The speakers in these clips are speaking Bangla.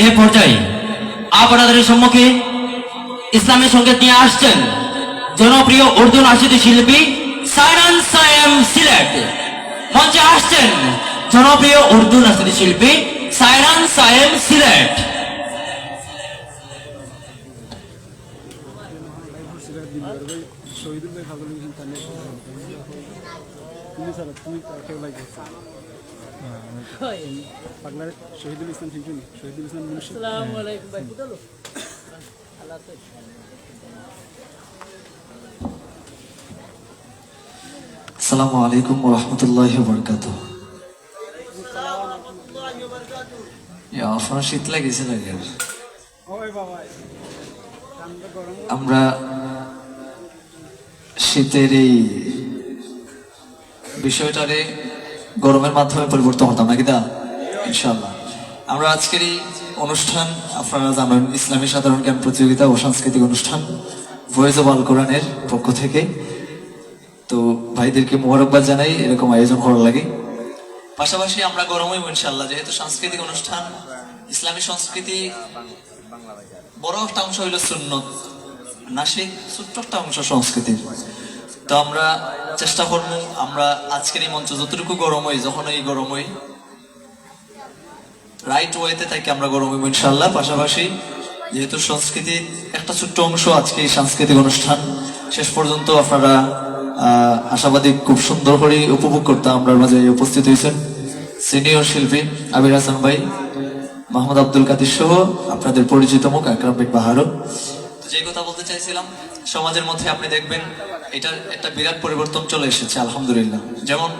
এ পর্যায়ে আপনাদের সম্মুখে ইসলামী সংগীত নিয়ে আসছেন জনপ্রিয় উর্দু নাচিত শিল্পী সায়রান সায়েম সিলেট। মঞ্চে আসছেন জনপ্রিয় উর্দু নাচিত শিল্পী সায়রান সায়েম সিলেট। শহীদুল ইসলাম শিল্পী শহীদুল ইসলাম মুন্সি। আসসালামু আলাইকুম ভাই। আসসালামু আলাইকুম ওয়া রাহমাতুল্লাহি ওয়া বারাকাতুহু। আপনার শীত লাগেছে লাগে? আমরা শীতের এই বিষয়টারে গরমের মাধ্যমে পরিবর্তন হতাম নাকি দা ইনশাআল্লাহ। আমরা আজকের এই অনুষ্ঠান আপনারা জানেন ইসলামী সাধারণ জ্ঞান প্রতিযোগিতা ও সাংস্কৃতিক অনুষ্ঠান ভয়েস অফ আল কোরআনের পক্ষ থেকে। তো ভাইদেরকে মোবারকবাদ জানাই এরকম আয়োজন করার লাগে। পাশাপাশি আমরা গরমে ইনশাআল্লাহ, যেহেতু সাংস্কৃতিক অনুষ্ঠান, ইসলামী সংস্কৃতি বড় একটা অংশ হইল সুন্নত, নাসিক ছোট্ট একটা অংশ সংস্কৃতির। তো আমরা চেষ্টা করবো আমরা আজকের এই মঞ্চ যতটুকু গরম হই, যখন এই গরম হই রাইট ওয়েতে থাকি আমরা গরম হইব ইনশাআল্লাহ। পাশাপাশি যেহেতু সংস্কৃতির একটা ছোট্ট অংশ আজকে এই সাংস্কৃতিক অনুষ্ঠান, শেষ পর্যন্ত আপনারা আশাবাদী খুব সুন্দর করে উপভোগ করতে আমরা মাঝে উপস্থিত হয়েছেন সিনিয়র শিল্পী আবির হাসান ভাই, মোহাম্মদ আব্দুল কাদির সহ আপনাদের পরিচিত মুখ আকরাম বিন বাহারও। তো যে কথা বলতে চাইছিলাম, সমাজের মধ্যে আপনি দেখবেন এটার একটা বিরাট পরিবর্তন চলে এসেছে আলহামদুলিল্লাহ। যেমন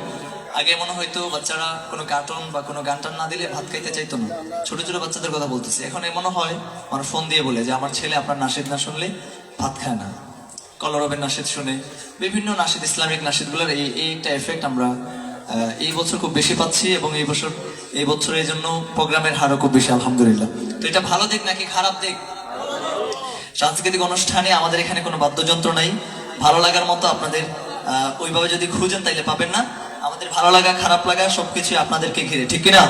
আগে মনে হয়তো বাচ্চারা কোনো কার্টুন বা কোনো গান টান না দিলে ভাত খাইতে চাইতো না, ছোট ছোট বাচ্চাদের কথা বলতেছি। এখন এমন হয় মানুষ ফোন দিয়ে বলে যে আমার ছেলে আপনার নাশিদ না শুনলে ভাত খায় না, কলরবের নাশিদ শুনে, বিভিন্ন নাশিদ ইসলামিক নাশিদগুলোর এইটা এফেক্ট আমরা এই বছর খুব বেশি পাচ্ছি, এবং এই বছর এই জন্য প্রোগ্রামের হারও খুব বেশি আলহামদুলিল্লাহ। তো এটা ভালো দিক নাকি খারাপ দিক? সাংস্কৃতিক অনুষ্ঠানে আমাদের এখানে কোনো বাদ্যযন্ত্র নাই, ভালো লাগার মতো আপনাদের ওইভাবে যদি খুঁজেন তাইলে পাবেন না। আমাদের ভালো লাগা খারাপ লাগা সবকিছু আপনাদেরকে ঘিরে, ঠিক কিনা?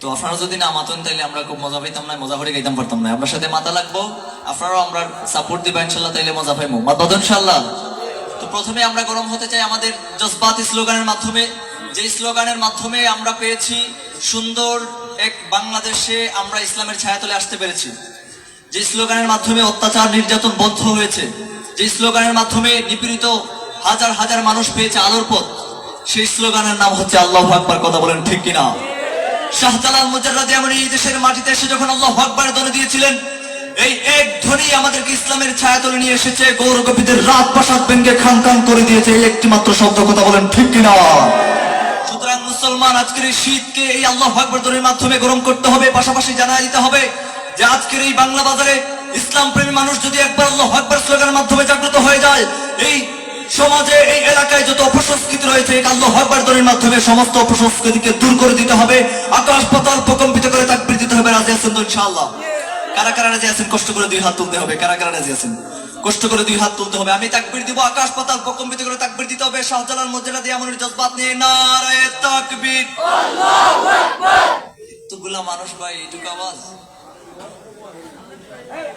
তো আপনারা যদি না মাতেন তাইলে আমরা খুব মজা পাইতাম না, মজা করে গাইতাম পারতাম না। আপনার সাথে মাথা লাগবো, আপনারাও আমরা সাপোর্ট দিবা ইনশাল্লাহ, তাইলে মজা পাইবো মাতবাদ ইনশাল্লাহ। তো প্রথমে আমরা গরম হতে চাই আমাদের জজবাত স্লোগানের মাধ্যমে, যে স্লোগানের মাধ্যমে আমরা পেয়েছি সুন্দর এক বাংলাদেশে আমরা ইসলামের ছায়াতলে আসতে পেরেছি, যে স্লোগানের মাধ্যমে অত্যাচার নির্যাতন বন্ধ হয়েছে, যে স্লোগানের মাধ্যমে নিপীড়িত হাজার হাজার মানুষ পেয়েছে আলোর পথ, সেই স্লোগানের নাম হচ্ছে আল্লাহু আকবার। কথা বলেন ঠিক কিনা? শাহজালাল মুজাররাদি এমন এই দেশের মাটিতে এসে যখন আল্লাহু আকবারের ধ্বনি দিয়েছিলেন, এই এক ধ্বনি আমাদেরকে ইসলামের ছায়াতলে নিয়ে এসেছে, গৌরগোপীদের রাত প্রাসাদ ভেঙে খান খান করে দিয়েছে এই একটি মাত্র শব্দ। কথা বলেন ঠিক কিনা? সুতরাং মুসলমান আজকের এই শীতকে এই আল্লাহু আকবার ধ্বনির মাধ্যমে গরম করতে হবে। পাশাপাশি জানাই দিতে হবে যে আজকের এই বাংলা বাজারে ইসলাম প্রেমী মানুষ যদি একবার আল্লাহু আকবার স্লোগানের মাধ্যমে জাগ্রত হয়ে যায়, এই সমাজে এই এলাকায় যত অপসংস্কৃতি রয়েছে এই আল্লাহু আকবার ধ্বনির মাধ্যমে সমস্ত অপসংস্কৃতিকে দূর করে দিতে হবে, আকাশ পাতাল প্রকম্পিত করে তাকবীর দিতে হবে। রাজি আছেন তো ইনশাআল্লাহ? কারা কারা রাজি আছেন? কষ্ট করে দুই হাত তুলতে হবে। কারা কারা রাজি আছেন? কষ্ট করে দুই হাত তুলতে হবে। আমি তাকবীর দিব, আকাশ পাতাল প্রকম্পিত করে তাকবীর দিতে হবে। শাহজালাল মুজাররাদি এমনের জজবাত নিয়ে নারায়ে তাকবীর, আল্লাহু আকবার। এতগুলা মানুষ ভাই, এইটুকু আওয়াজ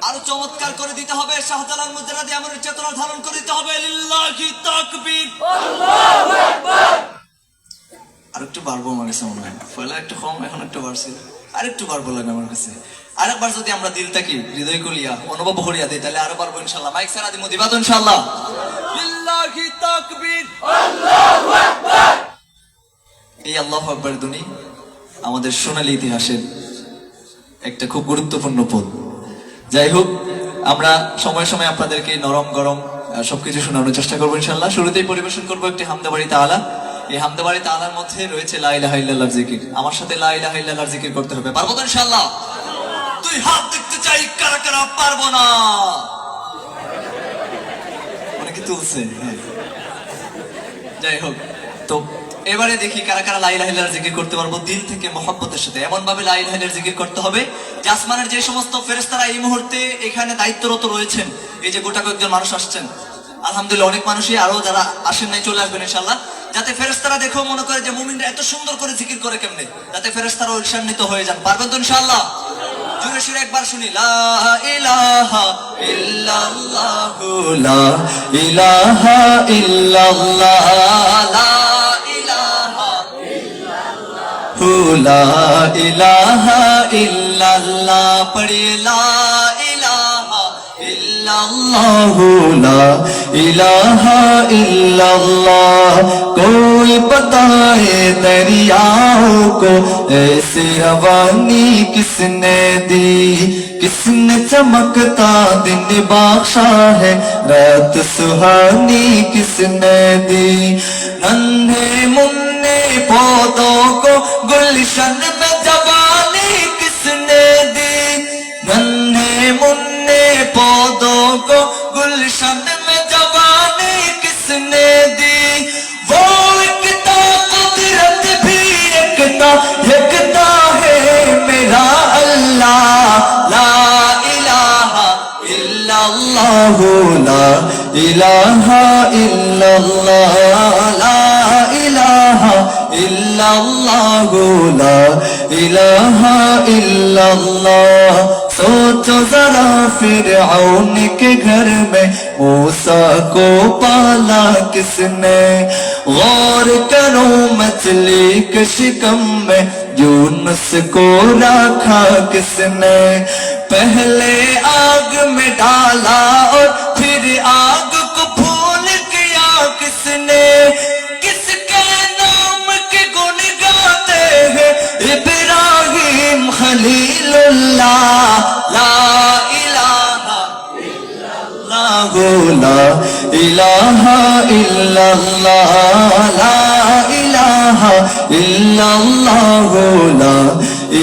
আরো চমৎকার করে দিতে হবে। শাহজালাল মুজাররাদি এমনের চেতনা ধারণ করে দিতে হবে। লিল্লাহি তাকবীর, আল্লাহু আকবার। আর একটু বাড়বো আমার কাছে মনে হয়, পয়লা একটু কম, এখন একটু বাড়ছে, আর একটু বাড়বো লাগে আমার কাছে। আরেকবার যদি আমরা দিল থাকি হৃদয় কলিয়া অনুভব করিয়া দিই তাহলে আরো পারবো ইনশাআল্লাহ। মাইক সারা দিমু, দিবা তো ইনশাআল্লাহ? লিল্লাহি তাকবীর, আল্লাহু আকবার। এই আল্লাহু আকবার ধ্বনি আমাদের সোনালী ইতিহাসের একটা খুব গুরুত্বপূর্ণ পদ। যাই হোক, আমরা সময় সময় আপনাদেরকে নরম গরম সবকিছু শোনানোর চেষ্টা করবো ইনশাআল্লাহ। শুরুতেই পরিবেশন করবো একটি হামদে বাড়ি তাআলা। এই হামদে বাড়ি তাআলার মধ্যে রয়েছে লা ইলাহা ইল্লাল্লাহর জিকির। আমার সাথে লা ইলাহা ইল্লাল্লাহর জিকির করতে হবে, পারবো তো ইনশাআল্লাহ? তুই হাত দেখতে চাই, কারা কারা পারবো না? অনেকে তুলছে, হ্যাঁ। যাই হোক, তো এবারে দেখি কারা কারা লা ইলাহা ইল্লাল্লাহর জিকির করতে পারবো দিল থেকে মহব্বতের সাথে। এমন ভাবে লা ইলাহা ইল্লাল্লাহর জিকির করতে হবে যে আসমানের যে সমস্ত ফেরেশতারা এই মুহূর্তে এখানে দায়িত্বরত রয়েছেন, এই যে গোটা কয়েকজন মানুষ আসছেন, আলহামদুলিল্লাহ অনেক মানুষই আরো যারা আসেন নাই চলে আসবেন ইনশাআল্লাহ, যাতে ফেরেশতারা দেখো মনে করে যে মুমিনরা এত সুন্দর করে জিকির করে কেমনে, যাতে ফেরেশতারা ঈর্ষান্বিত হয়ে যান। পারবেন তো ইনশাআল্লাহ? জোরে সুরে একবার শুনি, লা ইলাহা ইল্লাল্লাহু লা ইলাহা ইল্লাল্লাহ, লা ইলাহা ইল্লাল্লাহু লা ইলাহা ইল্লাল্লাহ, পড়িয়ে লা ইলাহা इल्लल्लाहु ला इलाहा इल्लल्लाह। कोई बताए दरियाओं को ऐसी रवानी किसने दी, किसने चमकता दिन बख्शा है रात सुहानी किसने दी। नन्हे मुन्ने पौधों को गुलशन में जवानी किसने दी, नन्हे मुन्ने पौधों को गुलशन में जवानी किसने दी। वो एकता कुदरत भी एकता, एकता है मेरा अल्लाह, ला इलाहा इल्लल्लाहु ला इलाहा इल्लल्लाह, ला इलाहा इल्लल्लाहु ला इलाहा इल्लल्लाह। सोचो जरा फिरऔन के घर में मूसा को पाला किसने, गौर करो मछली के शिकम में यूनुस को रखा किसने। पहले आग में डाला और फिर आग को फूल किया किसने। किसके नाम के गुण गाते हैं इब्राहिम खलीलुल्लाह, ला इलाहा इल्लल्लाहु ला इलाहा इल्लल्लाह, ला इलाहा इल्लल्लाहु ला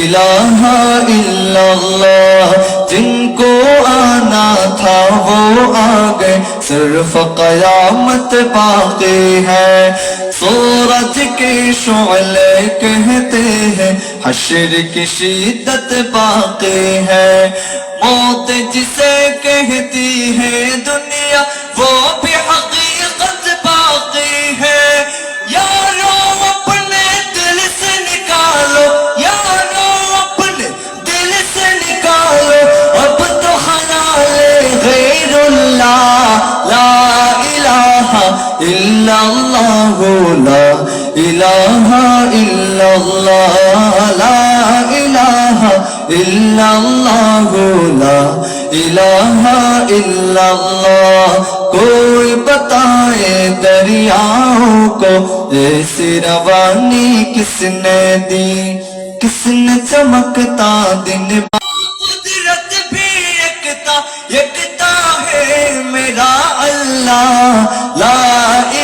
इलाहा इल्लल्लाह। जिनको आना था वो आ गए, सिर्फ कयामत बाकी है। सूरज के शोले कहते हैं हश्र की शिद्दत बाकी है। मौत जिसे कहती है दुनिया वो भी हकीकत बाकी है। यारो अपने दिल से निकालो, यारो अपने दिल से निकालो, अब तो खयाले गैरुल्लाह, ला इलाहा इल्लल्लाहु ला इलाहा इल्लल्लाह, ला इलाहा इल्लल्लाहु ला इलाहा इल्लल्लाह। कोई बताए दरियाओं को ऐसी रवानी किसने दी, किसने चमकता दिन कुदरत भी एकता, एकता है मेरा अल्लाह, ला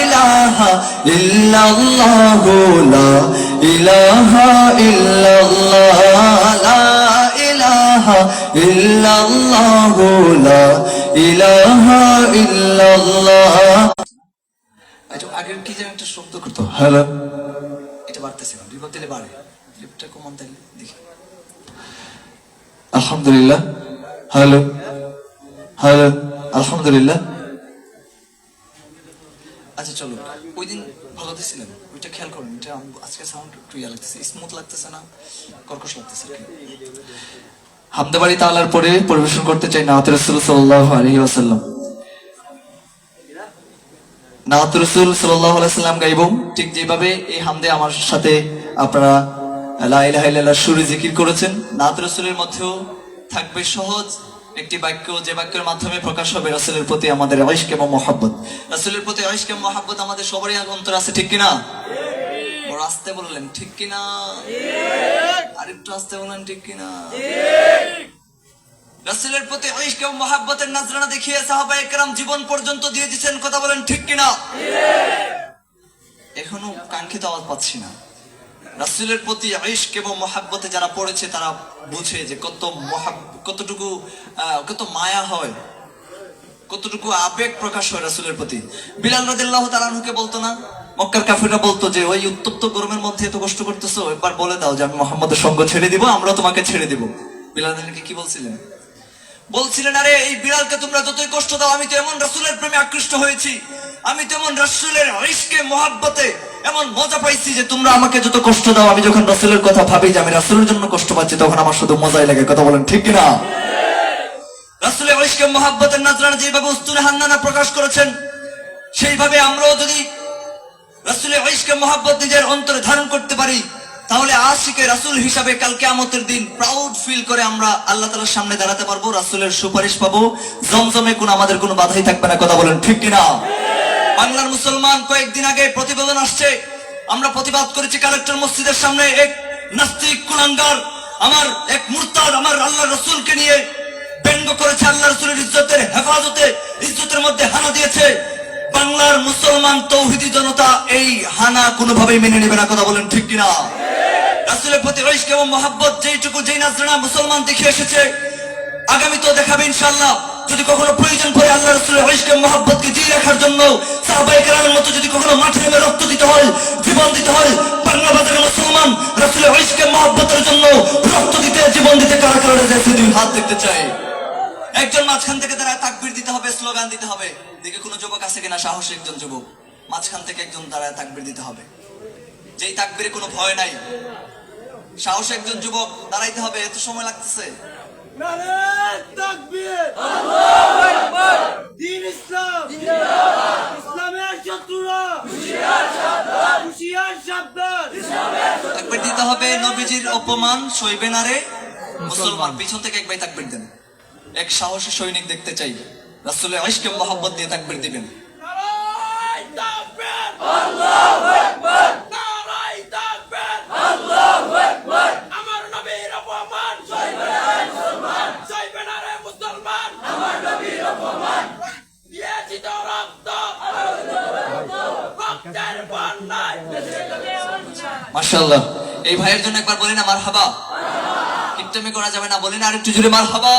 इलाहा इल्लल्लाहु ला इलाहा इल्लल्लाह, ला इलाहा इल्लल्लाहु ला इलाहा इल्लल्लाह। আচ্ছা আগের কি যেন একটা শব্দ করতো, হ্যালো, এটা বাড়তেছে না, রিভার দিলে বাড়ে, রিভারটা কমান দিলে দেখি। আলহামদুলিল্লাহ, হ্যালো হ্যালো, আলহামদুলিল্লাহ। আচ্ছা চলো, ওই দিন ভালো দিছিলেন, ওইটা খেয়াল করুন। এটা আজকে সাউন্ড একটু ইয়া লাগতেছে, স্মুথ লাগতেছে না, কর্কশ লাগতেছে। হামদে বাড়ি তাআলার পরে পরিবেশন করতে চাই নাত রাসূল সাল্লাল্লাহু আলাইহি ওয়াসাল্লাম। নাত রাসূল সাল্লাল্লাহু আলাইহি ওয়াসাল্লাম গাইবো ঠিক যেভাবে এই হামদে আমার সাথে আপনারা লা ইলাহা ইল্লাল্লাহ সুরে জিকির করেছেন। নাত রাসূলের মধ্যেও থাকবে সহজ একটি বাক্য, যে বাক্যের মাধ্যমে প্রকাশ হবে রাসূলের প্রতি আমাদের ইশক এবং মহব্বত। রাসূলের প্রতি ইশক এবং মহব্বত আমাদের সবারই অন্তরে আছে, ঠিক কিনা? বড় আস্তে বললেন, ঠিক কিনা? আরেকটু আস্তে বলেন, ঠিক কিনা? রাসূলের প্রতি ইশক এবং মহব্বতের নজরানা দেখিয়ে সাহাবায়ে কেরাম জীবন পর্যন্ত দিয়ে দিয়েছেন, কথা বলেন ঠিক কিনা? এখনো কাঙ্ক্ষিত আওয়াজ পাচ্ছি না। রাসূলের প্রতি ইশক এবং মহব্বতে যারা পড়েছে তারা বুঝে যে কতটুকু কত মায়া হয়, কতটুকু আবেগ প্রকাশ হয় রাসূলের প্রতি। বিলাল রাদিয়াল্লাহু তাআলা আনহুকে বলতো না, মক্কার কাফিররা বলতো যে ওই উত্তপ্ত গরমের মধ্যে এত কষ্ট করতেছো, একবার বলে দাও যে আমি মুহাম্মাদের সঙ্গ ছেড়ে দিব, আমরা তোমাকে ছেড়ে দিব। বিলাল রাদিয়াল্লাহু কি বলছিলেন? বলছিলেন, আরে এই বিড়ালকে তোমরা যতই কষ্ট দাও, আমি তো এমন রাসূলের প্রেমে আকৃষ্ট হয়েছি, আমি তো এমন রাসূলের ইশকে মোহাব্বতে এমন মজা পাইছি যে তোমরা আমাকে যত কষ্ট দাও, আমি যখন রাসূলের কথা ভাবি যে আমি রাসূলের জন্য কষ্ট পাচ্ছি, তখন আমার শুধু মজাই লাগে। কথা বলেন ঠিক কিনা? রাসূলের ইশকে মোহাব্বতের নজরানা যেভাবে উস্তুনে হান্নানা প্রকাশ করেছেন, সেইভাবে আমরাও যদি রাসূলের ইশকে মোহাব্বত নিজের অন্তরে ধারণ করতে পারি, তাহলে আশিকে রাসূল হিসাবে কাল কিয়ামতের দিন প্রাউড ফিল করে আমরা আল্লাহ তাআলার সামনে দাঁড়াতে পারবো, রাসূলের সুপারিশ পাবো, জমজমে আমাদের কোনো বাধাই থাকবে না। কথা বলেন ঠিক কিনা? বাংলার মুসলমান, কয়েকদিন আগে প্রতিবেদন আসছে, আমরা প্রতিবাদ করেছি কালেক্টর মসজিদের সামনে, এক নাস্তিক কুলাঙ্গার আমার এক মুরতাদ আমার আল্লাহ রাসূলকে নিয়ে ব্যঙ্গ করেছে, আল্লাহ রাসূলের ইজ্জতের হেফাজতে ইজ্জতের মধ্যে হানা দিয়েছে। বাংলার মুসলমান তৌহিদি জনতা এই হানা কোনোভাবেই মেনে নেবে না। কথা বলেন ঠিক কিনা? রাসূলের প্রতি ইশক এবং মহব্বত যেইটুকু যেই নাজরানা মুসলমান দেখে এসেছে, আগামী তো দেখাবে ইনশাআল্লাহ। যদি কখনো প্রয়োজন পড়ে আল্লাহ রাসূলের ইশক এবং মহব্বতকে জিয়ে রাখার জন্য সাহাবায়ে কেরামের মতো যদি কখনো মাঠে নেমে রক্ত দিতে হয়, জীবন দিতে হয়, বাংলা বাজারের মুসলমান রাসূলের ইশক এবং মহব্বতের জন্য রক্ত দিতে, জীবন দিতে কারা কারা যাচ্ছে, দুই হাত দেখতে চাই। একজন মাঝখান থেকে দাঁড়ায় তাকবীর দিতে হবে, স্লোগান দিতে হবে। দেখে কোনো যুবক আছে কিনা সাহসী একজন যুবক, মাঝখান থেকে একজন দাঁড়ায় তাকবীর দিতে হবে, যেই তাকবীরে কোনো ভয় নাই। সাহসী একজন যুবক দাঁড়াইতে হবে। এত সময় লাগতেছে? নারে তাকবীর, আল্লাহু আকবার, দ্বীন ইসলাম জিন্দাবাদ, ইসলামের শত্রুরা হুঁশিয়ার সাবধান, হুঁশিয়ার সাবধান, ইসলামের তাকবীর দিতে হবে। নবীজির অপমান সইবে না রে মুসলমান। পিছন থেকে একবার তাকবীর দেন। এক সাহসী সৈনিক দেখতে চাই, রাসূলের ইশকে মোহাব্বত দিয়ে তাকবীর দিবেন। নারে তাকবীর, আল্লাহু আকবার, নারে তাকবীর, আল্লাহু আকবার, আমার নবীর অপমান সইবে না রে মুসলমান, সইবে না রে মুসলমান, আমার নবীর অপমান। দিয়েছি তো রক্ত, রক্তের বন্যায় মাশাআল্লাহ। এই ভাইয়ের জন্য একবার বলি না মারহাবা? কিপটেমি করা যাবে না, বলি না আরেকটু জোরে মারহাবা।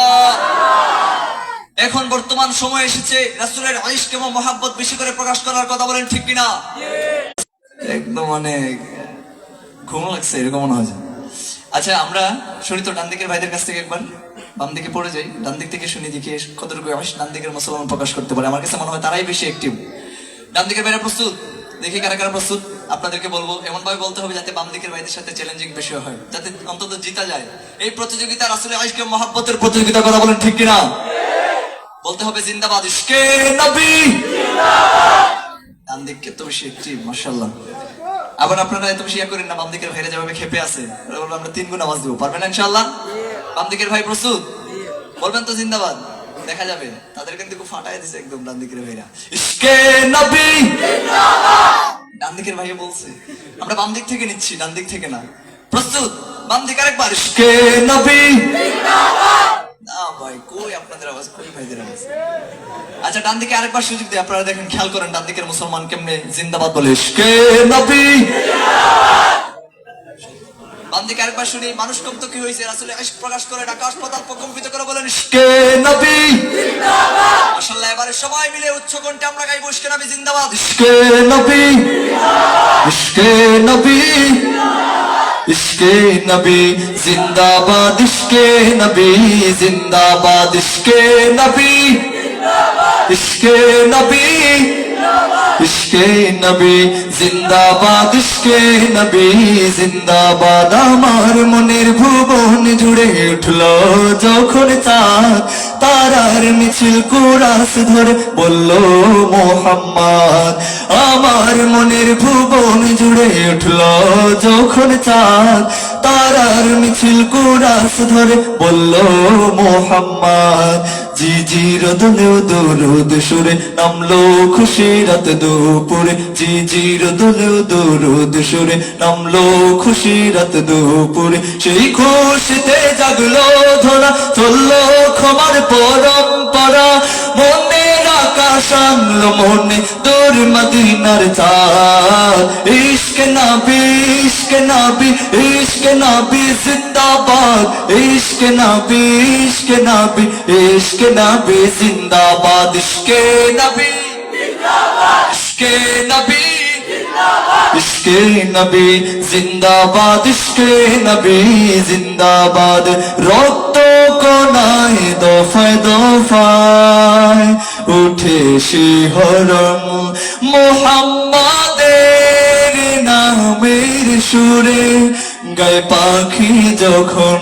এখন বর্তমান সময় এসেছে রাসূলের ইশক এবং মহব্বত বেশি করে প্রকাশ করার। কথা বলেন ঠিক কিনা? একদম অনেক ঘুম লাগছে এরকম মনে হয়। আচ্ছা, আমরা শুনি তো ডান দিকের ভাইদের কাছ থেকে, একবার বাম দিকে পড়ে যাই, ডান দিক থেকে শুনি দেখি কতটুকু ডান দিকের মুসলমান প্রকাশ করতে পারে। আমার কাছে মনে হয় তারাই বেশি অ্যাক্টিভ। ডান দিকের ভাইরা প্রস্তুত? দেখি কারা কারা প্রস্তুত। আপনাদেরকে বলবো এমন ভাবে বলতে হবে যাতে বাম দিকের ভাইদের সাথে চ্যালেঞ্জিং বেশি হয়, যাতে অন্তত জিতা যায়। এই প্রতিযোগিতা রাসূলের ইশক এবং মহব্বতের প্রতিযোগিতা। কথা বলেন ঠিক কিনা? বলতে হবে জিন্দাবাদ, ইশকে নবী জিন্দাবাদ। ডান দিকে তো বেশি অ্যাক্টিভ, মাশাআল্লাহ। আবার আপনারা এত বেশি করেন না, বাম দিকের ভাইরা যেভাবে খেপে আছে, বলবো আমরা 3 গুণ আওয়াজ দিব, পারবেন না ইনশাআল্লাহ? বাম দিকের ভাই প্রস্তুত? বলবেন তো জিন্দাবাদ? দেখা যাবে তাদের কিন্তু খুব ফাটায় দিছে একদম ডান দিকের ভাইরা। ইশকে নবী জিন্দাবাদ। ডান দিকের ভাইয়া বলছে, আমরা বাম দিক থেকে নিচ্ছি, ডান দিক থেকে না। প্রস্তুত? বাম দিকে আরেকবার, ইশকে নবী জিন্দাবাদ। না ভাই, কই আপনাদের আওয়াজ, কই ভাইদের আওয়াজ? আচ্ছা, ডান দিকে আরেকবার সুযোগ দিই, আপনারা দেখেন, খেয়াল করেন ডান দিকের মুসলমান কেমনে জিন্দাবাদ বলে, ইশকে নবী জিন্দাবাদ। বাম দিকে আরেকবার শুনি, মানুষ কত কি হয়েছে রাসূলের ইশক প্রকাশ করে ঢাকা হাসপাতাল প্রকম্পিত করে বলেন, ইশকে নবী জিন্দাবাদ। মাশাআল্লাহ, এবারে সবাই মিলে উচ্চ কণ্ঠে আমরা গাইবো, ইশকে নবী জিন্দাবাদ, ইশকে নবী জিন্দাবাদ, ইশকে নবী জিন্দাবাদ, ইশকে নবী জিন্দাবাদ, ইশকে নবী জিন্দাবাদ, ইশকে নবী জিন্দাবাদ, ইশকে নবী জিন্দাবাদ, ইশকে নবী জিন্দাবাদ, ইশকে নবী জিন্দাবাদ। আমার মনের ভুবন জুড়ে উঠলো যখন চাঁদ, তারার মিছিল কুরাস ধরে বলল মুহাম্মদ। আমার মনের ভুবন জুড়ে উঠলো যখন চাঁদ, তারার মিছিল কুরাস ধরে বলল মুহাম্মদ। জিজির দোলেও দরুদ সুরে নামলো খুশি রাত দুপুরে, জিজির দোলেও দরুদ সুরে নামলো খুশি রাত দুপুরে। সেই খুশিতে জাগলো ধরা, চললো ক্ষমার পরম্পরা, মনের আকাশ আনলো মনে দূর মদিনার চাঁদ। ইশকে নবী, ইশকে নবী, ইশকে নবী জিন্দাবাদ, ইশকে নবী, ইশকে নবী, ইশকে নবী জিন্দাবাদ, ইশকে নবী জিন্দাবাদ, ইশকে নবী জিন্দাবাদ, ইশকে নবী জিন্দাবাদ, ইশকে নবী জিন্দাবাদ। রক্ত প্রেরণায় দফায় দফায় উঠে শিহরণ মোহাম্মদের নামের সুরে গায় পাখি যখন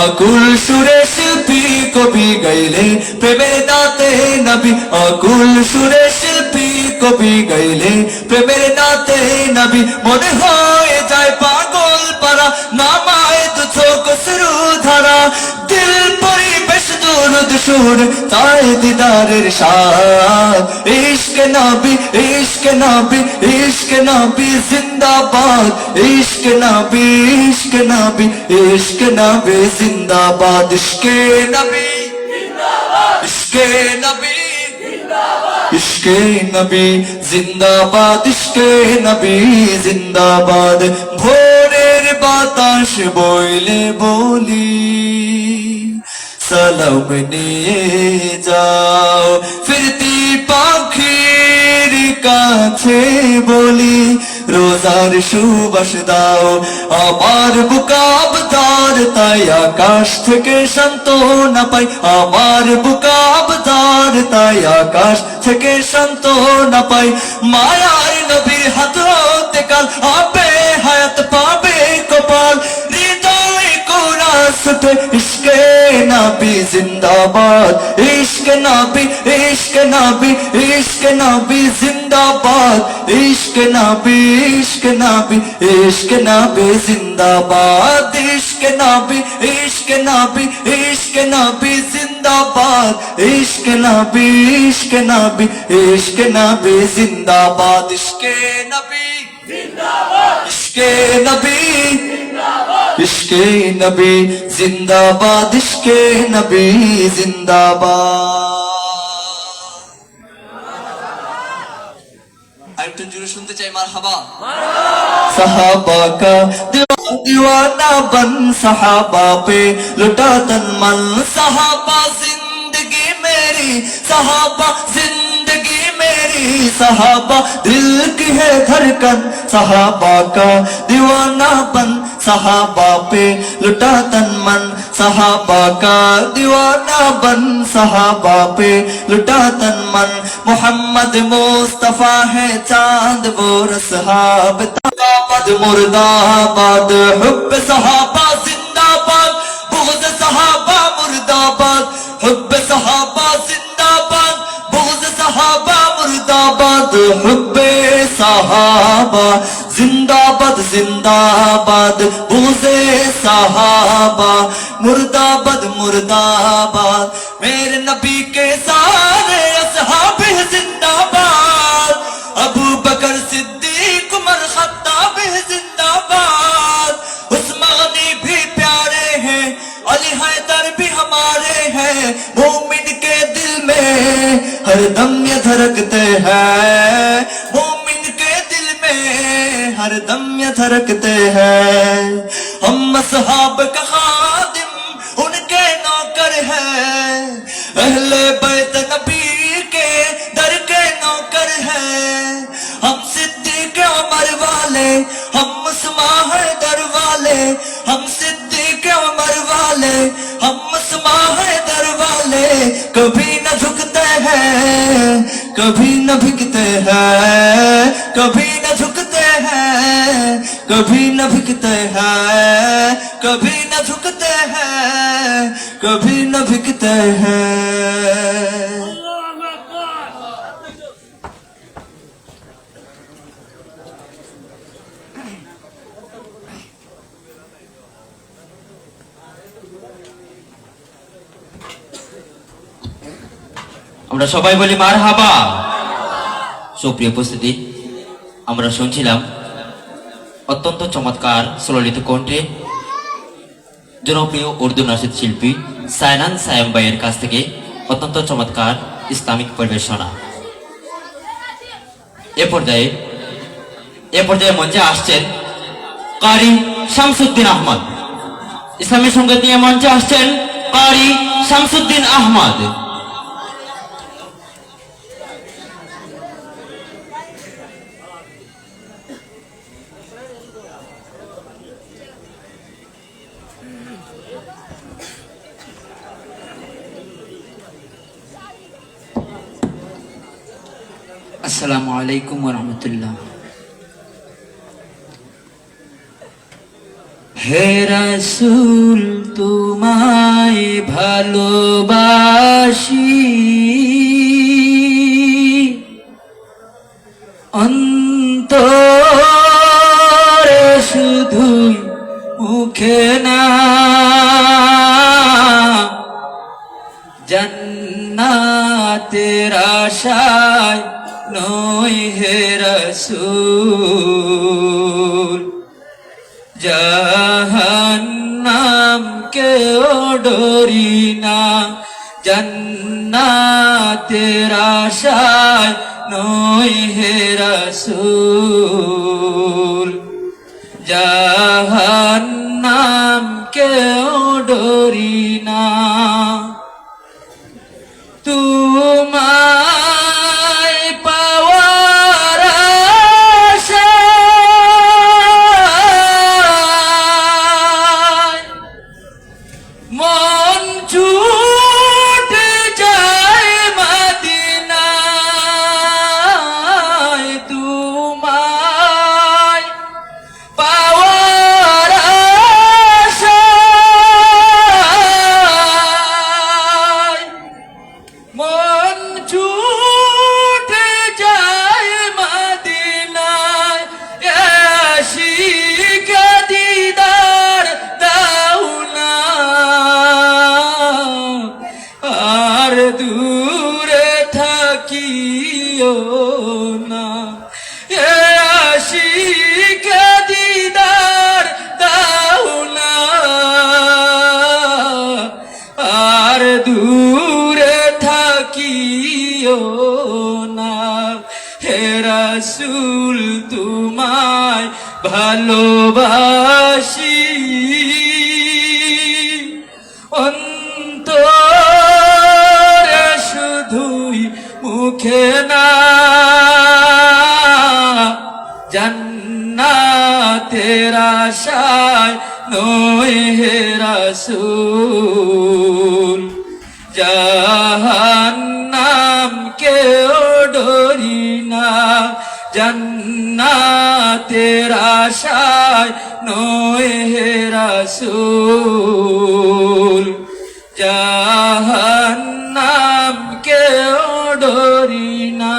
আকুল সুরে শিল্পী কবি গাইলে প্রেমের নাতে নবী আকুল সুরে শিল্পী কবি গাইলে প্রেমের নাতে নবী মনে হয় যায় পাগল পারা নামায় তুছো কসরু ধারা দিল পরিবেশ দুরুদ সুর তাই দিদারের সাথ ইশক নবী ইশক নবী ইশক নবী জিন্দাবাদ ইশক নবী ইশক নবী ইশক নবী জিন্দাবাদ ইশকে নবী ইশকে নবী ইশকে নবী জিন্দাবাদ ইশকে নবী জিন্দাবাদ ভোরের বাতাস বইলে বলি সালাম নিয়ে যাও ফিরতি পাখির কাছে বলি রোজার সুবাস দাও আমার বুকাবদার তাই আকাশ থেকে সান্ত্বনা পাই আমার বুকাবদার তাই আকাশ থেকে সান্ত্বনা পাই মায়ার নবীর হাত হতে কাল আপে হায়াত পাবে কপাল হৃদয় কোরাসতে ইশকে নবী জিন্দাবাদ ইশকে নবী ইশকে নবী ইশকে নবী জিন্দাবাদ ইশকে নবী ইশকে নবী ইশকে নবী জিন্দাবাদ ইশকে নবী ইশকে নবী ইশকে নবী জিন্দাবাদ ইশকে নবী ইশকে নবী ইশকে নবী জিন্দাবাদ ইশকে নবী জিন্দাবাদ ইশকে নবী ইশকে নবী জিন্দাবাদ ইশকে নবী জিন্দাবাদ আরেকটু জোরে শুনতে চাই মারহাবা सहाबा का दीवाना बन सहाबा पे लुटा तन मन सहाबा जिंदगी मेरी सहाबा जिंदगी मेरी सहाबा दिल की है धड़कन सहाबा का दीवाना बन सहाबा पे लुटा तन मन सहाबा का दीवाना बन सहाबा पे लुटा तन मन मोहम्मद मुस्तफा है चांद वो रसहाब मुर्दाबाद मुर्दाबाद हुब्ब सहाबा जिंदाबाद बुग़्ज़ सहाबा मुर्दाबाद हुब्ब सहाबा जिंदाबाद बुग़्ज़ सहाबा मुर्दाबाद हुब्ब सहाबा जिंदाबाद जिंदाबाद बुग़्ज़ सहाबा मुर्दाबाद मुर्दाबाद मेरे नबी के सारे असहाब जिंदाबाद अबू बकर सिद्दीक उमर खत्ताब जिंदाबाद उस्मानी भी प्यारे हैं अली हैदर भी हमारे हैं मोमिन के दिल में हर दम ये धड़कते हैं मोमिन के दिल में हर दम ये धड़कते हैं हम असहाब का खादिम उनके नौकर हैं अहले बैत नबी के दर के नौकर हैं हम सिद्दीक उमर वाले हम उस्मान हैदर वाले हम सिद्दीक उमर वाले हम उस्मान हैदर वाले कभी न झुकते हैं कभी न भिकते हैं कभी न झुकते हैं कभी न भिकते हैं कभी न झुकते हैं कभी न भिकते हैं আমরা সবাই বলি মারহাবা সুপ্রিয় উপস্থিতি আমরা শুনছিলাম অত্যন্ত চমৎকার সুললিত কণ্ঠে জনপ্রিয় উর্দু নাশিদ শিল্পী সায়নান সায়েম ভাইয়ের কাছ থেকে অত্যন্ত চমৎকার ইসলামিক পরিবেশনা এ পর্যায়ে মঞ্চে আসছেন কারি শামসুদ্দিন আহমদ ইসলামী সঙ্গীত নিয়ে মঞ্চে আসছেন কারি শামসুদ্দিন আহমদ আসসালামু আলাইকুম ওয়া রাহমাতুল্লাহ। হে রাসূল তোমায় ভালোবাসি, অন্তরে শুধুই মুখে না, জান্নাতের আশায় নই হে রাসূল, জাহান্নাম কেও ডরি না, জান্নাতের আশায় নই হে রাসূল, জাহান্নাম কেও ডরি না। তোমায় পাওয়ার আশায় মন ছুটে যায় মদিনায়, তোমায় পাওয়ার আশায় মন ছুটে যায় মদিনায়, আশিক দিদার দাও না, আর দূরে থাকিও না, আশিক দিদার দাও না, আর দূরে থাকিও না। হে রাসূল তোমায় ভালোবাসি, অন্তরে শুধুই মুখে না, জান্নাতের আশায় নই হে রাসূল, জাহান্নাম কেও ডরি না, জান্নাতের আশায় নই হে রাসূল, জাহান্নাম কেও ডরি না।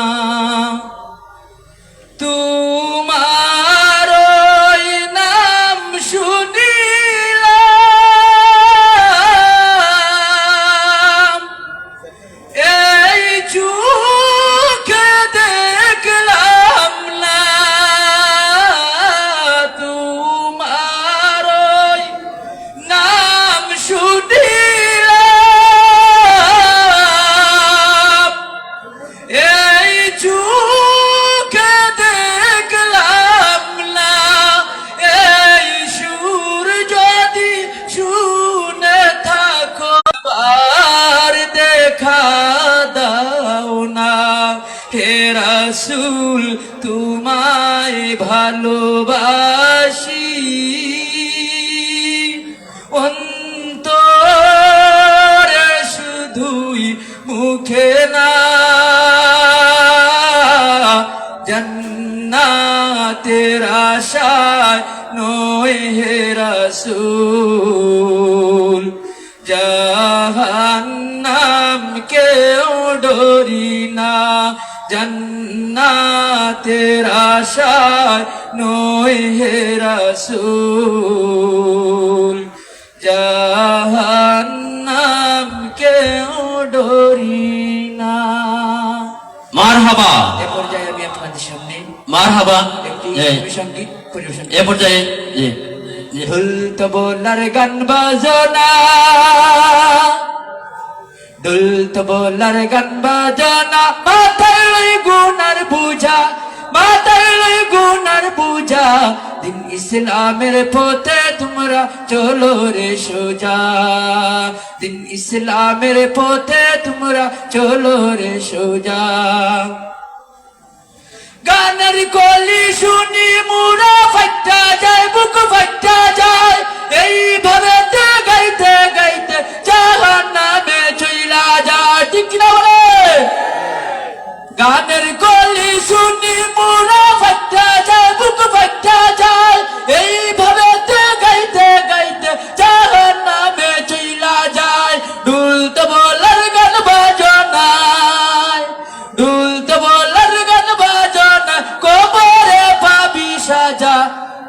তোমার ওই নাম শুনিলাম, এই চোখে দেখলাম না, তোমার ওই নাম শুনিলাম, এই চোখে দেখলাম না, এই সুর যদি শুনে থাকো আর দেখা দাও না। হে রাসূল তোমায় ভালোবাসি, অন্তরে শুধুই মুখে না, জান্নাতের আশায় নই হে রাসূল, জাহান্নাম কেও ডরি না, জান্নাতের আশায় নই হে রাসূল, জাহান্নাম কেও ডরি না। মারহাবা। এ পর্যায়ে আমি আপনাদের সামনে মারহাবা। একটি সঙ্গীত পরিবেশন এ পর্যায়ে জি জি। ঢোল তবলার গান বাজনা, ঢোল তবলার গান বাজনা, মাথায় লই গুনার বুঝা, মাথায় লই গুনার বুঝা, দিন ইসলামের পথে তোমরা চলো রে সোজা, দিন ইসলামের পথে তোমরা চলো রে সোজা। গানের কলি শুনি মুরা ফাটা যায়, বুক ফাটা যায়, এইভাবে গাইতে গাইতে জাহান্নামে চইলা যায়। ঠিক না বলে? গানের কলি শুনি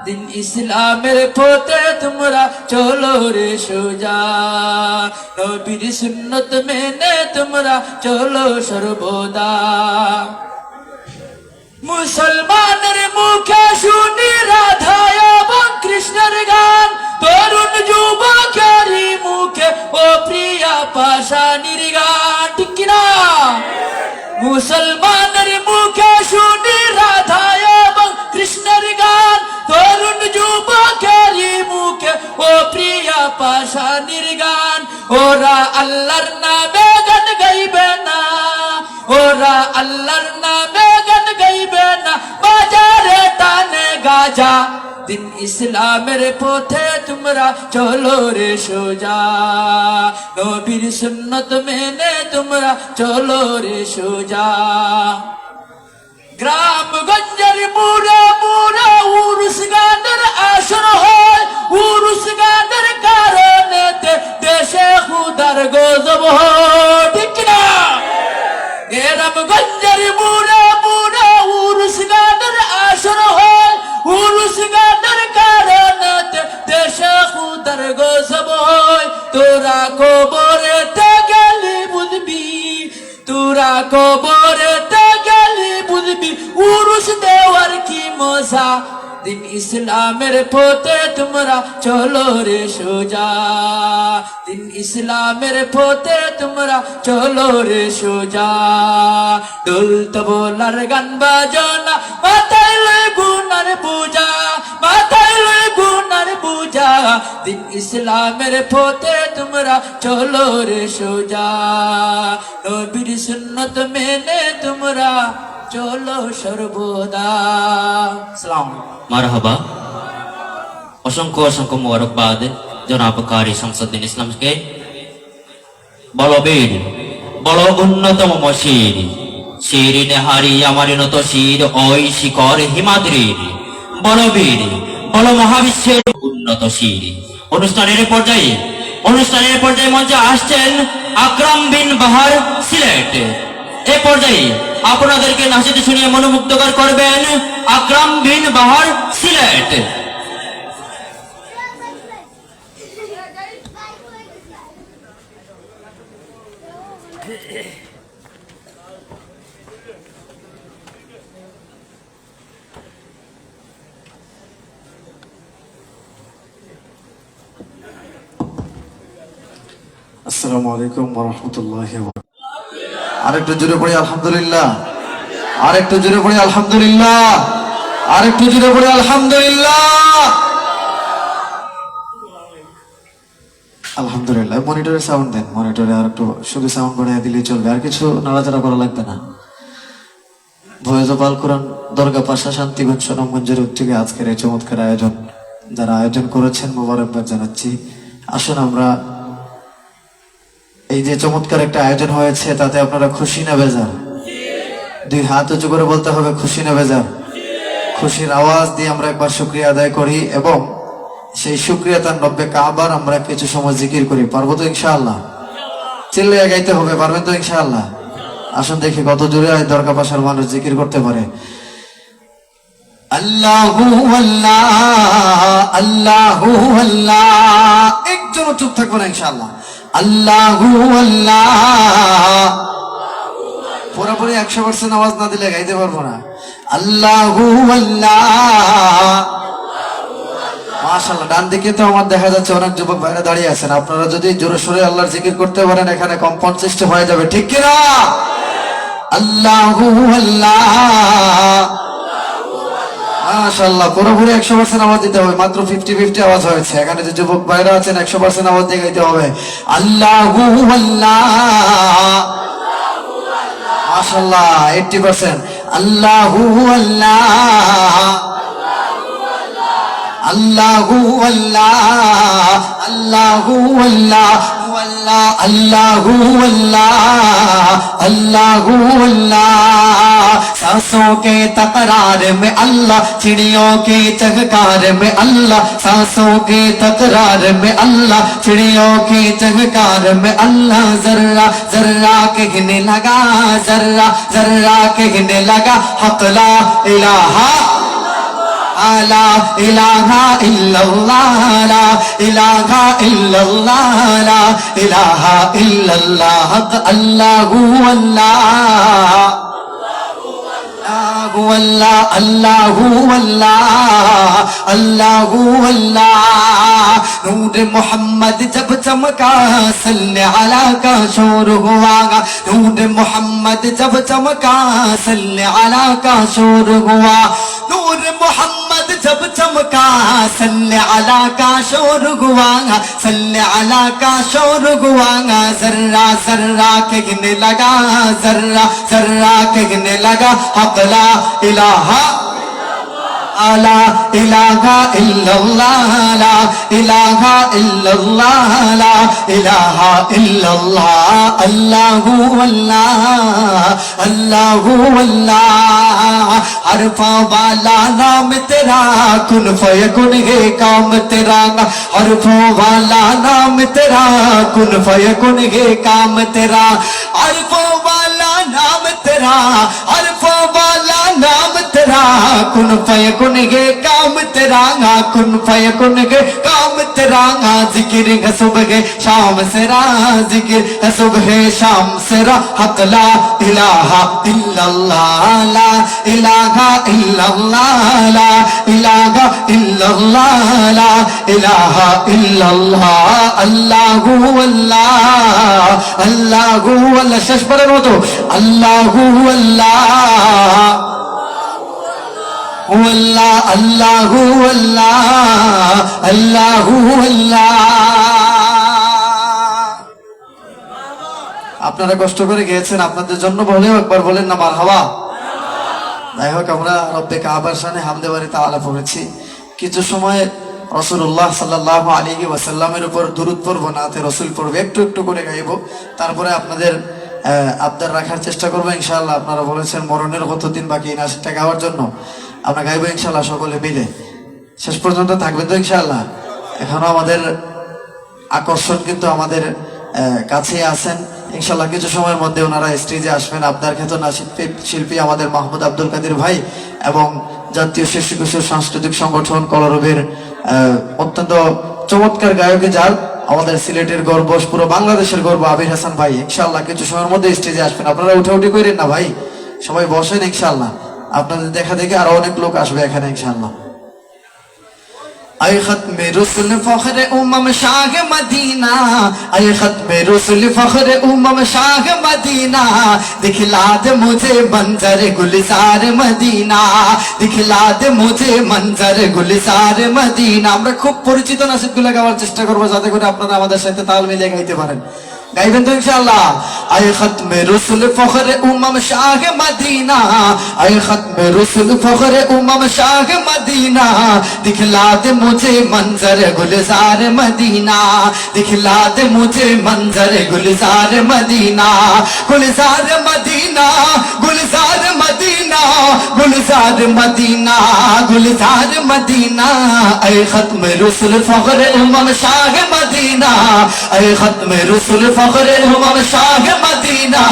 দিন ইসলামের পথে তোমরা চলো রে সোজা নবীর সুন্নত মেনে তোমরা চলো সর্বদা মুসলমানের মুখে শুনি রাধা এবং কৃষ্ণের গান তরুণ যুবকেরই মুখে ও প্রিয়া পাশানির গান ঠিক কিনা মুসলমানের মুখে শুনি রাধা এবং কৃষ্ণের গান তরুণ যুবকেরই মুখে ও প্রিয়া পাশানির গান ওরা আল্লাহর নামে গান গাইবে না ওরা আল্লাহর নামে গান গাইবে না বাজারে টানে গাজা দিন ইসলামের পথে তোমরা চলো রে সোজা নবীর সুন্নত মেনে তোমরা চলো রে সোজা গ্রামগঞ্জের মুড়ে মুড়ে উরুস গানের আসর হয় উরুস গানের কারণে দেশে খুদার গজব হয় ঠিক না গ্রামগঞ্জের মুড়ে মুড়ে উরুস গানের আসর হয় উরুস গানের কারণে দেশে খুদার গজব হয় তোরা কবরেতে গেলি বুঝবি তোরা কবরেতে গেলি বুঝবি উরুস দেওয়ার কি মজা দিন ইসলামের পথে তোমরা চলো রে সোজা দিন ইসলামের পথে তোমরা চলো রে সোজা ঢোল তবলার গান বাজনা মাথায় লয় গুনার পূজা মাথায় লয় গুনার পূজা দিন ইসলামের পথে তোমরা চলো রে সোজা নবীর সুন্নত মেনে তোমরা চলো সর্বদা সালাম মারহাবা অসংখ্য অসংখ্য মোবারকবাদ জনাব কারি শামসুদ্দিন ইসলামকে বলো বীর বলো অন্যতম মশির শির নেহারি আমার নত শির ওই শিকর হিমাদ্রির বলো বীর বলো মহাবিশ্বের উন্নত শির অনুষ্ঠানের পর্যায়ে মঞ্চে আসছেন আকরাম বিন বাহার সিলেট এ পর্যায়ে আপনাদেরকে নাচতে শুনিয়ে মনোমুগ্ধকর করবেন আকরাম বিন বাহার সিলেট আসসালামু আলাইকুম ওয়া রাহমাতুল্লাহি ওয়া বারাকাতুহু। আরেকটু জোরে পড়ি আলহামদুলিল্লাহ, আরেকটু জোরে পড়ি আলহামদুলিল্লাহ, আরেকটু জোরে পড়ি আলহামদুলিল্লাহ। আলহামদুলিল্লাহ। মনিটরে সাউন্ড দেন, মনিটরে আর একটু শুধু সাউন্ড বাড়িয়ে দিলেই চলবে, আর কিছু নাড়াচাড়া করা লাগবে না। ভয়েস অফ আল কোরআন দরগা পাশা শান্তিগঞ্জ সুনামগঞ্জের উদ্যোগে আজকের এই চমৎকার আয়োজন, যারা আয়োজন করেছেন মোবারকবাদ জানাচ্ছি। আসুন আমরা এই যে চমৎকার একটা আয়োজন হয়েছে তাতে আপনারা খুশি না বেজার? দুই হাত উঁচু করে বলতে হবে খুশি না বেজার। খুশির আওয়াজ দিয়ে আমরা একবার শুকরিয়া আদায় করি এবং সেই শুকরিয়া তার 90 কাবার আমরা কিছু সময় জিকির করি। পারবো তো ইনশাআল্লাহ? চিল্লাইয়া গাইতে হবে, পারবেন তো ইনশাআল্লাহ? আসুন দেখি কত জোরে দরগা পাশার মানুষ জিকির করতে পারে। আল্লাহু আল্লাহ আল্লাহু আল্লাহ। একজনও চুপ থাকবো না ইনশাআল্লাহ। আল্লাহু আল্লাহ। পুরোপুরি 100% আওয়াজ না দিলে গাইতে পারবো না। আল্লাহু আল্লাহ। মাশাআল্লাহ। ডান দিকে তো আমার দেখা যাচ্ছে অনেক যুবক ভাইরা দাঁড়িয়ে আছেন। আপনারা যদি জোরে সোরে আল্লাহর জিকির করতে পারেন এখানে কম্পাউন্ড সিস্টেম হয়ে যাবে, ঠিক কিনা? আল্লাহু আল্লাহ। মাশাআল্লাহ। পুরোপুরি 100% আওয়াজ দিতে হবে, মাত্র 50-50 আওয়াজ হয়েছে। এখানে যে যুবক ভাইরা আছেন 100% আওয়াজ দিয়ে গাইতে হবে। আল্লাহু আল্লাহ। মাশাআল্লাহ 80%। আল্লাহু আল্লাহ আল্লাহু আল্লাহ আল্লাহু আল্লাহ अल्लाहू अल्लाह अल्लाहू अल्लाह। सांसों के तकरार में अल्लाह, चिड़ियों के चहकार में अल्लाह। सांसों के तकरार में अल्लाह, चिड़ियों के चहकार में अल्लाह। जर्रा जर्रा कहने लगा, जर्रा जर्रा कहने लगा, हक ला इलाहा لا إله إلا الله لا إله إلا الله لا إله إلا الله الله والله والله الله والله الله والله نور محمد जब चमका सल्ले अला का शोर हुआ नूर मोहम्मद जब चमका सल्ले अला का शोर हुआ नूर मोहम्मद जब चमका सल्ले अला का शोर हुआ सल्ले अला का शोर हुआ जर्रा जर्रा कहने लगा जर्रा जर्रा कहने लगा हक ला इलाहा لا إله إلا الله لا إله إلا الله لا إله إلا الله الله والله الله والله عرفا والا نام تیرا کن فیکن ہے کام تیرا عرفا والا نام تیرا کن فیکن ہے کام تیرا عرفا والا نام تیرا عرفا والا نام تیرا کن فیکن ہے کام تیرا کن فیکن ہے کام تیرا ذکر ہے صبح شام سرا ذکر ہے صبح شام سرا حق لا الہ الا اللہ لا الہ الا اللہ لا الہ الا اللہ لا الہ الا اللہ اللہ واللہ اللہ واللہ শেষ পরের মতো আল্লাহ আল্লাহ والله الله والله الله والله আপনারা কষ্ট করে গিয়েছেন আপনাদের জন্য বলেও একবার বলেন না মারহাবা যাই হোক আমরা রব্বে কাবার শানে হামদে বাড়ি তাআলা পড়েছি কিছু সময় রাসূলুল্লাহ সাল্লাল্লাহু আলাইহি ওয়াসাল্লামের উপর দুরূদ পড়ব নাতে রাসূল পড়ব একটু একটু করে গাইবো তারপরে আপনাদের আবদার রাখার চেষ্টা করব ইনশাআল্লাহ আপনারা বলেছেন মরণের কতদিন বাকি না সেটা গাওয়ার জন্য আমরা গাইবো ইনশাআল্লাহ সকলে মিলে শেষ পর্যন্ত থাকবে তো ইনশাআল্লাহ এখনো আমাদের আকর্ষণ কিন্তু আমাদের কাছে আছেন ইনশাআল্লাহ কিছু সময়ের মধ্যে ওনারা স্টেজে আসবেন আবদার খ্যাত নাচিত শিল্পী আমাদের মাহমুদ আব্দুল কাদের ভাই এবং জাতীয় শিশু কিশোর সাংস্কৃতিক সংগঠন কলরবের অত্যন্ত চমৎকার গায়ক যার আমাদের সিলেটের গর্ব পুরো বাংলাদেশের গর্ব আবির হাসান ভাই ইনশাআল্লাহ কিছু সময়ের মধ্যে স্টেজে আসবেন আপনারা উঠে করেন না ভাই সবাই বসেন ইনশাআল্লাহ আপনাদের দেখা দেখে আরো অনেক লোক আসবে এখানে ইনশাআল্লাহ आए खत्म रसूल फख्र उमम शाह मदीना आए खत्म रसूल फख्र उमम शाह मदीना दिखला दे मुझे मंजर गुलजार मदीना दिखला दे मुझे मंजर गुलजार मदीना আমরা খুব পরিচিত নাশিদগুলো গাওয়ার চেষ্টা করব যাতে করে আপনারা আমাদের সাথে তাল মিলিয়ে গাইতে পারেন গাইবেন তো ইনশাআল্লাহ आए खत्म रसूल फख्र उमम शाह मदीना आए खत्म रसूल फख्र उमम शाह मदीना दिखला दे मुझे मंजर गुलजार मदीना दिखला दे मुझे मंजर गुलजार मदीना गुलजार मदीना गुलजार मदीना गुलजार मदीना गुलजार मदीना आए खत्म रसूल फख्र उमम शाह मदीना आए खत्म रसूल फख्र उमम शाह मदीना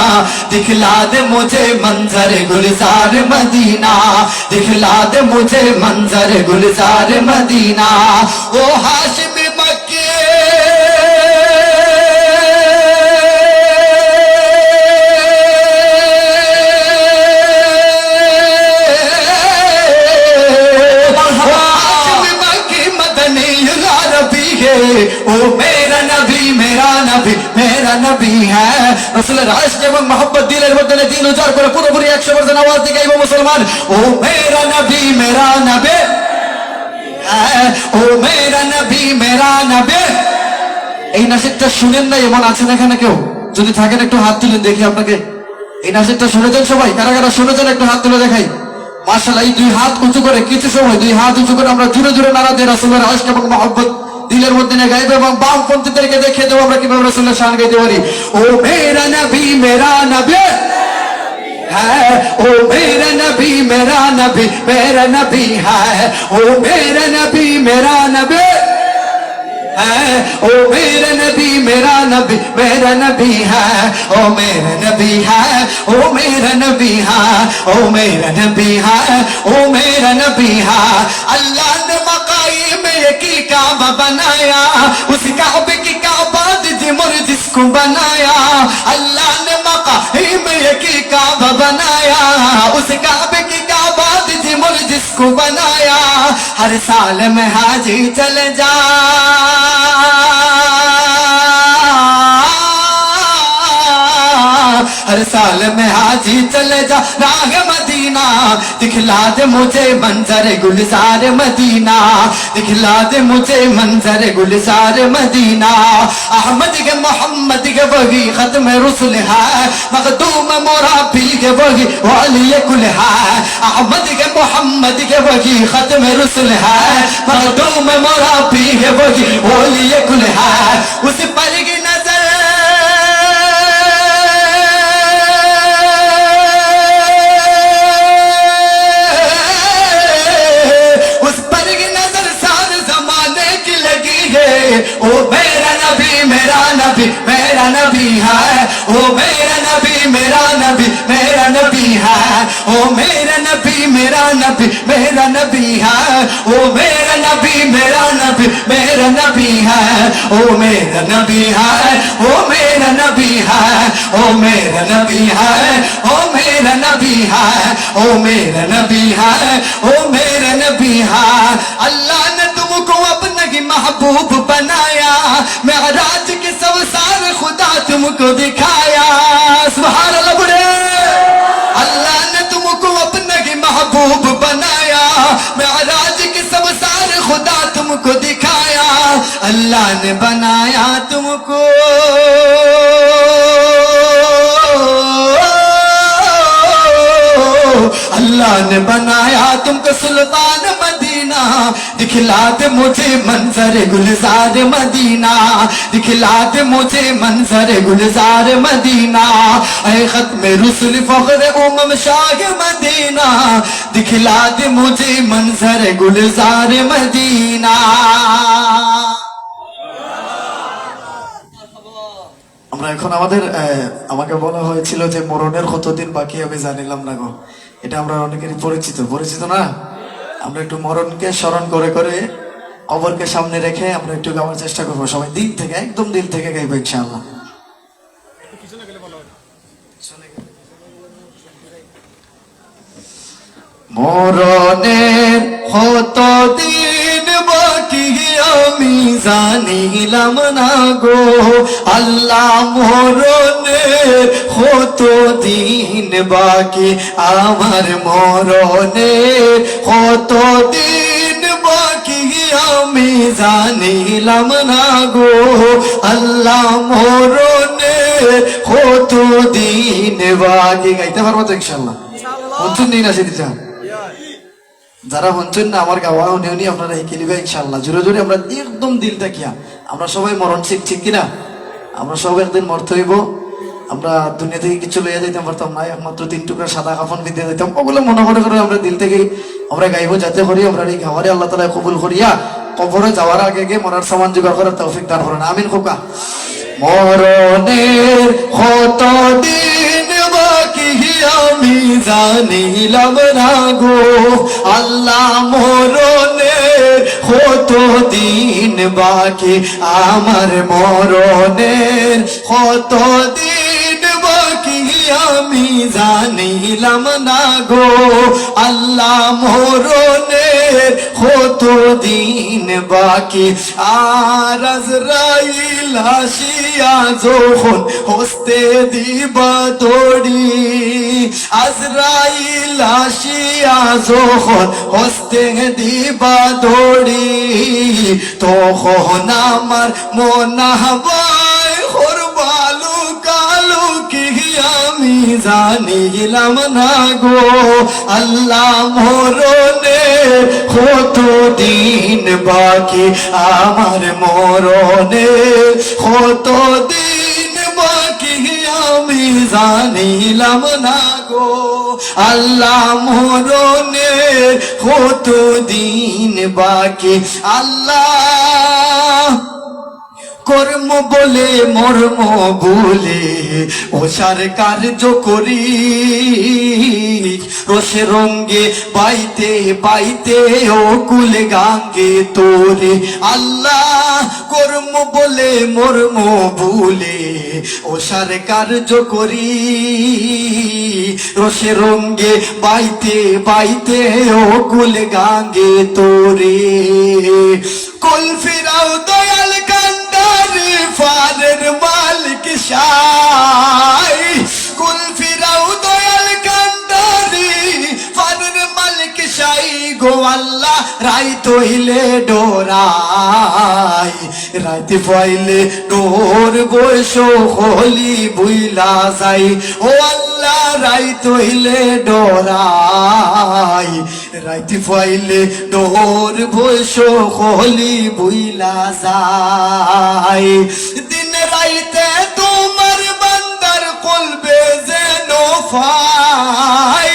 दिखला दे मुझे मंजर गुलजार मदीना दिखला दे मुझे मंजर गुलजार मदीना ओ हाशिम मक्के ओ मेरा नबी मेरा नबी है रसूलेर आशिक এবং मोहब्बत दिलेर মধ্যে দিল উজাড় করে পুরোপুরি 100% আওয়াজ দিয়ে গাইবো মুসলমান ও মেরা নবী है ओ मेरा नबी এই নাশিদটা শুনেন না এমন আছেন এখানে কেউ যদি থাকেন একটু হাত তুলেন দেখি আপনাকে এই নাশিদটা শুনেছেন সবাই কারা কারা শুনেছেন একটু হাত তুলে দেখাই মাশাআল্লাহ এই দুই হাত উঁচু করে কিছু সময় দুই হাত উঁচু করে আমরা জোরে জোরে নারা দিয়ে রাসূলের আশিক এবং मोहब्बत দিলের মধ্যে নিয়ে গাইবো এবং বামপন্থীদেরকে দেখিয়ে দেবো আমরা কিভাবে রাসূলের শান গাইতে পারি ও মেরা নবী है ओ मेरा नबी है ओ मेरा नबी है ओ मेरा नबी मेरा नबी मेरा नबी है ओ मेरा नबी है ओ मेरा नबी है ओ मेरा नबी है ओ मेरा नबी है अल्लाह ने मकाई में की काबा बनाया उस काबे की काबाद जिमर जिसको बनाया अल्लाह ने मकाई में की काबा बनाया उस काबे की काबाद जिमर जिसको बनाया हर साल में हाजी चले जा हर साल में हाजी चले जा राह मदीना दिखला दे मुझे मंजर गुलजार मदीना दिखला दे मुझे मंजर गुलजार मदीना अहमद के मोहम्मद के वही खत्म रसूल है मखदूम मोरा पी के वही वाली कुल है अहमद के मोहम्मद के वही खत्म रसूल है मखदूम मोरा पी के वही वाली कुल है उस पर की नजर ओ मेरा नबी मेरा नबी मेरा नबी है ओ मेरा नबी मेरा नबी मेरा नबी है ओ मेरा नबी मेरा नबी मेरा नबी है ओ मेरा नबी मेरा नबी मेरा नबी है ओ मेरा नबी है ओ मेरा नबी है ओ मेरा नबी है ओ मेरा नबी है ओ मेरा नबी है ओ मेरा नबी है अल्लाह ने तुमको अपना ही महबूब बनाया मेराज के सब सारे खुदा तुमको दिखाया सुभान अल्लाह बुरे अल्लाह ने तुमको अपना ही महबूब बनाया मेराज के सब सारे खुदा तुमको दिखाया अल्लाह ने बनाया तुमको अल्लाह ने बनाया तुमको सुल्तान मदीना दिखला दे मुझे मंजर गुलजार मदीना दिखला दे मुझे मंजर गुलजार मदीना ऐ खत्म रुसूल फख्र उम्म शाह मदीना दिखला दे मुझे मंजर गुलजार मदीना আমরা এখন আমাকে বলা হয়েছিল যে মরণের কতদিন বাকি আমি জানিলাম না গো এটা আমরা অনেকেরই পরিচিত না আমরা একটু মরণকে স্মরণ করে করে কবরকে সামনে রেখে আমরা একটু গাওয়ার চেষ্টা করবো সবাই দিল থেকে একদম দিল থেকে গাইবো ইনশাআল্লাহ মরণের কতদিন বাকি আমি জানিলাম না গো আল্লাহ মরণের কতদিন বাকি আমার মরণের কতদিন বাকি আমি জানিলাম না গো আল্লাহ মরণের কতদিন বাকি গাইতে পারবো তো ইনশাআল্লাহ হচ্ছেন দিন আসে দিতে যারা হচ্ছেন না আমার গাওয়া উনি আপনারা এই খেলিবে ইনশাআল্লাহ জোরে জোরে আমরা একদম দিল থাকিয়া আমরা সবাই মরণ ঠিক কিনা আমরা সবাই একদিন মরতে হইব আমরা দুনিয়া থেকে কিছু লইয়া যাইতাম পারতাম না একমাত্র 3 টুকরা সাদা কাফন বিন্দে যাইতাম ওগুলো মনে করে আমরা দিল থেকে আমরা গাইবো যাতে করি আমরা এই গাওয়ারে আল্লাহ তাআলা কবুল করিয়া কবরে যাওয়ার আগে মরার সামান জোগাড় করার তৌফিক দান করেন আমিন খোকা মরণের কতদিন বাকি আমি জানিলাম না গো আল্লাহ মরণের কতদিন বাকি আমার মরণের কতদিন বাকি আমি জানিলাম না গো আল্লাহ মরণের কতদিন বাকি আর আজরাইল আসিয়া যখন হস্তে দিবা দড়ি আজরাইল আসিয়া যখন হস্তে দিবা দড়ি তখন আমার মনাবাই হরবালু কালু কি আমি জানিলাম না গো আল্লাহ মরণের কতদিন বাকি আমার মরণের কতদিন বাকি আমি জানিলাম না গো আল্লাহ মরণের কতদিন বাকি আল্লাহ কর্ম বলে মর্ম বলে ওষার কার্য করি রসে রঙ্গে বাইতে বাইতে ও কুল গাঙ্গে তোরে আল্লাহ কর্ম বলে মর্ম বলে ওষার কার্য করি রসে রঙ্গে বাইতে বাইতে ও কুল গাঙ্গে তোরে কুল ফিরাও দয়াল কান্দারে ফারের মালিক শাই কুল ফিরাও দয়াল কান্দারে ফারের মালিক শাই গো আল্লাহ রাই তৈলে ডোরাই রাইতে পাইলে ডোর বৈশো হলি বুইলা যাই ও আল্লাহ রাই তৈলে ডোরাই রাইতে পাইলে ডোর বৈশো হলি বুইলা যাই দিন রাইতে তোমার বান্দার কলবে যেন ফাই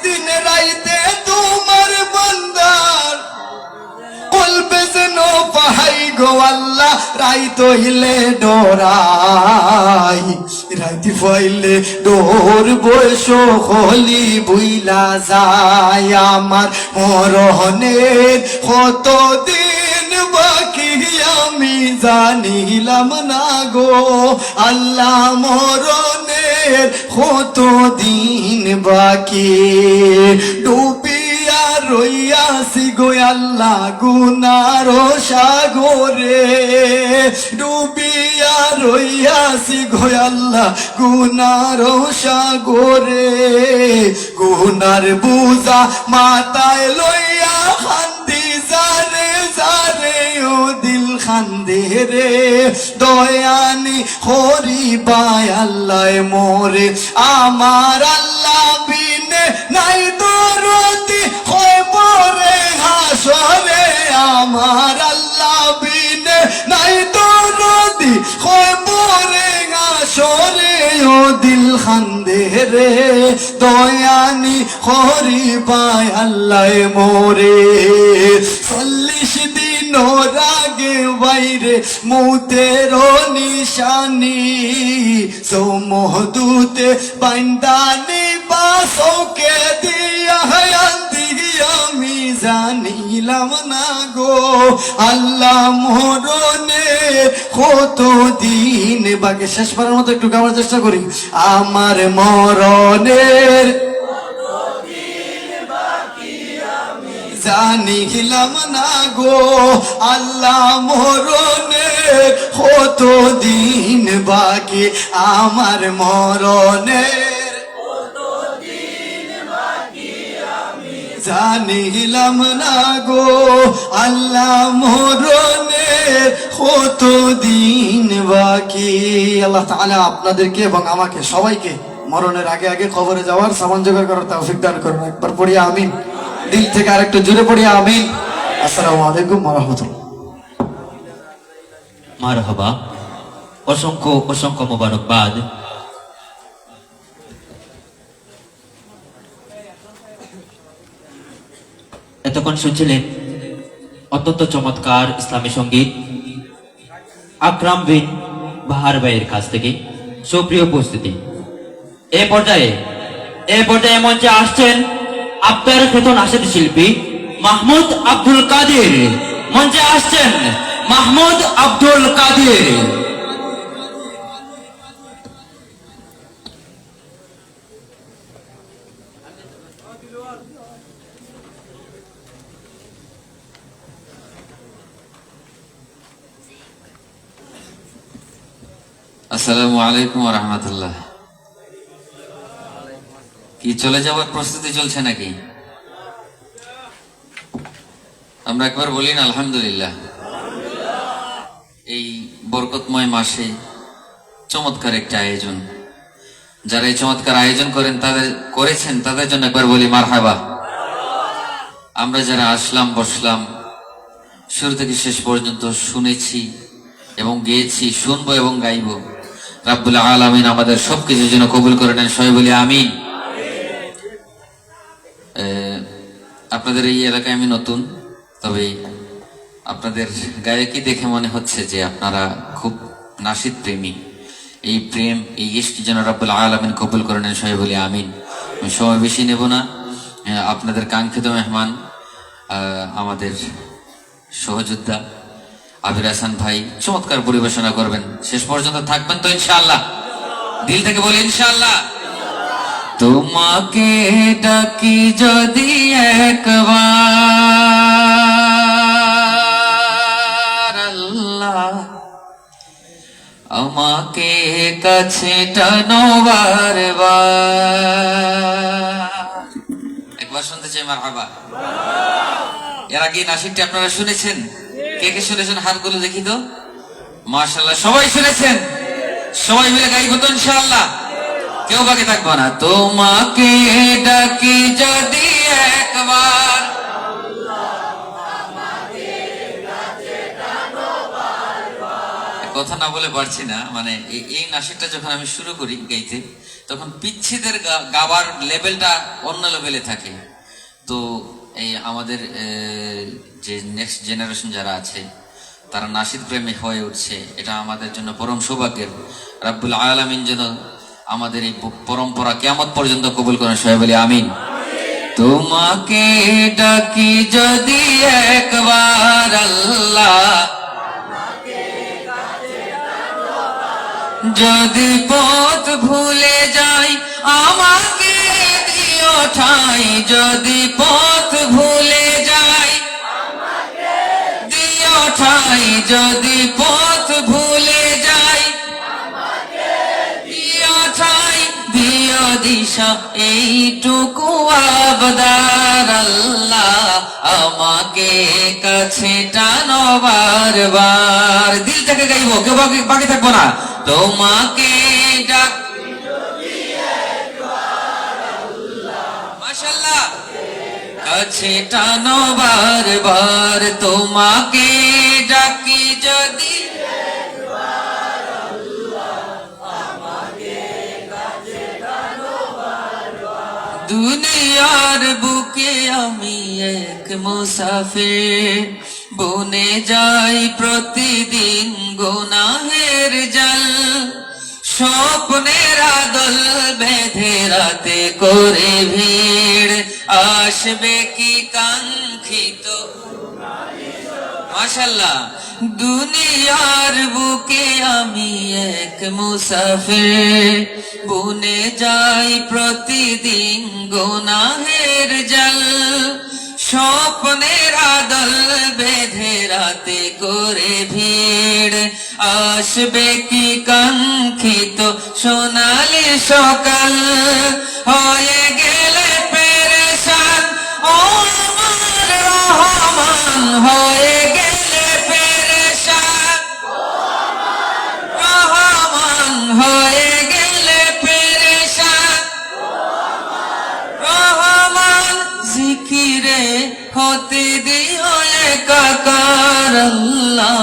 দিন রাইতে তোমার বান্দার কলবে যেন পাহাই গো আল্লাহ রাই তৈলে ডোরাই রাইতে পাইলে ডোর বৈশো হলি বুইলা যায় আমার মরণের কত দিন বাকি আমি জানিলাম না গো আল্লাহ মরণের কত দিন বাকি ডুবিয়া রইয়াছি গো আল্লাহ গুনার সাগরে ডুবিয়া রইয়াছি গো আল্লাহ গুনার সাগরে গুনার বুঝা মাথায় লইয়া খান্দি জারে জারে ও দিল খান্দে রে দয়ানি হরি বাই আল্লাহ মোরে আমার আল্লাহ বিনে নাই দরদি হয় পরে হাসরে আমার আল্লাহ বিনে নাই দরদি হয় পরে হাসরে ও দিল খান্দে রে দয়ানি হরি বাই আল্লাহ মোরে 40 দিন রাগে বাইরে মৌতের নিশানি সমহদূতে বান্দানি বাসকে দিয়া হায়ান্তি আমি জানিলাম না গো আল্লাহ মরণে কত দিন বাকি শেষবারের মতো একটু গাওয়ার চেষ্টা করি আমার মরণের জানিলাম না গো আল্লাহ মরণে কত দিন বাকি আমার মরণের জানিলাম না গো আল্লাহ মরণে কত দিন বাকি আল্লাহ তাআলা আপনাদেরকে এবং আমাকে সবাইকে মরণের আগে আগে কবরে যাওয়ার সামান জোগাড় করার তৌফিক দান করুন একবার পড়ি আমিন দিল থেকে আরেকটু জোরে পড়ি আমিন আসসালামু আলাইকুম ওয়া রাহমাতুল্লাহ মারহাবা অসংখ্য অসংখ্য মোবারকবাদ এতক্ষণ শুনছিলেন অত্যন্ত চমৎকার ইসলামী সঙ্গীত আকরাম বিন বাহার ভাইয়ের কাছ থেকে। সুপ্রিয় উপস্থিতি, এ পর্যায়ে মঞ্চে আসছেন আপনার খ্যাত নাশিদ শিল্পী মাহমুদ আব্দুল কাদের। মঞ্চে আসছেন মাহমুদ আব্দুল কাদের। আসসালামু আলাইকুম ওয়া রাহমাতুল্লাহ। কি চলে যাওয়ার প্রস্তুতি চলছে নাকি? আমরা একবার বলি না আলহামদুলিল্লাহ। এই বরকতময় মাসে চমৎকার একটা আয়োজন, যারা এই চমৎকার আয়োজন করেছেন তাদের জন্য একবার বলি মারহাবা। আমরা যারা আসলাম বসলাম, শুরু থেকে শেষ পর্যন্ত শুনেছি এবং গেয়েছি, শুনবো এবং গাইবো, রাব্বুল আলামিন আমাদের সবকিছু যেন কবুল করে নেন। সবাই বলি আমিন। আপনাদের এই এলাকায় আমি নতুন, তবে আপনাদের গায়কী দেখে মনে হচ্ছে যে আপনারা খুব নাশিদ প্রেমী। এই প্রেম, এই ইশক যেন রাব্বুল আলামিন কবুল করে নেন, সবাই বলি আমিন। আমি সময় বেশি নেব না। আপনাদের কাঙ্ক্ষিত মেহমান আমাদের সহযোদ্ধা আবির হাসান ভাই চমৎকার পরিবেশনা করবেন। শেষ পর্যন্ত থাকবেন তো ইনশাআল্লাহ? দিল থেকে বলি ইনশাআল্লাহ। তোমাকে ডাকি যদি একবার আল্লাহ, আমাকে কাছে টানো বারবার। একবার শুনতে চাই মারহাবা। এর আগে নাসিরটি আপনারা শুনেছেন? কে কে শুনেছেন হাতগুলো দেখি তো। মাশাআল্লাহ, সবাই শুনেছেন। সবাই মিলে গাইব তো ইনশাআল্লাহ, কেউ বাকি থাকবো না। তোমাকে ডাকি যদি একবার, কথা না বলে পারছি না। মানে এই নাসিরটা যখন আমি শুরু করি গাইতে, তখন পিচ্ছিদের গাবার লেভেলটা অন্য লেভেলে থাকে। তো এই আমাদের যে নেক্সট জেনারেশন যারা আছে তারা নাসিদ প্রেমী হয়ে উঠছে, এটা আমাদের জন্য পরম সৌভাগ্যের। রাব্বুল আলামিন যেন আমাদের এই পরম্পরা কিয়ামত পর্যন্ত কবুল করেন, সবাই বলি আমিন। তোমাকে ডাকি যদি একবার আল্লাহ, যদি পথ ভুলে যাই আমাকে দিও ঠাই, যদি পথ ভুলে যাই দিও ঠাই, যদি পথ ভুলে যাই দিও ঠাই, দিও দিশা এইটুকু আবদার আল্লাহ, আমাকে কাছে টানো বারবার। দিল থেকে গাইবো, কেউ বাকি থাকবো না। তোমাকে ডাক, মাশাআল্লাহ, কাছে টানো বারবার। তোমাকে ডাকি যদি, দুনিয়ার বুকে আমি এক মুসাফির, বনে যাই প্রতিদিন গুনাহের জাল, স্বপ্নের আদল বেঁধে রাতে করে ভিড়, আসবে কি কাঙ্ক্ষিত। মাশাআল্লাহ, দুনিয়ার বুকে আমি এক মুসাফির, বনে যাই প্রতিদিন গুনাহের জাল, স্বপ্নের আদল বেঁধে রাতে করে ভিড়, আসবে কি কাঙ্ক্ষিত সোনালি সকাল, হয়ে গেলে পেরেশান ও আমার রহমান, হয়ে গেলে পেরেশান রহমান, হয়ে গেলে পেরেশান রহমান, জিকিরে হতে দিও একাকার আল্লাহ,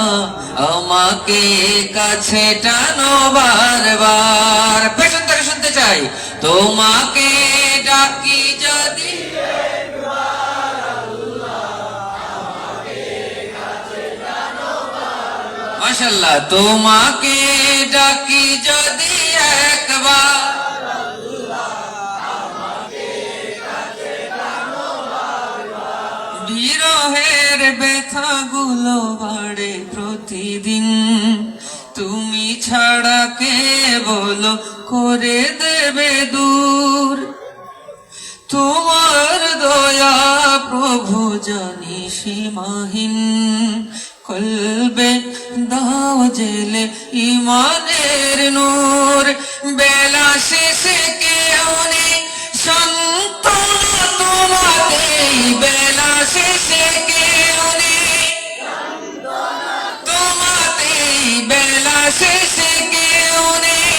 আমাকে কাছে টানো বারবার। পেছন থেকে শুনতে চাই, তোমাকে ডাকি যদি, মাশাআল্লাহ, তোমাকে ডাকি যদি একবার, বিরহের ব্যথাগুলো বাড়ে প্রতিদিন, তুমি ছাড়া কে বলো করে দেবে দূর, তোমার দয়া প্রভু জানি সীমাহীন, কলবে দাও জেলে ইমানের নূর, বেলা শেষে কেউ নেই সান্ত্বনা তোমাকেই, বেলা শেষে কেউ নেই তোমাতেই, বেলা শেষে কেউ নেই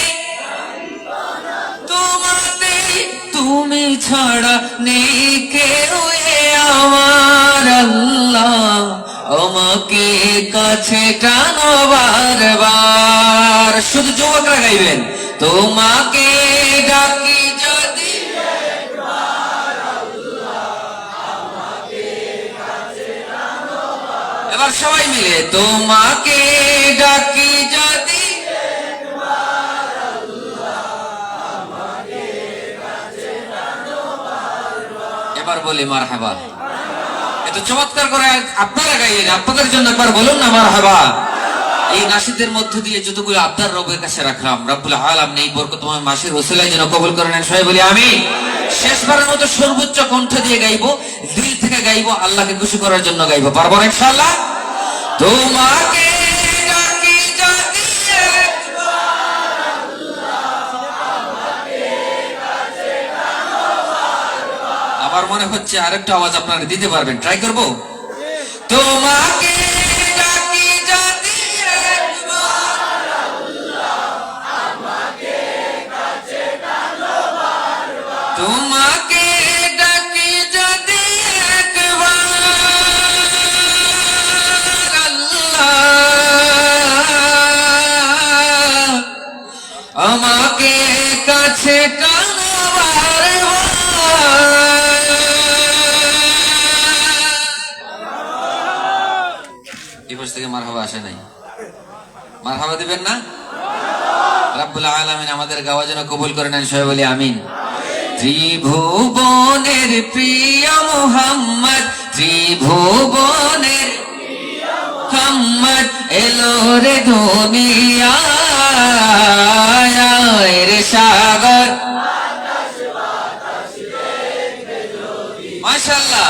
তোমাতেই, তুমি ছাড়া নেই কেউ এ আমার আল্লাহ, আমাকে কাছে টানো বারবার। শুধু যুবকরা গাইবেন, তোমাকে ডাকি যদি, এবার সবাই মিলে তোমাকে ডাকি যদি এবার বলি মারহাবা। এত চমৎকার করে আপনারা গাইলেন, আপনাদের জন্য একবার বলুন না মারহাবা। এই নাশিদের মধ্য দিয়ে যতগুলো আবদার রবের কাছে রাখলাম, রব্বুল আলামিন এই বরকতময় মাসের ওসিলায় যেন কবুল করে নেন। সবাই বলি আমিন। শেষবারের মতো সর্বোচ্চ কণ্ঠ দিয়ে গাইবো, দিল থেকে গাইবো, আল্লাহকে খুশি করার জন্য গাইবো। পারবো না ইনশাআল্লাহ? তোমাকে ডাকি যদি আমার মনে হচ্ছে আরেকটা আওয়াজ আপনারা দিতে পারবেন, ট্রাই করবো। তোমাকে ডাকি যদি তোমাকে ডাকি যদি একবার আল্লাহ আমাকে কাছে টানো বারবার। এই পাশ থেকে মারহাবা আসে নাই, মারহাবা দিবেন না? রব্বুল আলামিন আমাদের গাওয়া যেন কবুল করে নেন। সবাই বলি আমিন। ত্রিভুবনের প্রিয় মুহাম্মদ, ত্রিভুবনের মুহাম্মদ এলো রে দুনিয়ায় রে সাগর মাশাআল্লাহ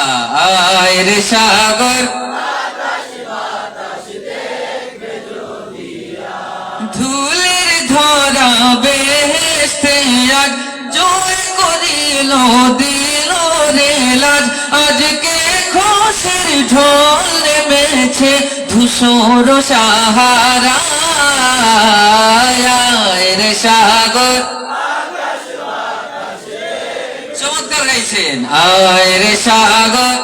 আয় রে সাগর ধুলের ধরা বেহেশতে আজ জয় করিল দিল রে লাজ। আজকে খুশির ঢোল নেমেছে ধূসর সাহারা রে সাগর। চমৎকার গাইছেন। আয় রে সাগর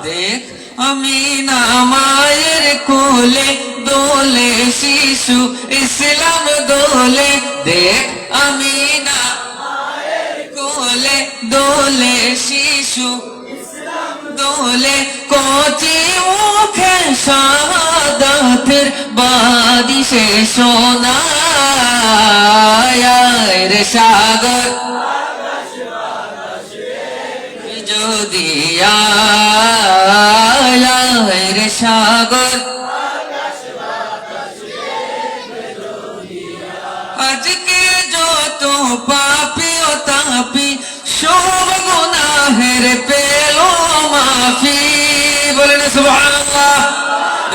দেখ আমি না মায়ের কোলে দোলে শিশু ইসলাম দোলে। দেখ আমি না মায়ের কোলে দোলে শিশু দোলে। কচি মুখে শাহাদাতের বাদিশে শোনায় রে সাগর যদি আয় রে সাগর। আজকে যত পাপি ও তাপি সব গুনাহের পেল মাফি। বলেন সুবহানাল্লাহ।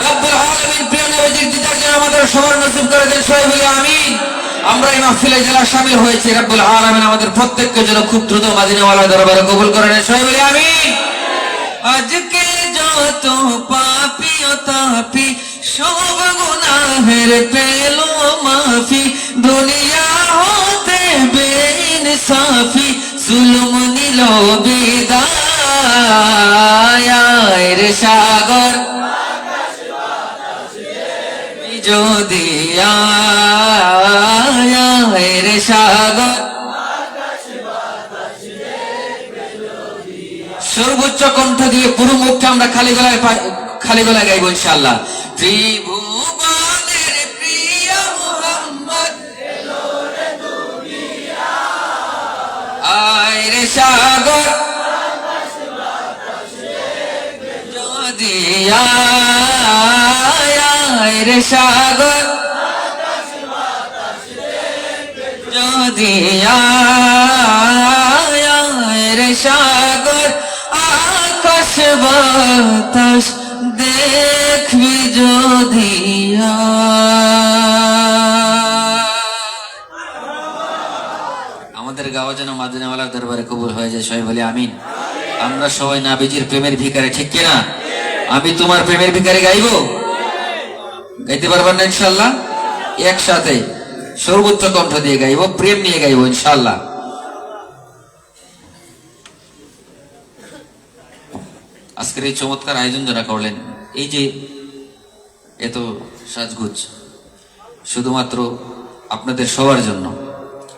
রব্বুল আলামিন প্রিয় নবীজির দিদার যেন আমাদের সবার নসিব করে দেন। সবাই বলি আমিন। আমরা এই মাহফিলে যারা শামিল হয়েছে রব্বুল আলামিন আমাদের প্রত্যেককে যেন খুব দ্রুত মদিনাওয়ালা দরবারে কবুল করে নেন। সবাই বলি আমিন। আজকে যত পাপি ও তাপি সব গুনাহের পেল মাফি। দুনিয়া হতে বেইনসাফি জুলুম নিল বিদায় রে সাগর যদি আয় রে সাগর। সর্বোচ্চ কণ্ঠ দিয়ে পুরো মুখটা আমরা খালি গলায় গাইবো ইনশাআল্লাহ। ত্রিভুবনের প্রিয় মুহাম্মদ আয় রে সাগর যদি আয় রে সাগর যদি আয় রে সাগর। আকাশ বাতাস দেখবি যদি আমাদের গাওয়া যেন মদিনাওয়ালার দরবারে কবুল হয়ে যায়। সবাই বলি আমিন। আমরা সবাই নবীজির প্রেমের ভিখারি, ঠিক কিনা? আমি তোমার প্রেমের ভিখারি গাইবো, গাইতে পারবেন না ইনশাআল্লাহ? একসাথে সর্বোচ্চ কণ্ঠ দিয়ে গাইবো, প্রেম নিয়ে গাইবো ইনশাআল্লাহ। আজকের এই চমৎকার আয়োজন যারা করলেন, এই যে এত সাজগুজ শুধুমাত্র আপনাদের সবার জন্য,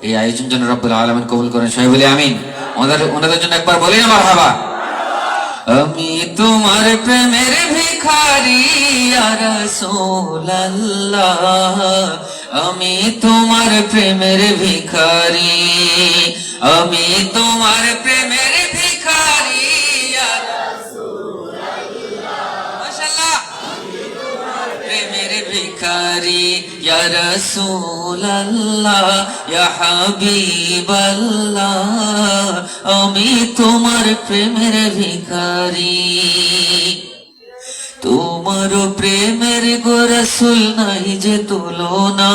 এই আয়োজন যেন রব্বুল আলামিন কবুল করেন। সবাই বলি আমিন। ওনাদের জন্য একবার বলি না মারহাবা। আমি তোমার প্রেমের ভিখারি ইয়া রাসূলুল্লাহ আমি তোমার প্রেমের ভিখারি আমি তোমার প্রেমের ভিখারি ইয়া রাসূলুল্লাহ মাশাআল্লাহ প্রেমের ভিখারি ইয়া রাসূলুল্লাহ ইয়া হাবিবাল্লাহ আমি তোমার প্রেমের ভিখারি তোমার প্রেমের গো রাসূল নাই যে তুলনা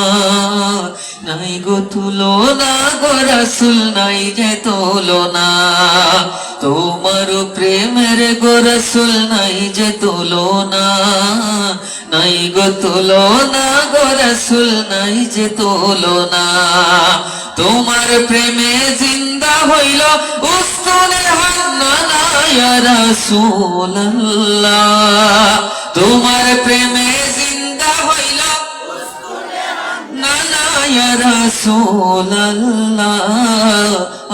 নাই গো তুলনা গো রাসূল নাই যে তুলনা তোমার প্রেমের গো রাসূল নাই যে তুলনা নাই গো তুলনা গো রাসূল নাই যে তুলনা তোমার প্রেমে জিন্দা হইল উস্তুনের হান্নানা ইয়া রাসূলুল্লাহ তোমার প্রেমে জিন্দা হইল নানা ইয়া রাসূলুল্লাহ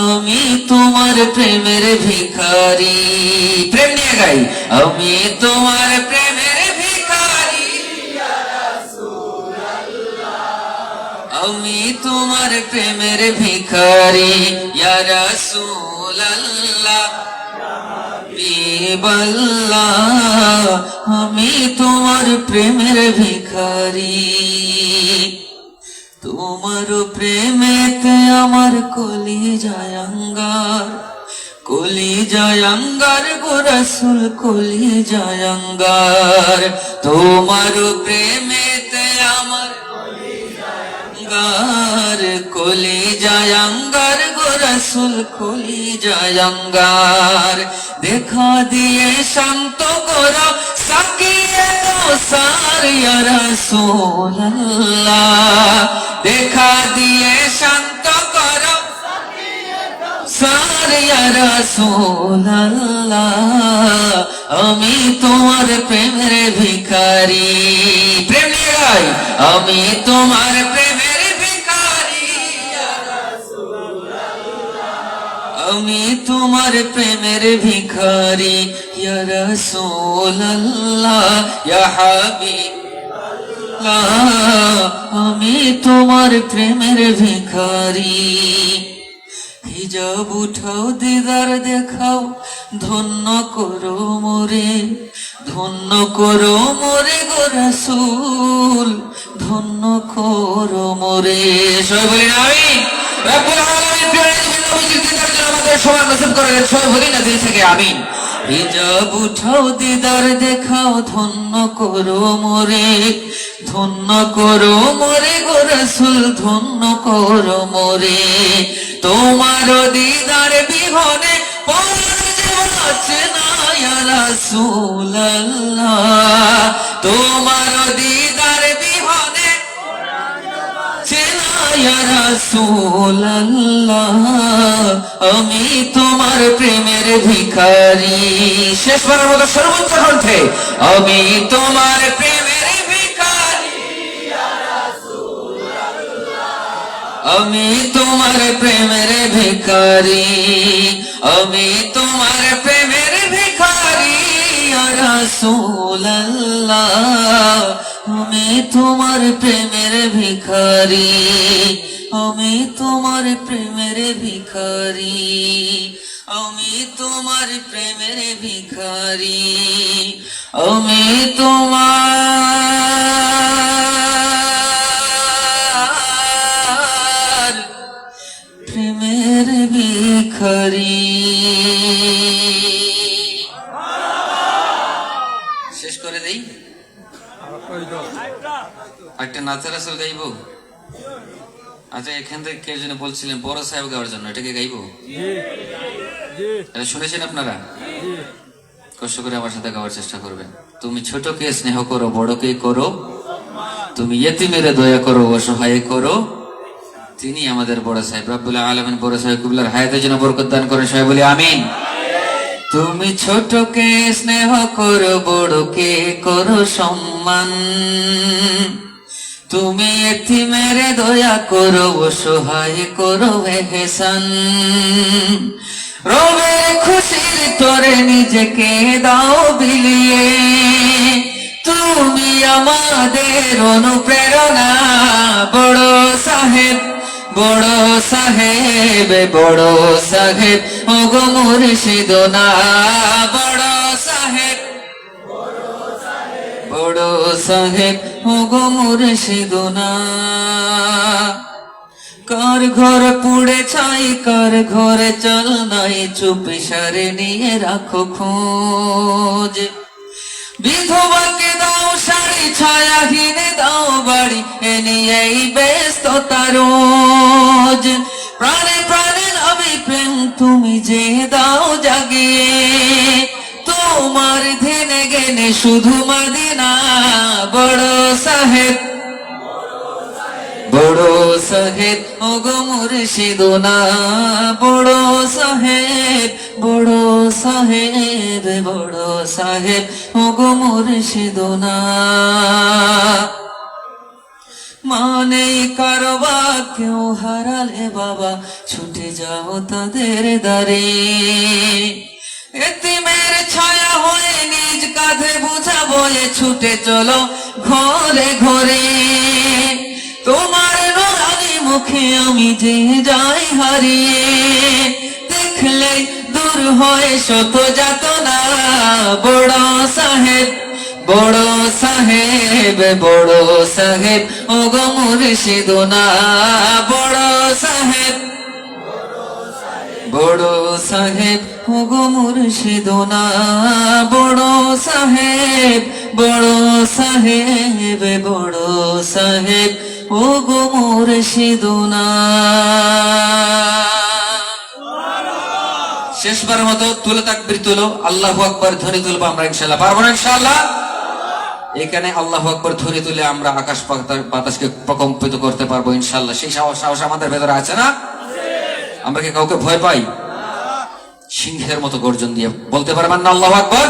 আমি তোমার প্রেমের ভিখারি প্রেম নিয়ে গাই আমি তোমার প্রেমের ভিখারি ইয়া রাসূলুল্লাহ আমি তোমার প্রেমের ভিখারি ইয়া রাসূলুল্লাহ হাবিবাল্লাহ আমি তোমার প্রেমের ভিখারি তোমার প্রেমেতে আমার কলিজায় অঙ্গার গো রাসূল কলিজায় অঙ্গার তোমার প্রেমেতে আমার কলিজায় অঙ্গার গো রাসূল কলিজায় অঙ্গার দেখা দিয়ে শান্ত করো সাকিয়ে কৌসার ইয়া রাসূলুল্লাহ দেখা দিয়ে শান্ত করো সার ইয়া রাসূলুল্লাহ আমি তোমার প্রেমের ভিখারি প্রেম নিয়ে গাই আমি তোমার প্রেমের ভিখারি ইয়া রাসূলুল্লাহ আমি তোমার প্রেমের ভিখারি ইয়া রাসূলুল্লাহ ইয়া হাবিবাল্লাহ আমি তোমার প্রেমের ভিখারি হিজাব উঠাও দিদার দেখাও ধন্য করো মোরে গো রাসূল ধন্য করো মোরে সবাই বলি না আমিন রব্বুল আলামিন প্রিয় নবীজির দিদার জন্য আমাদের সবার নসিব করে দেন সবাই বলি না দিল থেকে আমিন হিজাব উঠাও দিদার দেখাও ধন্য করো মোরে গো রাসূল ধন্য করো মোরে তোমার দিদার বিহনে আছে না ইয়া রাসূলুল্লাহ তোমার দিদার বিহনে ইয়া রাসূলুল্লাহ আমি তোমার প্রেমের ভিখারি শেষবারের মতো সর্বোচ্চ কণ্ঠে আমি তোমার প্রেমের ভিখারি ইয়া রাসূলুল্লাহ আমি তোমার প্রেমের ভিখারি আমি তোমার প্রেমের ভিখারি ইয়া রাসূলুল্লাহ আমি তোমার প্রেমের ভিখারি আমি তোমার প্রেমের ভিখারি আমি তোমার প্রেমের ভিখারি আমি তোমার প্রেমের ভিখারি শেষ করে দেই একটা নাচের আসল গাইবো আচ্ছা এখান থেকে কে যেন বলছিলেন বড় সাহেব গাওয়ার জন্য এটাকে গাইবো এটা শুনেছেন আপনারা কষ্ট করে আমার সাথে গাওয়ার চেষ্টা করবেন তুমি ছোটকে স্নেহ করো বড়কে করো তুমি ইয়েতিমের দয়া করো অসহায় করো তিনি আমাদের বড় সাহেব রব্বুল আলামিন বড় সাহেব কুবলার হায়াতের জন্য বরকত দান করেন সবাই বলি আমিন তুমি ছোটকে স্নেহ করো বড়কে করো সম্মান তুমি এতিমের দয়া করো অসহায় করো এহসান রবে খুশির তো করে নিজেকে দাও বিলিয়ে, তুমি আমাদের অনুপ্রেরণা। বড় সাহেব, বড় সাহেব, বড় সাহেব ওগো মুর্শিদনা। বড় সাহেব, বড় সাহেব ওগো মুর্শিদনা। কার ঘর পুড়ে ছাই, কার ঘরে চল নাই, চুপি সারে নিয়ে রাখো খোঁজ। বিধবাকে দাও শাড়ি, ছায়াহীনে দাও বাড়ি, এ নিয়েই ব্যস্ততা রোজ। প্রাণে প্রাণে নবী প্রেম তুমি যে দাও জাগিয়ে, তোমার ধ্যানে জ্ঞানে শুধু মদিনা। বড় সাহেব, বড় সাহেব ওগো মুর্শিদনা। বড় সাহেব, বড় সাহেব, বড় সাহেব ওগো মুর্শিদনা। মানে কারবা কেউ হারালে বাবা, ছুটে যাও তাদের দ্বারে। এতিমের ছায়া হয়ে নিজ কাঁধে বোঝা বয়ে, ছুটে চলো ঘরে ঘরে। তোমার নুরানি মুখে আমি যে যাই হারিয়ে, দেখলে দূর হয় শত যাতনা। বড় সাহেব, বড় সাহেব, বড় সাহেব ওগো মুর্শিদনা। বড় সাহেব, বড় সাহেব ওগো মুর্শিদনা। বড় সাহেব, বড় সাহেব, বড় সাহেব ওগো মুর্শিদনা। শেষবার মতো তুলো তাকবীর তুলো, আল্লাহু আকবার ধ্বনি তুলবো আমরা ইনশাআল্লাহ। পারবো না ইনশাআল্লাহ? এখানে আল্লাহু আকবার ধ্বনি তুলে আমরা আকাশ বাতাসকে প্রকম্পিত করতে পারবো ইনশাআল্লাহ। সেই সাহস আমাদের ভেতরে আছে না? আমরা কি কাউকে ভয় পাই? সিংহের মতো গর্জন দিয়ে বলতে পারবেন না আল্লাহু আকবার?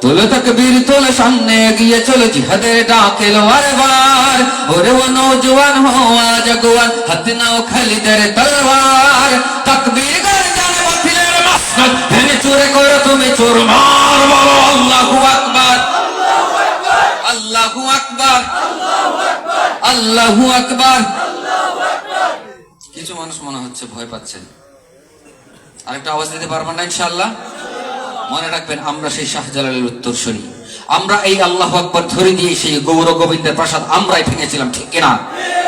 তুলো তাকবীর তুলো, সামনে এগিয়ে চলো, জিহাদের ডাক এলো আরেবার। ওরে ও নওজওয়ান হো আজ আগুয়ান, হাতে নাও খালিদের তলোয়ার। তাকবীর গর্জনে বাতিলের মাসনদ, ভেঙে চুরে করো তুমি চুরমার। বলো আল্লাহু আকবার, আল্লাহু আকবার, আল্লাহু আকবার। কিছু মানুষ মনে হচ্ছে ভয় পাচ্ছেন, আরেকটা আওয়াজ দিতে পারবেন না ইনশাআল্লাহ? মনে রাখবেন আমরা সেই শাহজালালের উত্তরসূরি। আমরা এই আল্লাহু আকবার ধ্বনি দিয়ে সেই গৌর গোবিন্দের প্রাসাদ আমরাই ভেঙেছিলাম, ঠিক কিনা?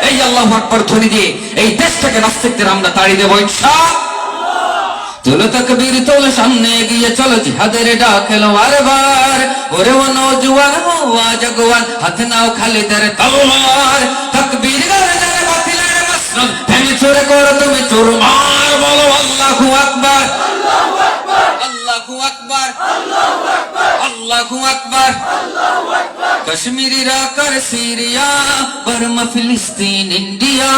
এই আল্লাহু আকবার ধ্বনি দিয়ে এই দেশটাকে নাস্তিকদের আমরা তাড়িয়ে দেবো ইনশাআল্লাহ। তুলো তাকবীর তুলো, সামনে এগিয়ে চলো, জিহাদের ডাক এলো আরেবার। ওরে ও নওজওয়ান হো আজ আগুয়ান, হাতে নাও খালিদের তলোয়ার। তাকবীর গর্জনে বাতিলের মাসনদ, ভেঙে চুরে করো তুমি চুরমার। বলো আল্লাহু আকবার, আল্লাহু আকবার, আল্লাহু আকবার। কাশ্মীরিরা কর সিরিয়া, বার্মা ফিলিস্তিন ইন্ডিয়া,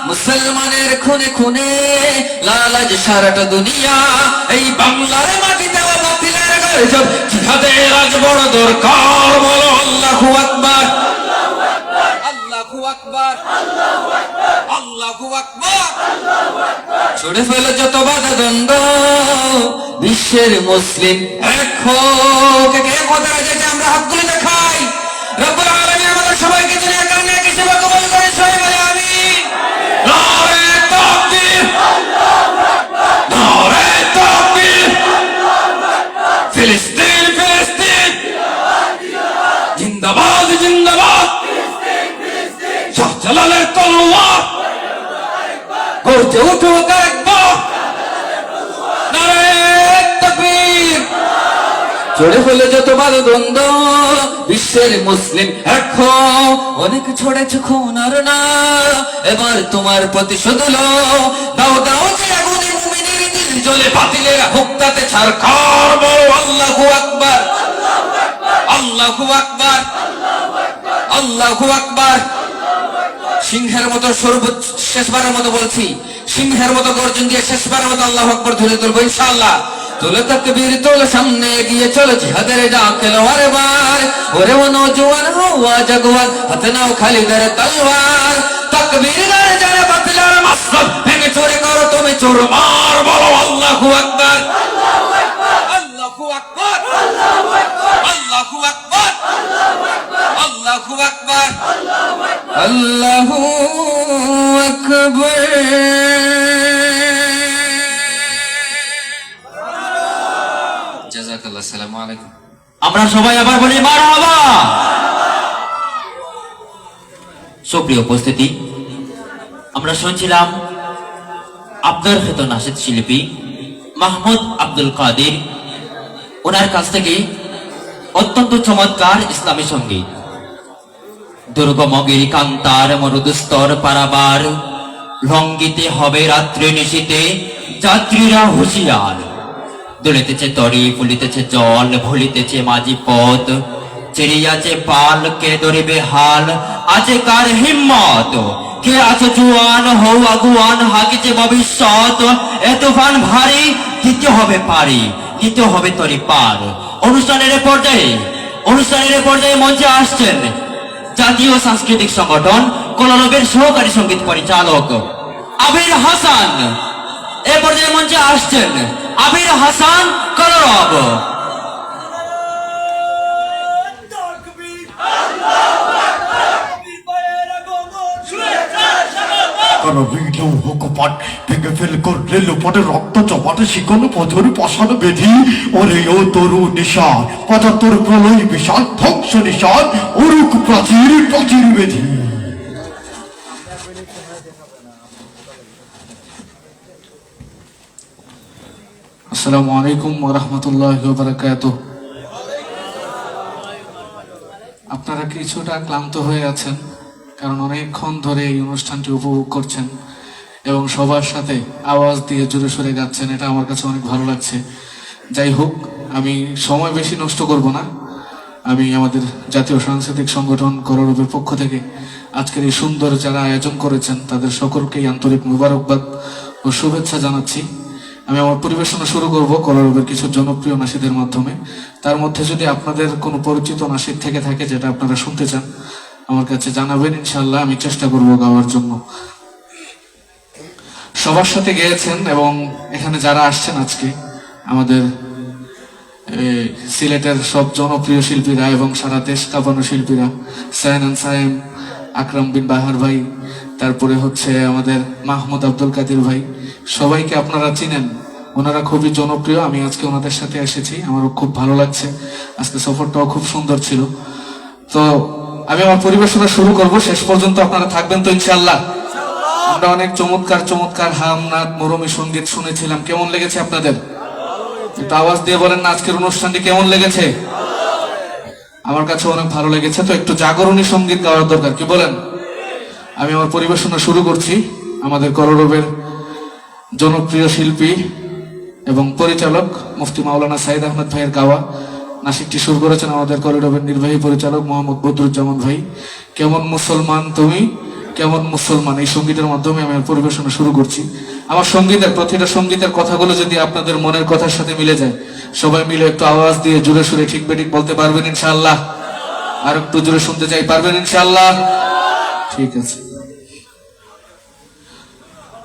মুসলমানের খুনে খুনে লালাজ সারাটা দুনিয়া। এই বাংলার মাটিতে বাতিলের গর্জন, জিহাদের আজ বড় দরকার। বলো আল্লাহু আকবার, আল্লাহু আকবার, আল্লাহু আকবার। ছুড়ে ফেলো যত বাধা দ্বন্দ্ব, বিশ্বের মুসলিম এক হোক। কে কথা যেটা আমরা হাতগুলো দেখাই। রব্বুল আলামিন আমাদের সবাইকে দুনিয়া কারণে এক হিসেবে কবুল করে। সবাই বলে আমিন। নারে তাকবীর, নারে তাকবীর। ফিলিস্তিন, ফিলিস্তিন জিন্দাবাদ, জিন্দাবাদ। শাহজালালের তলোয়ার গর্জে উঠুক একবার। নারে তাকবীর। চড়ে ফেলে যত বাধা দ্বন্দ্ব, বিশ্বের মুসলিম এক হও। অনেক ছড়েছ খুন আর না, এবার তোমার প্রতিশোধ লো। দাও দাও যে আগুনে মুমিনের দিল জ্বলে, বাতিলের হোক তাতে ছারখার। বলো আল্লাহু আকবার, আল্লাহু আকবার, আল্লাহু আকবার। সিংহের মতো শেষবারের মতো বলছি, সিংহের মতো গর্জন দিয়ে শেষবারের মতো আল্লাহু আকবার ধরে তুলবো ইনশাআল্লাহ। তুলো তাকবীর তুলো, সামনে এগিয়ে চলো, জিহাদের ডাক এলো আরেবার। ওরে ও নওজওয়ান হো আজ আগুয়ান, হাতে নাও খালিদের তলোয়ার। তাকবীর গর্জনে বাতিলের মাসনদ, ভেঙে চুরে করো তুমি চুরমার। বলো আল্লাহু আকবার, আল্লাহু আকবার, জাযাকাল্লাহ, আসসালামু আলাইকুম। আমরা সবাই আবার বলি মারহাবা। সুপ্রিয় উপস্থিতি, আমরা শুনছিলাম আপনার খ্যাত নাশিদ শিল্পী মাহমুদ আব্দুল কাদের, ওনার কাছ থেকে অত্যন্ত চমৎকার ইসলামী সঙ্গীত। দুর্গম গিরি কান্তার মরুদুস্তর পারাবার, লঙ্ঘিতে হবে রাত্রে নিশীতে যাত্রীরা হুঁশিয়ার। দুলিতেছে তরি, ফুলিতেছে জল, ভুলিতেছে মাঝি পথ, চেরিয়াছে পাল, কে ধরিবে হাল, আছে কার হিম্মত, কে আছে জুয়ান, হৌ আগুয়ান, হাকিছে ভবিষ্যৎ। এ তুফান ভারী, দিতে হবে পারি, দিতে হবে তরি পার। অনুষ্ঠানের পর্যায়ে মঞ্চে আসছেন জাতীয় সাংস্কৃতিক সংগঠন কলরবের সহকারী সঙ্গীত পরিচালক আবির হাসান। এ পর্যায়ে মঞ্চে আসছেন আবির হাসান কলরব। হুকুপাট ভেঙে ফেল করলে লোপাটে রক্ত চপাটে শিকল পথর পশান বেধি ওরে ও তরু নিশান পঁচাত্তর প্রলয় বিশাল ধ্বংস নিশান অরুক প্রাচীর প্রাচীর বেধি। আসসালামু আলাইকুম ওয়া রাহমাতুল্লাহি ওয়া বারাকাতুহু। আপনারা কিছুটা ক্লান্ত হয়ে আছেন, কারণ অনেকক্ষণ ধরে এই অনুষ্ঠানটি উপভোগ করছেন এবং সবার সাথে আওয়াজ দিয়ে জোরে সোরে গাচ্ছেন। এটা আমার কাছে অনেক ভালো লাগছে। যাই হোক, আমি সময় বেশি নষ্ট করব না। আমি আমাদের জাতীয় সাংস্কৃতিক সংগঠন কলরবের পক্ষ থেকে আজকের এই সুন্দর যারা আয়োজন করেছেন তাদের সকলকেই আন্তরিক মুবারকবাদ ও শুভেচ্ছা জানাচ্ছি। আমি আমার পরিবেশনা শুরু করব কলরবের কিছু জনপ্রিয় নাশিদের মাধ্যমে। তার মধ্যে যদি আপনাদের কোনো পরিচিত নাশিদ থেকে থাকে যেটা আপনারা শুনতে চান, আমার কাছে জানাবেন, ইনশাআল্লাহ আমি চেষ্টা করব গাওয়ার জন্য। সবার সাথে গেয়েছেন এবং এখানে যারা আসছেন আজকে আমাদের সিলেটের সব জনপ্রিয় শিল্পীরা এবং সারা দেশ কাঁপানো শিল্পীরা, সায়নান সায়েম, আকরাম বিন বাহার ভাই, তারপরে হচ্ছে আমাদের মাহমুদ আব্দুল কাদের ভাই, সবাইকে আপনারা চিনেন। ওনারা খুবই জনপ্রিয়। আমি আজকে ওনাদের সাথে এসেছি, আমারও খুব ভালো লাগছে। আজকে সফরটাও খুব সুন্দর ছিল। তো আমি আমার পরিবেশনা শুরু করব, শেষ পর্যন্ত আপনারা থাকবেন তো ইনশাআল্লাহ। আমরা অনেক চমৎকার চমৎকার হামনাদ মরমী সঙ্গীত শুনেছিলাম। কেমন লেগেছে আপনাদের? একটু আওয়াজ দিয়ে বলেন না আজকের অনুষ্ঠানটি কেমন লেগেছে? আমার কাছে অনেক ভালো লেগেছে। তো একটু জাগরণী সঙ্গীত গাওয়ার দরকার, কি বলেন? আমি আমার পরিবেশনা শুরু করছি। আমাদের কলরবের জনপ্রিয় শিল্পী এবং পরিচালক মুফতি মাওলানা সাইদ আহমেদ ভাইয়ের গাওয়া নাশিদটি শুরু করেছেন আমাদের কলরবের নির্বাহী পরিচালক মোহাম্মদ বদরুজ্জামান ভাই। কেমন মুসলমান তুমি, কেমন মুসলমান, এই সঙ্গীতের মাধ্যমে আমি পরিবেশনা শুরু করছি। আমার সঙ্গীতের প্রতিটা সঙ্গীতের কথাগুলো যদি আপনাদের মনের কথার সাথে মিলে যায়, সবাই মিলে একটু আওয়াজ দিয়ে জোরে সুরে ঠিক বেঠিক বলতে পারবেন ইনশাআল্লাহ? আর একটু জোরে শুনতে চাই, পারবেন ইনশাআল্লাহ? ঠিক আছে।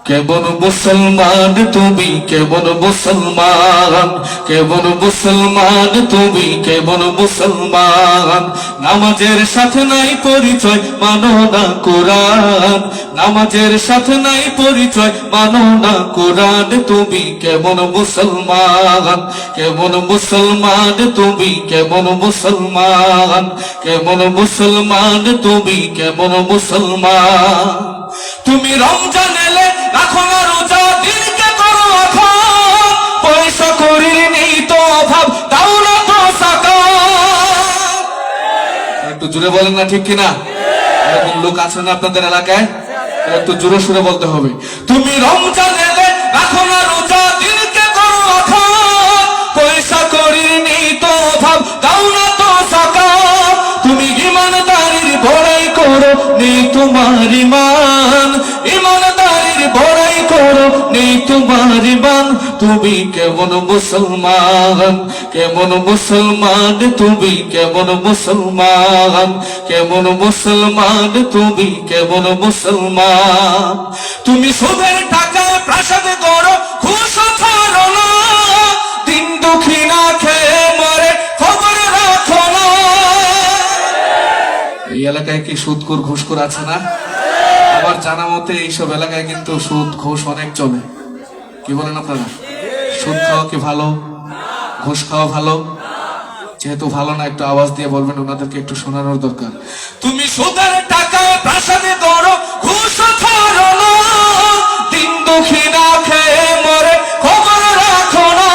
কেমন মুসলমান তুমি, কেমন মুসলমান, কেমন মুসলমান তুমি, কেমন মুসলমান, নামাজের সাথে নাই পরিচয় মানো না কোরআন, নামাজের সাথে নাই পরিচয় মানো না কোরআন, তুমি কেমন মুসলমান, কেমন মুসলমান তুমি, কেমন মুসলমান, কেমন মুসলমান তুমি, কেমন মুসলমান। তুমি রমজান এলে রাখো না রোজা, দিনকে করো এখন, পয়সা করির নেই তো অভাব, দাও না তো সাকাত। একটু জোরে বলেন না, ঠিক কিনা? এরকম লোক আছে না আপনাদের এলাকায়? একটু জোরে সুরে বলতে হবে। তুমি রমজান এলে রাখো না রোজা, দিনকে করো এখন, পয়সা করির নেই তো অভাব, দাও না তো সাকাত। তুমি ইমানদারির বড়াই করো, নেই তোমার ইমান, ইমানদারির বড়াই করো, নেই তোমার ইমান। তুমি কেমন মুসলমান, কেমন মুসলমান তুমি, কেমন মুসলমান, কেমন মুসলমান তুমি, কেমন মুসলমান। তুমি সুদের টাকায় প্রাসাদ করো, ঘুষ ছাড়ো না, দিন দুঃখী না খেয়ে মরে খবর রাখো না। এই এলাকায় কি সুদখোর ঘুষখোর আছে না? আমার জানা মতে এইসব এলাকায় কিন্তু সুদ ঘুষ অনেক চলে। কি বলেন আপনারা? সুদ খাওয়া কি ভালো? ঘুষ খাওয়া ভালো? যেহেতু ভালো না, একটু আওয়াজ দিয়ে বলবেন, ওনাদেরকে একটু শোনানোর দরকার। তুমি সুদের টাকায় প্রাসাদে করো, ঘুষ ধরো না, দিন দুঃখী না খেয়ে মরে খবর রাখো না।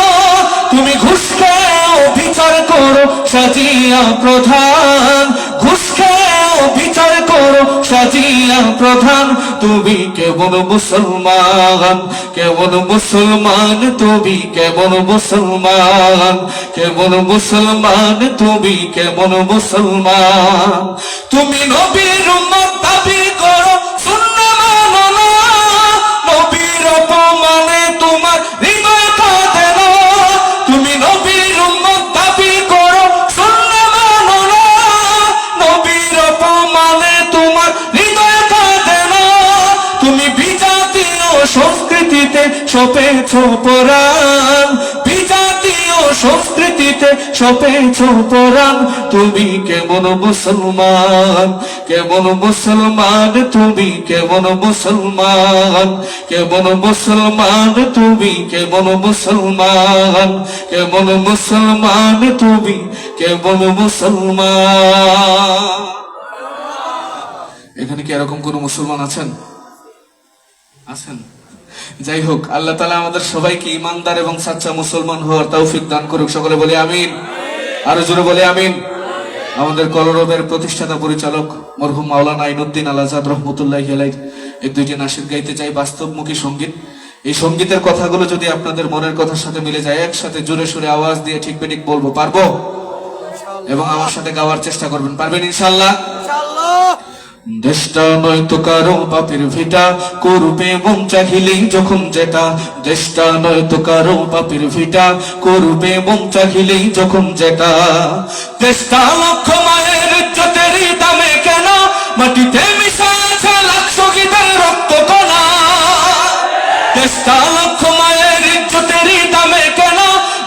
তুমি ঘুষ খেয়েও বিচার করো সাজিয়া প্রধান, ঘুষ খেয়েও বিচার করো সাজিয়া প্রধান। তুমি কেমন মুসলমান, কেমন মুসলমান, তুমি কেমন মুসলমান, কেমন মুসলমান, তুমি কেমন মুসলমান। তুমি নবীর উম্মত দাবি করো, সুন্নাহ মানো না, নবীর অপমানে তোমার হৃদয় কাঁদে না। তুমি নবীর উম্মত দাবি করো, সুন্নাহ মানো না, নবীর অপমানে তোমার হৃদয় কাঁদে না। তুমি বিজাতীয় সংস্কৃতিতে সপেছ পরাণ, বিজাতীয় সংস্কৃতিতে সপেছ পরাণ। তুমি কেমন মুসলমান, কেমন মুসলমান, তুমি কেমন মুসলমান, কেমন মুসলমান, তুমি কেমন মুসলমান, কেমন মুসলমান, তুমি কেমন মুসলমান। এখানে কি এরকম কোন মুসলমান আছেন? আছেন? যাই হোক, আল্লাহ তাআলা আমাদের সবাইকে ইমানদার এবং সাচ্চা মুসলমান হওয়ার তৌফিক দান করুক। সকলে বলি আমিন, আরো জোরে বলি আমিন। আমাদের কলরবের প্রতিষ্ঠাতা পরিচালক মরহুম মাওলানা আইনুদ্দিন আল আজাদ রহমতুল্লাহি আলাইহি এক দুইটি নাশিদ গাইতে চাই, বাস্তবমুখী সঙ্গীত। এই সঙ্গীতের কথাগুলো যদি আপনাদের মনের কথার সাথে মিলে যায়, একসাথে জোরে সুরে আওয়াজ দিয়ে ঠিক বেঠিক বলবো, পারবো? এবং আমার সাথে গাওয়ার চেষ্টা করবেন, পারবেন ইনশাআল্লাহ? দেশটা নয়তো কারো বাপের ভিটা, করবে মন চাহিলেই যখন যেটা। দেশটা নয়তো কারো বাপের ভিটা, করবে মন চাহিলেই যখন যেটা। দেশটা লক্ষ মায়ের ইজ্জতেরই দামে কেন, মাটিতে মিশে আছে লাখ শহীদের রক্ত কণা। দেশটা লক্ষ মায়ের ইজ্জতেরই দামে কেন,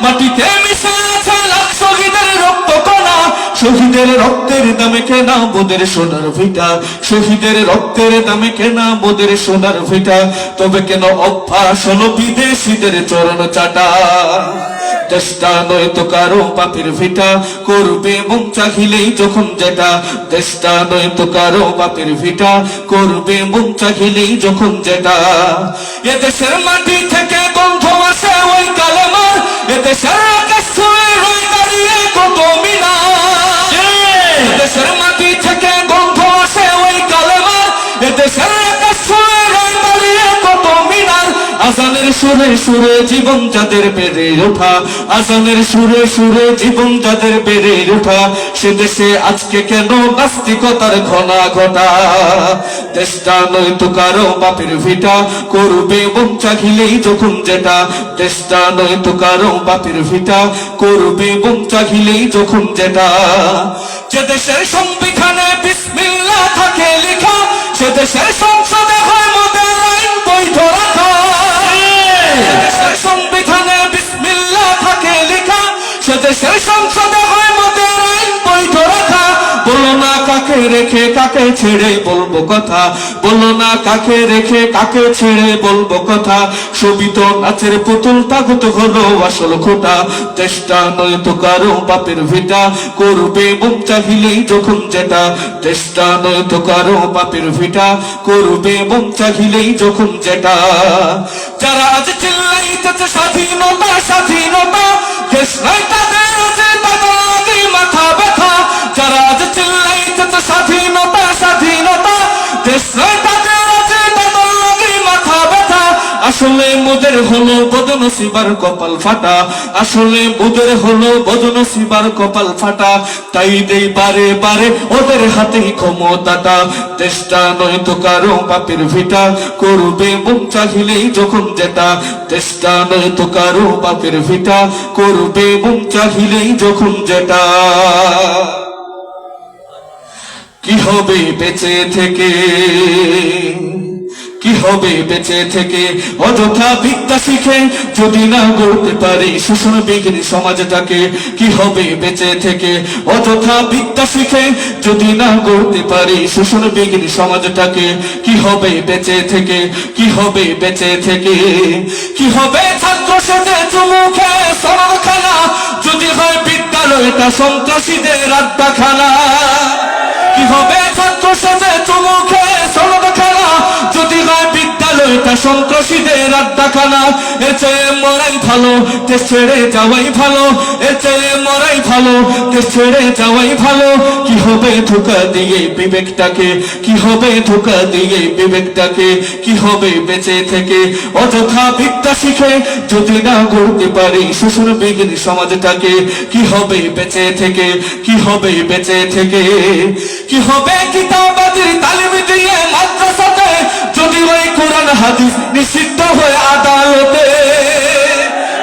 মাটিতে মিশে আছে লাখ শহীদের রক্ত কণা। শহীদের রক্তের দামে কেনা মোদের সোনার ভিটা, শহীদের রক্তের দামে কেনা মোদের সোনার ভিটা। তবে কেন অভ্যাস হলো বিদেশিদের চরণ চাটা। দেশটা নয়তো কারো বাপের ভিটা, করবে মন চাহিলেই যখন যেটা। দেশটা নয়তো কারো বাপের ভিটা, করবে মন চাহিলেই যখন যেটা। এ দেশের মাটি থেকে গন্ধ আসে ওই কালেমার, এ দেশের আকাশ ছুঁয়ে রয়ে দাঁড়িয়ে কত মিনার। এ দেশের মাটি থেকে গন্ধ আসে ওই কালেমার, এ দেশের আকাশ ছুঁয়ে রয়ে দাঁড়িয়ে কত মিনার। আজানের সুরে সুরে জীবন যাদের বেড়ে ওঠা, আজানের সুরে সুরে জীবন যাদের বেড়ে ওঠা। সে দেশে আজকে কেন নাস্তিকতার ঘনা ঘটা। দেশটা নয়তো কারো বাপের ভিটা, করবে মন চাহিলেই যখন যেটা। দেশটা নয়তো কারো বাপের ভিটা, করবে মন চাহিলেই যখন যেটা। যে দেশের সংবিধানে বিসমিল্লাহ থাকে লেখা, সে দেশের সংসদে হয় মোদের আইন বৈধ রাখা। সে দেশের সংবিধানে বিসমিল্লাহ থাকে লেখা, সে দেশের সংসদে হয় মোদের আইন বৈধ রাখা। বলো না কাকে রেখে কাকে ছেড়ে বলবো কথা, বলো না কাকে রেখে কাকে ছেড়ে বলবো কথা। শোভিত নাচের পুতুল তাগত হলো আসল খোটা। দেশটা নয়তো কারো বাপের ভিটা, করবে মন চাহিলেই যখন যেটা। দেশটা নয়তো কারো বাপের ভিটা, করবে মন চাহিলেই যখন যেটা। যারা আজ চিল্লাইতেছে স্বাধীনতা স্বাধীনতা, দেশ নাই তাদের আছে তাদের আগে মাথা ব্যথা। যারা আজ চিল্লাইতেছে স্বাধীনতা স্বাধীনতা, দেশ নাই তাদের আছে তাদের আগে মাথা ব্যথা। আসলে মোদের হলো বদনসিবার কপাল ফাটা, আসলে মোদের হলো বদনসিবার কপাল ফাটা। তাই দেই বারে বারে ওদের হাতেই ক্ষমতাটা। দেশটা নয়তো কারো বাপের ভিটা, করবে মন চাহিলেই যখন যেটা। দেশটা নয়তো কারো বাপের ভিটা, করবে মন চাহিলেই যখন যেটা। কি হবে বেঁচে থেকে, কি হবে বেঁচে থেকে অযথা বিদ্যা শিখে যদি না গড়তে পারি শোষণ বিঘ্নি সমাজটাকে কি হবে বেঁচে থেকে অযথা বিদ্যা শিখে যদি না গড়তে পারি শোষণ বিঘ্নি সমাজটাকে কি হবে বেঁচে থেকে কি হবে বেঁচে থেকে কি হবে ছাত্র সেজে চুমুখে সরখানা যদি হয় বিদ্যালয়টা সন্ত্রাসীদের আড্ডাখানা কি হবে ছাত্র সেজে চুমুখে সরখানা যদি হয় বিদ্যালয়টা সন্ত্রাসীদের আড্ডাখানা এর চেয়ে মরাই ভালো দেশ ছেড়ে যাওয়াই ভালো এর চেয়ে মরাই ভালো দেশ ছেড়ে যাওয়াই ভালো কি হবে ধোঁকা দিয়ে বিবেকটাকে কি হবে ধোঁকা দিয়ে বিবেকটাকে কি হবে বেঁচে থেকে অযথা বিদ্যা শিখে যদি না গড়তে পারি শোষণ বিঘ্নি সমাজটাকে কি হবে বেঁচে থেকে কি হবে বেঁচে থেকে কি হবে কিতাবাদির তালিম দিয়ে মাদ্রাসাতে যদি ওই কোরআন হাদিস নিষিদ্ধ হয়ে আদালতে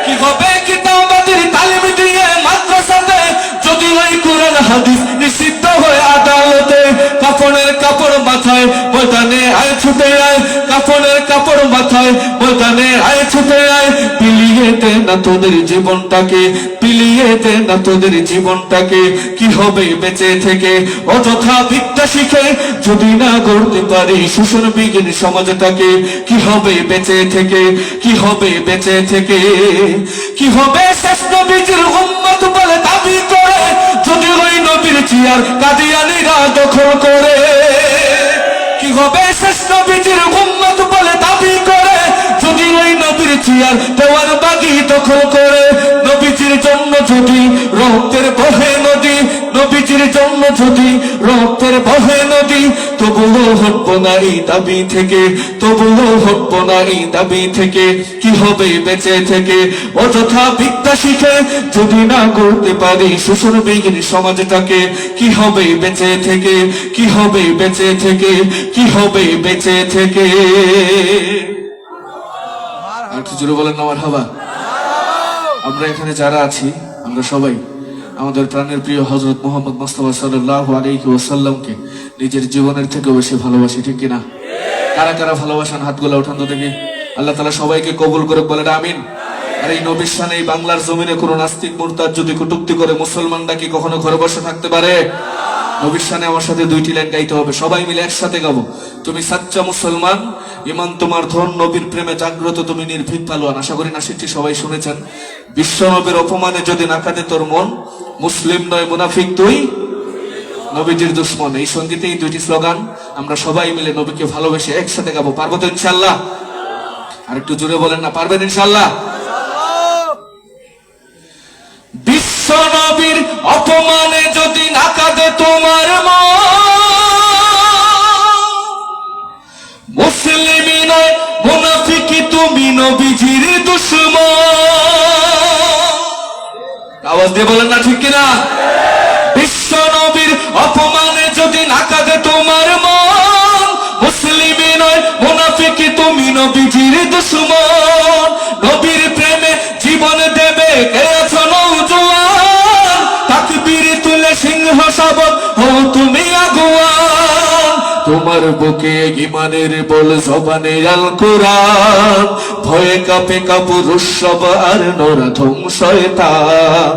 কি হবে কিতাবাদির তালিম দিয়ে মাদ্রাসাতে যদি ওই কোরআন হাদিস নিষিদ্ধ হয়ে আদালতে কাফনের কাপড় মাথায় ময়দানে আয় ছুটে আয় কাফনের কাপড় মাথায় ময়দানে আয় ছুটে আয় পিলিয়ে দে না তোদের জীবনটাকে পিলিয়ে দে না তোদের জীবনটাকে কি হবে বেঁচে থেকে অযথা বিদ্যা শিখে যদি না গড়তে পারি শোষণ বিঘ্নি সমাজটাকে কি হবে বেঁচে থেকে কি হবে বেঁচে থেকে কি হবে শেষ নবীর উম্মত বলে দাবি করে যদি ওই নবীর চেয়ার কাদিয়ানীরা দখল করে কি হবে শেষ নবীর উম্মত বলে দাবি করে যদি ওই নবীর চেয়ার দেওয়ার বাগি দখল করে নবীজির জন্য যদি রক্তের বহে নদী নবীজির জন্য যদি রক্তের বহে নদী তবুও হটবো না এই দাবি থেকে তবুও হটবো না এই দাবি থেকে কি হবে বেঁচে থেকে অযথা বিদ্যা শিখে যদি না গড়তে পারি শোষণ বিঘ্নি সমাজটাকে কি হবে বেঁচে থেকে কি হবে বেঁচে থেকে কি হবে বেঁচে থেকে আর একটু জোরে বলেন না মারহাবা। আমরা এখানে যারা আছি আমরা সবাই আমাদের প্রাণের প্রিয় হযরত মুহাম্মদ মুস্তাফা সাল্লাল্লাহু আলাইহি ওয়াসাল্লামকে নিজের জীবনের থেকে বেশি ভালোবাসি, ঠিক কিনা? কারা কারা ভালোবাসেন হাতগুলো উঠান তো দেখি। আল্লাহ তাআলা সবাইকে কবুল করে বলেন আমিন। আর এই নবীর শানে এই বাংলার জমিনে কোন নাস্তিক মুরতাদ যদি কটূক্তি করে মুসলমানরা কি কখনো ঘরে বসে থাকতে পারে? নবীর শানে আমার সাথে দুইটি লাইন গাইতে হবে, সবাই মিলে একসাথে গাবো। তুমি সাচ্চা মুসলমান, ইমান তোমার ধন, নবীর প্রেমে জাগ্রত তুমি নির্ভীক পালোয়ান। আশা করি নাসিরটি সবাই শুনেছেন। বিশ্ব নবীর অপমানে যদি না কাঁদে তোর মন, মুসলিম নয় মুনাফিক তুই, নবীজির দুশ্মন। এই সঙ্গীতে এই দুইটি স্লোগান আমরা সবাই মিলে নবীকে ভালোবেসে একসাথে গাবো। পারবো তো ইনশাআল্লাহ? আর একটু জোরে বলেন না, পারবেন ইনশাআল্লাহ? বিশ্ব নবীর অপমানে যদি না কাঁদে তোমার মন, মুসলিমই নয় মুনাফিকি তুমি নবীজির দুশমন। আওয়াজ দিয়ে বলেন না, ঠিক কিনা? বিশ্ব নবীর অপমানে যদি না কাঁদে তোমার মন, মুসলিমই নয় মুনাফিকি তুমি নবীজির দুশমন। নবীর প্রেমে জীবন দেবে কে আছো নওজোয়ান, তাকবীর তুলে সিংহ শাবক হও তুমি আগুয়ান। তোমার বুকে ঈমানের বল, জবানে আল কোরআন, ভয়ে কাঁপে কাপুরুষ সব আর নরাধম শয়তান।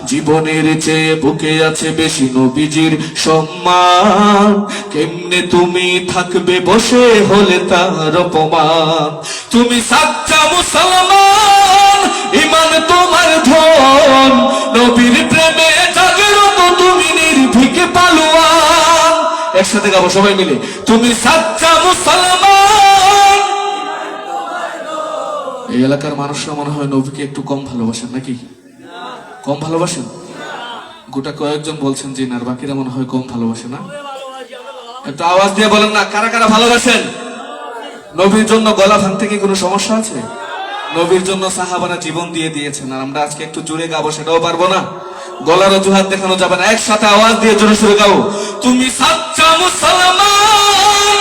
জীবনের চেয়ে বুকে আছে বেশি নবীজির সম্মান, কেমনে তুমি থাকবে বসে হলে তার অপমান। তুমি সাচ্চা মুসলমান, ঈমান তোমার ধন, নবীর প্রেমে জাগ্রত তুমি নির্ভীক পালোয়ান। একসাথে গাবো সবাই মিলে, তুমি সাচ্চা মুসলমান। এই এলাকার মানুষরা মনে হয় নবীকে একটু কম ভালোবাসেন, নাকি? কম ভালোবাসেন? গোটা কয়েকজন বলছেন জি না, আর বাকিরা মনে হয় কম ভালোবাসে না। একটু আওয়াজ দিয়ে বলেন না, কারা কারা ভালোবাসেন? নবীর জন্য গলা ভাঙতে কি কোনো সমস্যা আছে? নবীর জন্য সাহাবারা জীবন দিয়ে দিয়েছেন, আর আমরা আজকে একটু জোরে গাবো, সেটাও পারবো না। গলার অজুহাত দেখানো যাবে না, একসাথে আওয়াজ দিয়ে জোরে সোরে গাও। তুমি সাচ্চা মুসলমান,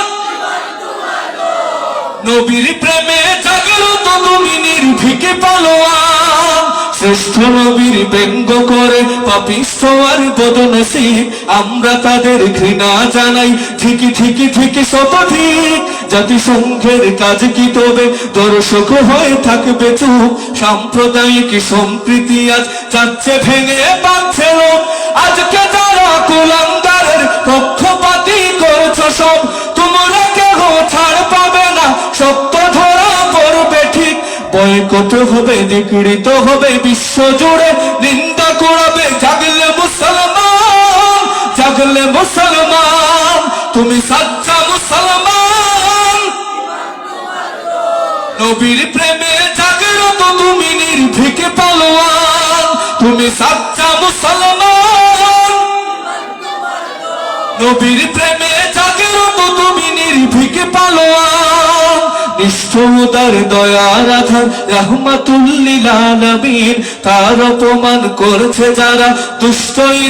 নবীর প্রেমে জাগ্রত তুমি নির্ভীক পালোয়ান। শ্রেষ্ঠ নবীর ব্যঙ্গ করে পাপিষ্ঠ আর বদনসিব, আমরা তাদের ঘৃণা জানাই ঠিকই ঠিকই ঠিকই শতধিক। জাতিসংঘের কাজ কি তবে দর্শক হয়ে থাকবে চুপ? সাম্প্রদায়িক সম্প্রীতি আজ যাচ্ছে ভেঙে বাঁধছে লোক। আজকে যারা কুলাঙ্গারের পক্ষপাতী করছো সব, তোমরা কেহ ছাড় পাবে না, সত্য ধরা পড়বে ঠিক। বয়কট হবে, নিগৃহীত হবে বিশ্ব জুড়ে, নিন্দা করাবে জাগলে মুসলমান, জাগলে মুসলমান, তুমি সাচ্চা মুসলমান। নবীর প্রেমে জাগ্রত তুমি নির্ভীক পালোয়ান, তুমি সাচ্চা মুসলমান। নবীর প্রেমে জাগ্রত তুমি নির্ভীক পালোয়ান, নিষ্ঠুরতার দয়ার আধার রাহমাতুল্লিল আলামিন। তার অপমান করছে যারা দুষ্টই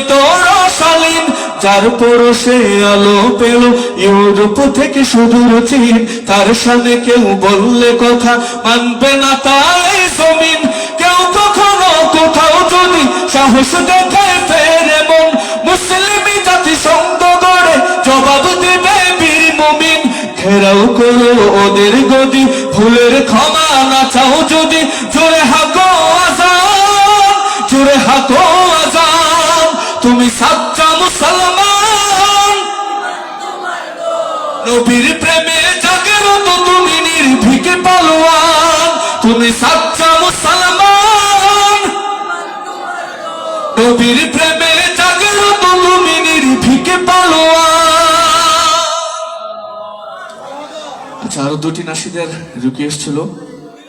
রসালীন, যার পরশে আলো পেল ইউরোপ থেকে সুদূর চীন। তার সামনে কেউ বললে কথা মানবে না তাই জমিন, কেউ কখনো কোথাও যদি সাহস দেখায় ফেরে মন, মুসলিমি জাতিসংঘ গড়ে জবাব দেবে বীর মুমিন। ঘেরাও করো ওদের গদি, ভুলের ক্ষমা না চাও যদি, জোরে হাঁকো আজান, জোরে হাঁকো আজান, তুমি সাচ্চা মুসলমান। নবীর প্রেমে জাগ্রত তুমি নির্ভীক পালোয়ান, তুমি সাচ্চা মুসলমান। নবীর প্রেমে জাগ্রত তুমি নির্ভীক পালোয়ান। আচ্ছা, আরো দুটি নাসিদের রিকোয়েস্ট ছিল,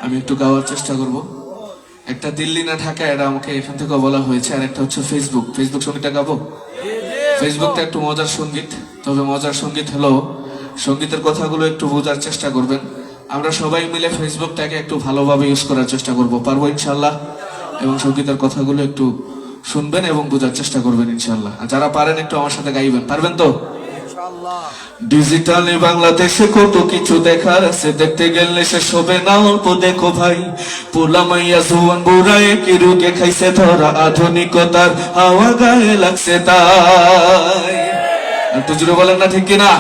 আমি একটু গাওয়ার চেষ্টা করব। একটা দিল্লি না ঢাকা, এটা আমাকে এখান থেকে বলা হয়েছে, আর একটা হচ্ছে ফেসবুক সঙ্গীতটা গাবো। ফেসবুকটা একটু মজার সঙ্গীত, তবে মজার সঙ্গীত হলো সঙ্গীতের কথাগুলো একটু বোঝার চেষ্টা করবেন। আমরা সবাই মিলে ফেসবুকটাকে একটু ভালোভাবে ইউজ করার চেষ্টা করব, পারবো ইনশাল্লাহ। এবং সঙ্গীতের কথাগুলো একটু শুনবেন এবং বোঝার চেষ্টা করবেন ইনশাল্লাহ। আর যারা পারেন একটু আমার সাথে গাইবেন, পারবেন তো? ডিজিটালে বাংলাদেশে কত কিছু দেখার আছে, দেখতে গেলে শেষ হবে না অল্প। দেখো ভাই, পোলা মাইয়া জুয়ান বুড়ায় কি রোগে খাইছে ধরা, আধুনিকতার হাওয়া গায়ে লাগছে তাই। একটু জুড়ে বলেন না, ঠিক কিনা?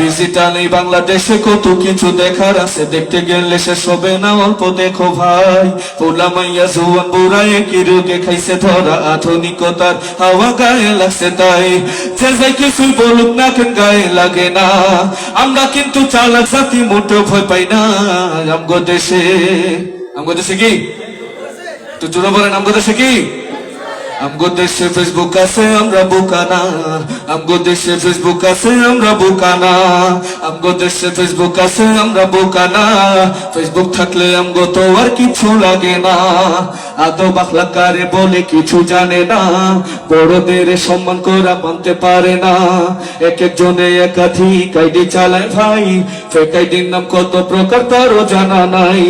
ডিজিটালে বাংলাদেশে কত কিছু দেখার আছে, দেখতে গেলে শেষ হবে না অল্প। দেখো ভাই, পোলা মাইয়া জুয়ান বুড়ায় কি রোগে খাইছে ধরা, আধুনিকতার হাওয়া গায়ে লাগছে তাই। যে যাই কিছুই বলুক না কেন গায়ে লাগে না, আমরা কিন্তু চালাক জাতি, মোটেও ভয় পাই না। আমগো দেশে কি তো জোরে বলেন, আমগো দেশে কি? আমগো দেশে ফেসবুক আছে, আমরা বোকা না। আমগো দেশে ফেসবুক আছে, আমরা বোকা না। আমগো দেশে ফেসবুক আছে, আমরা বোকা না। ফেসবুক থাকলে আমগো তো আর কিছু লাগে না। আদো বাখলা কারে বলে কিছু জানে না, বড়দের সম্মান করা মানতে পারে না। এক একজনে একাধিক আইডি চালায় ভাই, ফেক আইডির নাম কত প্রকার তারও জানা নাই।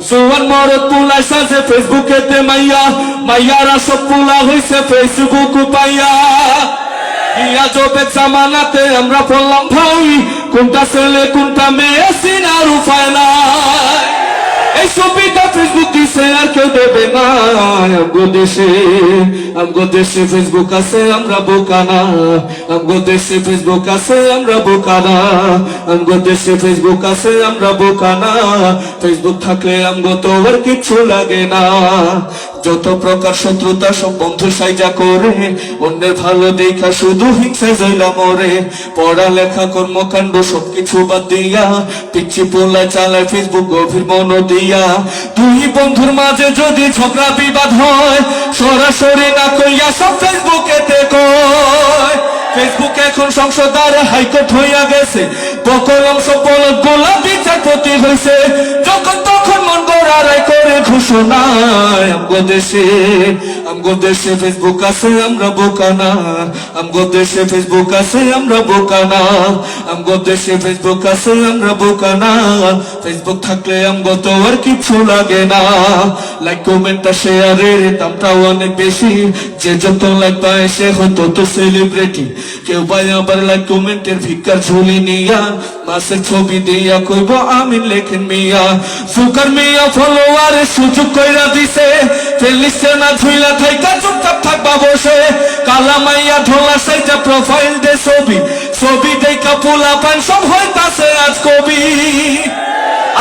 জোয়ান মরদ পুলাই সাজে ফেসবুকেতে মাইয়া, মাইয়ারা সব পুলা হইছে ফেসবুক পাইয়া। ইয়া জবে জামানাতে আমরা বললাম ভাই, কোনটা ছেলে কোনটা মেয়ে চিনার উপায় নাই। এই ছবিটা ফেসবুক দিছে আর কেউ দেবে না। আমগো দেশে ফেসবুক আছে, আমরা বোকা না। আমগো দেশে ফেসবুক আছে, আমরা বোকা না। আমগো দেশে ফেসবুক আছে, আমরা বোকা না। ফেসবুক থাকলে আমগো তো আর কিছু লাগে না। যত প্রকার শত্রুতা সব বন্ধু সাইজা করে, অন্যের ভালো দেখা শুধু হিংসায় যাইলা মরে। পড়ালেখা কর্মকাণ্ড সবকিছু বাদ দিয়া, পিচ্ছি পোলা চালায় ফেসবুক গভীর মন দিয়া। দুই বন্ধুর মাঝে যদি ঝগড়া বিবাদ হয়, সরাসরি না কইয়া সব ফেসবুকেতে কয়। ফেসবুক এখন সংসদ আর হাইকোর্ট হইয়া গেছে, বকলম সব বলদ গোলা বিচারপতি হইছে। যখন তখন মন গড়ারাই করে ঘোষণা। আমগো দেশে ফেসবুক আছে, আমরা বোকা না। আমগো দেশে ফেসবুক আছে, আমরা বোকা না। আমগো দেশে ফেসবুক আছে, আমরা বোকা না। ফেসবুক থাকলে আমগো তো আর কিছু লাগে না। লাইক কমেন্ট আর শেয়ারের দামটাও অনেক বেশি, যে যত লাইক পায় সে হতো তো সেলিব্রিটি। কেউ পাই আবার লাইক কমেন্টের ভিক্ষার ঝুলি নিয়া, মাসের ছবি দিয়া কইব আমিন লেখেন মিয়া। সুকার মিয়া ফলোয়ারের সুযোগ কইরা দিছে, ফেলিছে না ঝুইলা রাইকা চুপচাপ থাকবা বসে কালা মাইয়া ঢোলা সাইজা প্রোফাইল দে ছবি দেখা পোলা পান সব হইতাছে আজ কবি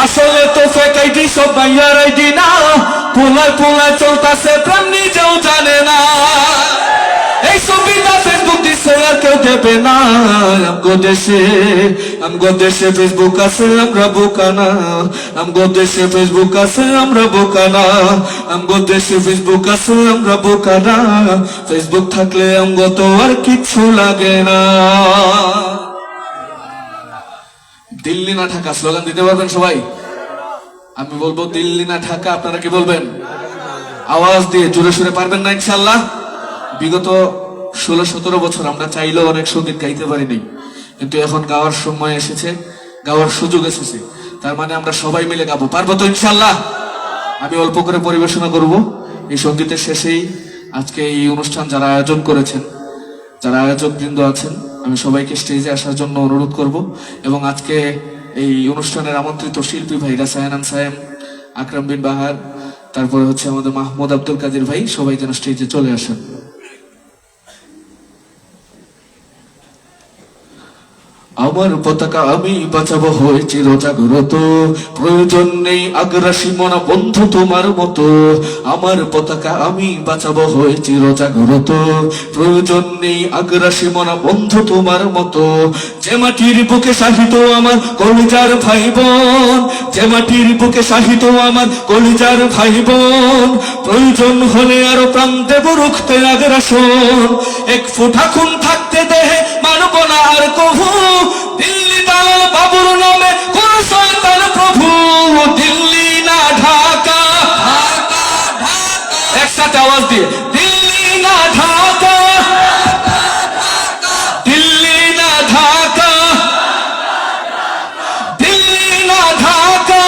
আসলে তো ফেক আইডি সব মাইয়ার আইডি না পোলায় চলতাছে প্রেম নিজেও জানে না এই ছবিটা ফেসবুক দিছে আর কেউ দেবে না আমগো দেশে ফেসবুক আছে আমরা বোকা না আমগো দেশে ফেসবুক আছে আমরা বোকা না আমগো দেশে ফেসবুক আছে আমরা বোকা না ফেসবুক থাকলে আমগো তো আর কিচ্ছু লাগে না দিল্লি না ঢাকা স্লোগান দিতে পারবেন সবাই আমি বলবো দিল্লি না ঢাকা আপনারা কি বলবেন আওয়াজ দিয়ে জোরে সুরে পারবেন না ইনশাআল্লাহ বিগত 16-17 বছর আমরা চাইলেও অনেক সঙ্গীত গাইতে পারিনি কিন্তু এখন গাওয়ার সময় এসেছে গাওয়ার সুযোগ এসেছে তার মানে আমরা সবাই মিলে গাবো পারবো তো ইনশাআল্লাহ আমি অল্প করে পরিবেশনা করব এই সঙ্গীতের শেষেই আজকে এই অনুষ্ঠান যারা আয়োজন করেছেন যারা আয়োজক বৃন্দ আছেন আমি সবাইকে স্টেজে আসার জন্য অনুরোধ করব এবং আজকে এই অনুষ্ঠানের আমন্ত্রিত শিল্পী ভাইরা সায়ানান সায়েম আকরাম বিন বাহার তারপরে হচ্ছে আমাদের মাহমুদ আব্দুল কাদের ভাই সবাই যেন স্টেজে চলে আসেন আমার পতাকা আমি বাঁচাবো হয়ে চিরজাগ্রত প্রয়োজন নেই আগ্রাসী মনা বন্ধু তোমার মতো আমার পতাকা আমি বাঁচাবো হয়ে চিরজাগ্রত প্রয়োজন নেই আগ্রাসী মনা বন্ধু তোমার মতো যে মাটির বুকে শাহিত আমার কলিজার ভাই বোন যে মাটির বুকে শাহিত আমার কলিজার ভাই বোন প্রয়োজন হলে আরো প্রাণ দেব রুখতে আগ্রাসন এক ফোঁটা খুন থাকতে দেহে মানব না আর কভু দিল্লি দালাল বাবুর নামে কোন শয়তান প্রভু দিল্লি না ঢাকা একসাথে আওয়াজ দিয়ে দিল্লি না ঢাকা দিল্লি না ঢাকা দিল্লি না ঢাকা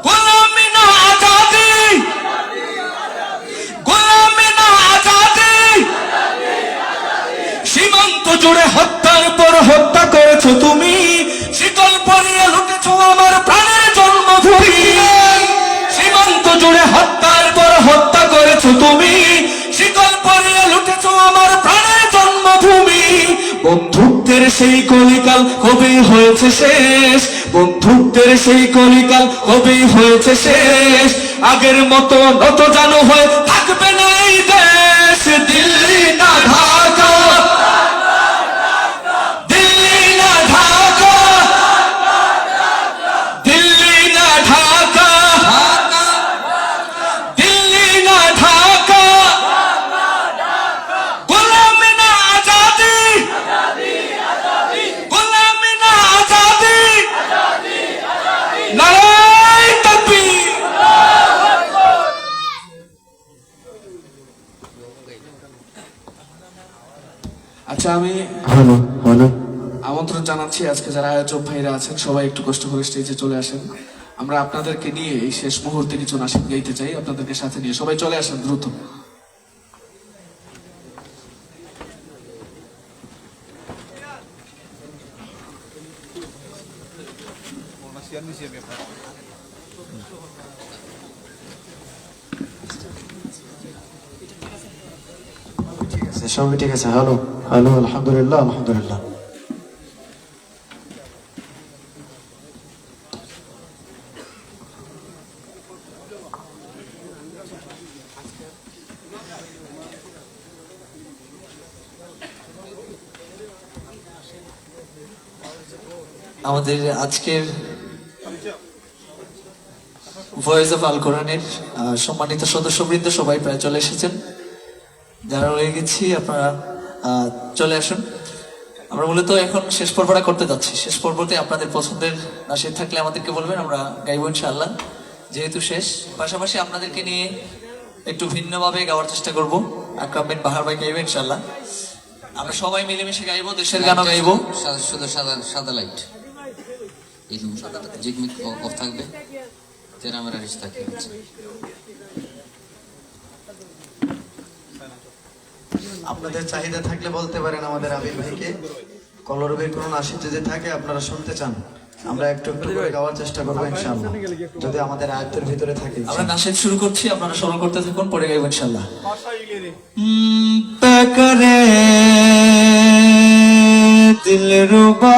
গোলামি না আজাদি গোলামি না আজাদি সীমান্ত জুড়ে হত্যার পর হত্যা করেছো তুমি শীতল পরিয়ে লুটেছো আমার প্রাণের জন্মভূমি সীমান্ত জুড়ে হত্যার পর হত্যা করেছো তুমি শীতল পরিয়ে লুটেছো আমার প্রাণের জন্মভূমি বন্ধুত্বের সেই কলিকাল কবে হয়েছে শেষ বন্ধুত্বের সেই কলিকাল কবে হয়েছে শেষ আগের মতো নত জানো হয়ে থাকবে না এই দেশ দিল্লি না ঢাকা দিল্লি না ঢাকা দিল্লি না ঢাকা দিল্লি না ঢাকা গোলামি না আজাদি গোলামি না আজাদি নারায়ে তাকবীর আচ্ছা আমি হ্যালো হ্যালো আমন্ত্রণ জানাচ্ছি আজকে যারা আয়োজক ভাইরা আছেন সবাই একটু কষ্ট করে স্টেজে চলে আসেন আমরা আপনাদেরকে নিয়ে এই শেষ মুহূর্তে কিছু নাশিদ গাইতে চাই আপনাদেরকে সাথে নিয়ে সবাই চলে আসেন দ্রুত সবই ঠিক আছে হ্যালো হ্যালো আলহামদুলিল্লাহ আলহামদুলিল্লাহ আমাদের আজকের ভয়েস অফ আল কোরআনের সম্মানিত সদস্যবৃন্দ সবাই প্রায় চলে এসেছেন যারা রয়ে গেছি আপনারা চলে আসুন আমরা মূলত এখন শেষ পর্বটা করতে যাচ্ছি শেষ পর্বতে আপনাদের পছন্দের নাশিদ থাকলে আমাদেরকে বলবেন আমরা গাইব ইনশাআল্লাহ যেহেতু শেষ পাশাপাশি আপনাদেরকে নিয়ে একটু ভিন্নভাবে গাওয়ার চেষ্টা করব আকরাম বিন বাহার ভাই গাইবে ইনশাআল্লাহ আমরা সবাই মিলেমিশে গাইবো দেশের গানও গাইবো শুধু সাদা সাদা লাইট জিগমিক অফ থাকবে যেন আমরা রিস্তা কি হচ্ছে আপনাদের চাহিদা থাকলে বলতে পারেন আমাদের আবির ভাইকে কলরবের কোনো নাশিদ যদি থাকে আপনারা শুনতে চান আমরা একটু একটু করে গাওয়ার চেষ্টা করবো ইনশাআল্লাহ, যদি আমাদের আয়ত্তের ভিতরে থাকে। আমরা নাশিদ শুরু করছি, আপনারা স্মরণ করতে থাকুন, পরে গাইব ইনশাআল্লাহ। करे दिल रुबा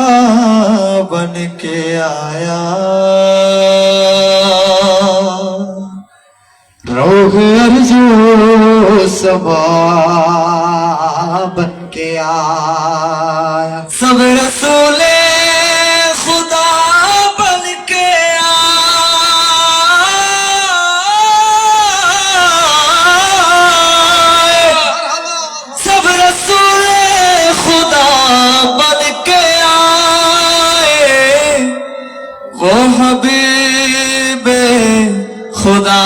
बन के आया, रोह अर्जू सबा बन के आया, सब रसूले खुदा बन के आए, सब रसूले खुदा बन के आए, वो हबीबे खुदा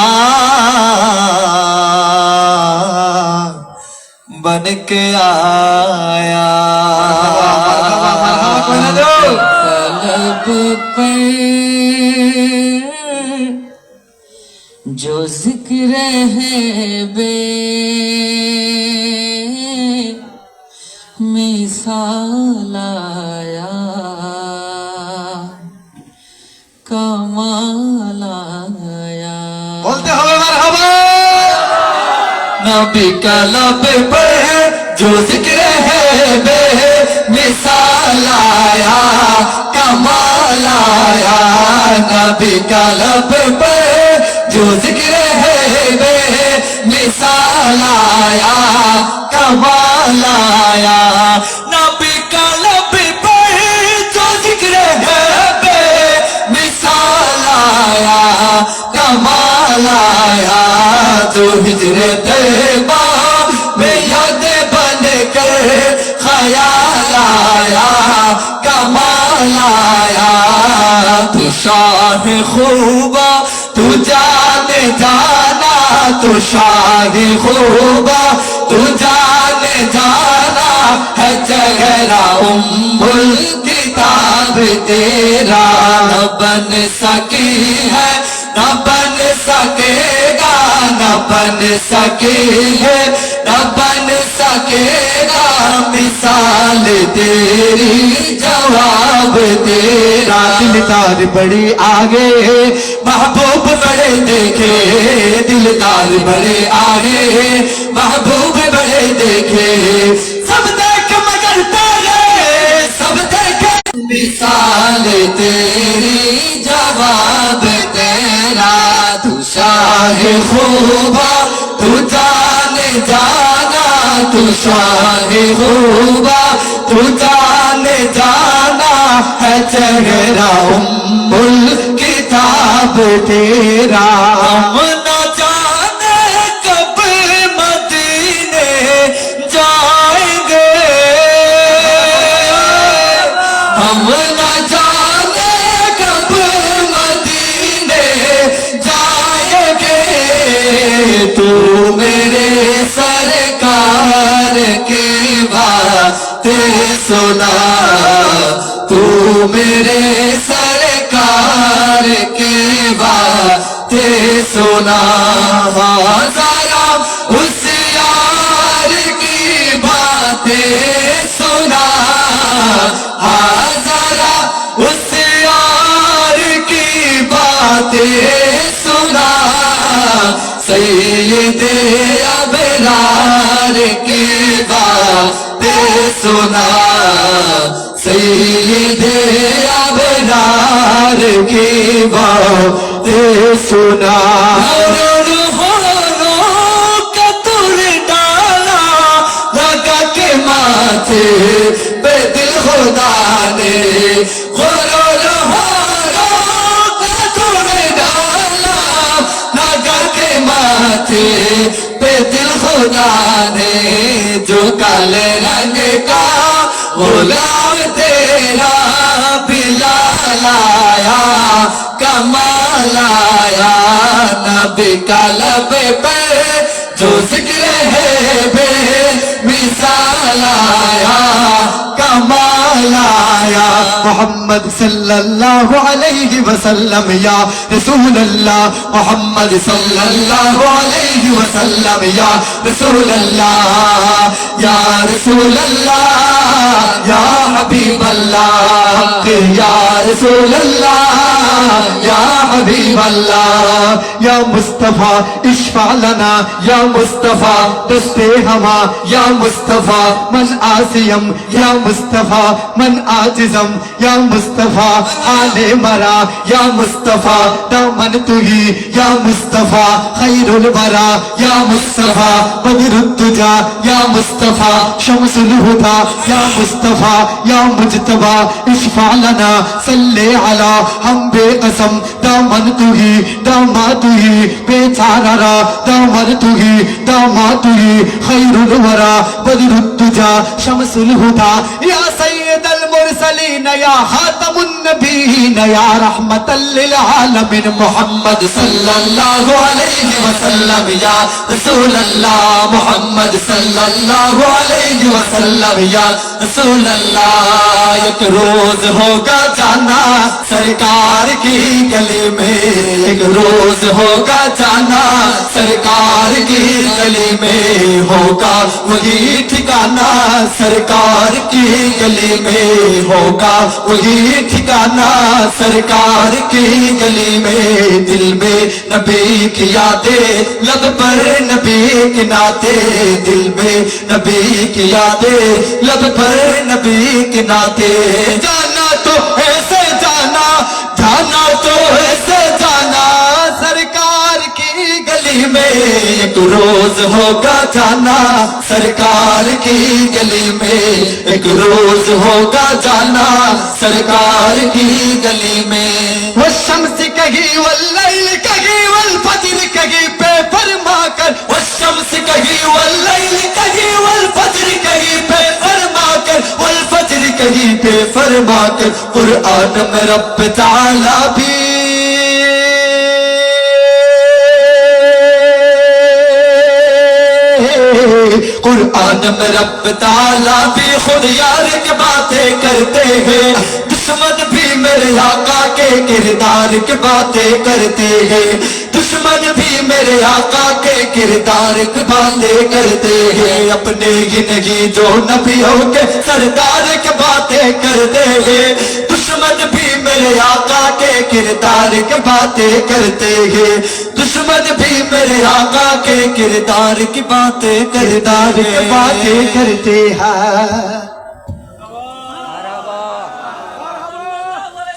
बन के आया। तलब पे जो जिक्र है बे मिसाल आया, कमाल आया। बोलते हुए मरहबा। नबी का लब पर जो जिक्र है बे मिसाल आया, कमाल आया। नबी का लब पर जो जिक्र है बे मिसाल आया, कमाल आया। नबी का लब पर जो जिक्र है बे मिसाल आया, कमाल आया। तो हिजरत में याद बन कर ख्याल आया, कमाल आया। तू शाह खूबा तू जाने जाना, तू शाह खूबा तू जाने जाना है। चेहरा उम्मुल किताब तेरा न बन सकी है, न बन सकेगा, न बन सके है, न बन सकेगा। मिसाल तेरी जवाब तेरा। दिलदार बड़ी आगे महबूब बड़े देखे, दिलदार बड़े आगे महबूब बड़े देखे। सब देख मगर तेरे, सब देख मिसाल तेरी जवाब तेरा। तू शाह खूबा तू जाने जाना, तू शाह खूबा तू जाने जाना है। चेहरा उम्मुल किताब तेरा। हम न जाने कब मदीने जाएंगे, हम न जाने कब मदीने जाएंगे। तू मेरे सरकार की बातें सुना, तू मेरे सरकार की बातें सुना। जरा उस यार की बातें सुना, जरा उस यार की बातें सुना। सैयदे अबरार की बातें सुना, सैयदे अबरार की बातें सुना। कतुर डाला लगा के माथे पे दिल खुदा ने, कतुर डाला लगा के माथे पे दिल खुदा ने। जो काले रंग का गुलाम तेरा बिलाल आया, कमाल आया। नबी का लब पे जो जिक्र है बे मिसाल आया, कमाल आया। محمد صلی اللہ علیہ وسلم یا رسول اللہ محمد صلی اللہ علیہ وسلم یا رسول اللہ یا رسول اللہ یا حبیب اللہ یا رسول اللہ یا حبیب اللہ یا مصطفیٰ اشفع لنا یا مصطفیٰ دستے ہما یا مصطفیٰ من آسیم یا مصطفیٰ من آجزم یا مصطفیٰ حال مرا یا مصطفیٰ دامن تہی یا مصطفیٰ خیر الورا یا مصطفیٰ بدر الدجا یا مصطفیٰ شمس الہدا یا مصطفیٰ یا مجتبی اشفع لنا صلی علی ہم بے قسم دامن تہی دامات تہی بیچارہ را دامن تہی دامات تہی خیر الورا بدر الدجا شمس الہدا یا سید المرسلین یا خاتم النبیین یا رحمت للعالمین محمد صلی اللہ علیہ وسلم یا رسول اللہ محمد صلی اللہ علیہ وسلم یا رسول اللہ ایک روز ہوگا جانا سرکار کی گلی میں ایک روز ہوگا جانا سرکار کی گلی میں ہوگا وہی ٹھکانہ سرکار کی گلی میں ہوگا وہی ٹھکانہ سرکار کی گلی میں دل میں نبی کی یادیں لب پر نبی کے ناطے دل میں نبی کی یادیں لب پر نبی کے ناطے جانا تو ایسے جانا جانا تو ایسے جانا سرکار کی گلی میں ایک روز ہوگا جانا سرکار کی گلی میں ایک روز ہوگا جانا سرکار کی گلی میں والشمس کہی واللیل کہی والفجر کہی پہ فرما کر والشمس کہی واللیل کہی والفجر کہی پہ فرما کر والفجر کہی پہ فرما کر قرآن میں رب تعالی بھی قرآن میں رب تعالیٰ بھی خود یار کی باتیں کرتے ہیں دشمن بھی میرے آقا کے کردار کی باتیں کرتے ہیں دشمن بھی میرے آقا کے کردار کی باتیں کرتے ہیں اپنے ہی نہیں جو نبیوں کے سردار کی باتیں کرتے ہیں دشمن بھی میرے آقا کے کردار کی باتیں کرتے ہیں دشمن بھی میرے آقا کے کردار کی باتیں کردار کی باتیں کرتے ہیں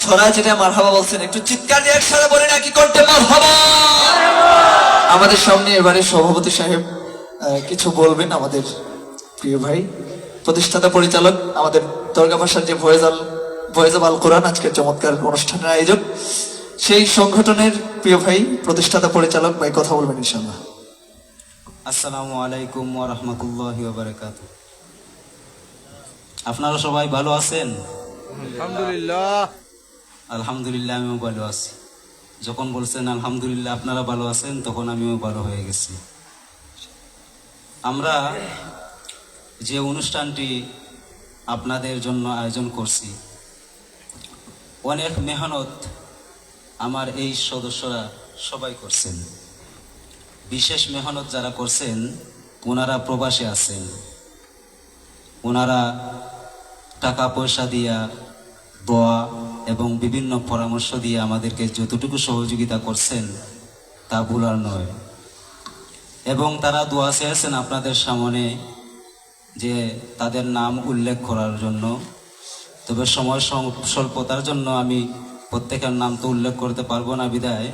ছড়া যেটা মারহাবা বলছেন একটু চিৎকার দিয়ে একসাথে বলে নাকি করতে মারহাবা। আমাদের সামনে এবারে সভাপতি সাহেব কিছু বলবেন, আমাদের প্রিয় ভাই প্রতিষ্ঠাতা পরিচালক আমাদের দরগা ভাষার যে ভয়েস অফ আল কোরআন আজকের চমৎকার অনুষ্ঠানের আয়োজক সেই সংগঠনের প্রিয় ভাই প্রতিষ্ঠাতা পরিচালক ভাই কথা বলবেন ইনশাআল্লাহ। আসসালামু আলাইকুম ওয়া রাহমাতুল্লাহি ওয়া বারাকাতুহু। আপনারা সবাই ভালো আছেন? আলহামদুলিল্লাহ। আলহামদুলিল্লাহ আমিও ভালো আছি। যখন বলছেন আলহামদুলিল্লাহ আপনারা ভালো আছেন তখন আমিও ভালো হয়ে গেছি। আমরা যে অনুষ্ঠানটি আপনাদের জন্য আয়োজন করছি অনেক মেহনত আমার এই সদস্যরা সবাই করছেন। বিশেষ মেহনত যারা করছেন ওনারা প্রবাসে আছেন, ওনারা টাকা পয়সা দিয়া দোয়া এবং বিভিন্ন পরামর্শ দিয়ে আমাদেরকে যতটুকু সহযোগিতা করছেন তা ভুলার নয়। এবং তারা দোয়া চেয়েছেন আপনাদের সামনে যে তাদের নাম উল্লেখ করার জন্য, তবে সময় স্বল্পতার জন্য আমি প্রত্যেকের নাম তো উল্লেখ করতে পারবো না, বিদায়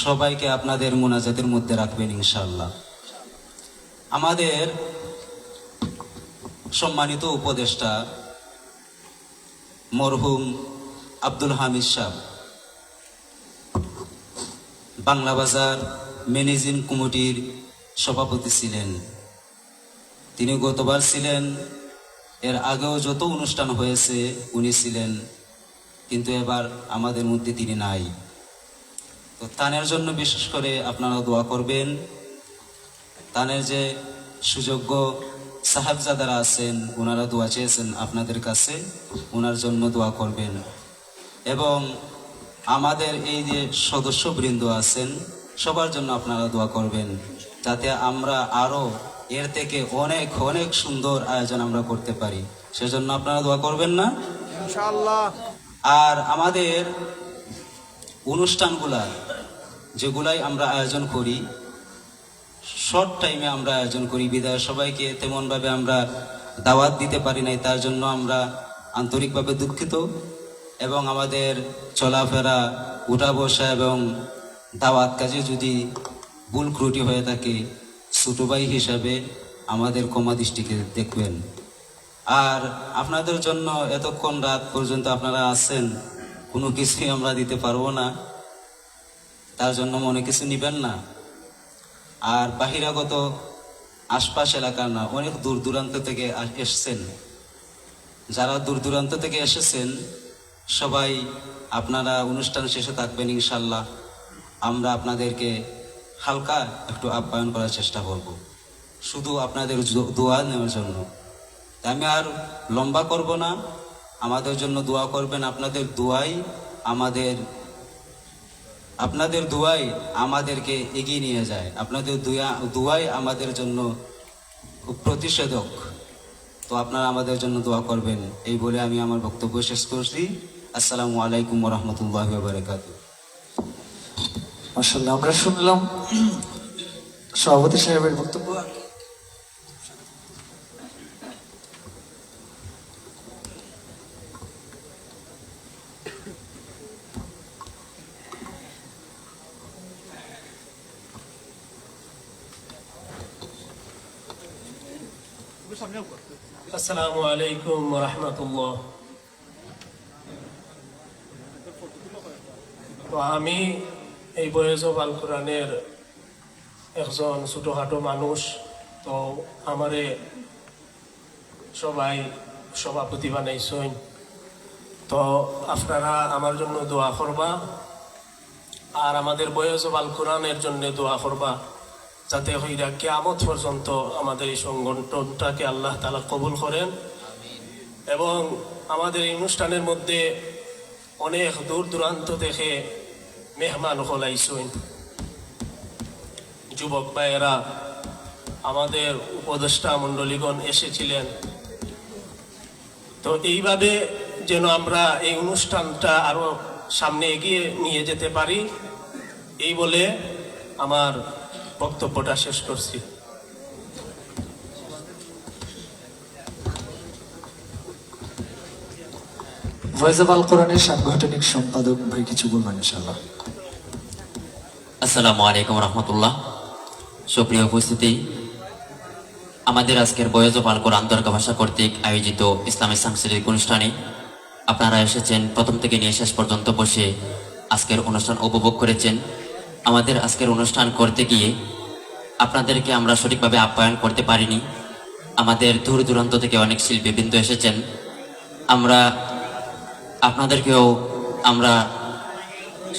সবাইকে আপনাদের মুনাজাতের মধ্যে রাখবেন ইনশাআল্লাহ। আমাদের সম্মানিত উপদেষ্টা মরহুম আব্দুল হামিদ সাহেব বাংলা বাজার ম্যানেজিং কমিটির সভাপতি ছিলেন। তিনি গতবার ছিলেন, এর আগেও যত অনুষ্ঠান হয়েছে উনি ছিলেন, কিন্তু এবার আমাদের মধ্যে তিনি নাই। তো তানের জন্য বিশেষ করে আপনারা দোয়া করবেন। তানের যে সুযোগ্য সাহেবজাদারা আছেন, ওনারা দোয়া চেয়েছেন আপনাদের কাছে, ওনার জন্য দোয়া করবেন। এবং আমাদের এই যে সদস্যবৃন্দ আছেন সবার জন্য আপনারা দোয়া করবেন, যাতে আমরা আরো এর থেকে অনেক অনেক সুন্দর আয়োজন আমরা করতে পারি। সেজন্য আপনারা দোয়া করবেন না ইনশাআল্লাহ। আর আমাদের অনুষ্ঠানগুলা যেগুলাই আমরা আয়োজন করি, শর্ট টাইমে আমরা আয়োজন করি বিদায় সবাইকে তেমনভাবে আমরা দাওয়াত দিতে পারি নাই, তার জন্য আমরা আন্তরিকভাবে দুঃখিত। এবং আমাদের চলাফেরা, উঠা বসা এবং দাওয়াত কাজে যদি ভুল ত্রুটি হয়ে থাকে, ছোট ভাই হিসাবে আমাদের ক্ষমা দৃষ্টিকে দেখবেন। আর আপনাদের জন্য এতক্ষণ রাত পর্যন্ত আপনারা আছেন, কোনো কিছুই আমরা দিতে পারবো না, তার জন্য মনে কিছু নিবেন না। আর বাহিরাগত আশপাশ এলাকার না, অনেক দূর দূরান্ত থেকে এসছেন, যারা দূর দূরান্ত থেকে এসেছেন সবাই আপনারা অনুষ্ঠান শেষে থাকবেন ইনশাল্লাহ। আমরা আপনাদেরকে হালকা একটু আপ্যায়ন করার চেষ্টা করব, শুধু আপনাদের দোয়া নেওয়ার জন্য। আমি আর লম্বা করব না, আমাদের জন্য দোয়া করবেন। আপনাদের দোয়াই আমাদেরকে এগিয়ে নিয়ে যায়, আপনাদের দোয়াই আমাদের জন্য প্রতিষেধক। তো আপনারা আমাদের জন্য দোয়া করবেন, এই বলে আমি আমার বক্তব্য শেষ করছি। আসসালামু আলাইকুম ওয়া রাহমাতুল্লাহি ওয়া বারাকাতুহু। মাশাআল্লাহ, আমরা শুনলাম সভাপতি সাহেবের বক্তব্য। আসসালামু আলাইকুম ওয়া রাহমাতুল্লাহ। তো আমি এই বয়েজ আল কোরআনের একজন ছোটখাটো মানুষ, তো আমারে সবাই সভাপতি বানাইছেন, তো আপনারা আমার জন্য দোয়া করবা আর আমাদের বয়েজ আল কোরআনের জন্য দোয়া করবা, যাতে হইরা কিয়ামত পর্যন্ত আমাদের এই সংগঠনটাকে আল্লাহ তাআলা কবুল করেন। এবং আমাদের এই অনুষ্ঠানের মধ্যে অনেক দূর দূরান্ত থেকে মেহমান হলাইছেন, যুবক ভাইয়েরা, আমাদের উপদেষ্টা মণ্ডলীগণ এসেছিলেন। তো এইভাবে যেন আমরা এই অনুষ্ঠানটা আরো সামনে এগিয়ে নিয়ে যেতে পারি, এই বলে আমার বক্তব্যটা শেষ করছি। ভয়েস অফ আল কোরআনের সাংগঠনিক সম্পাদক ভাই কিছু বলবেন ইনশাআল্লাহ। আসসালামু আলাইকুম রহমতুল্লাহ। সুপ্রিয় উপস্থিতি, আমাদের আজকের বয়েজ অফ আল কোরআন দরগা ভাষা কর্তৃক আয়োজিত ইসলামী সাংস্কৃতিক অনুষ্ঠানে আপনারা এসেছেন, প্রথম থেকে নিয়ে শেষ পর্যন্ত বসে আজকের অনুষ্ঠান উপভোগ করেছেন। আমাদের আজকের অনুষ্ঠান করতে গিয়ে আপনাদেরকে আমরা সঠিকভাবে আপ্যায়ন করতে পারিনি। আমাদের দূর দূরান্ত থেকে অনেক শিল্পীবৃন্দ এসেছেন, আমরা আপনাদেরকেও আমরা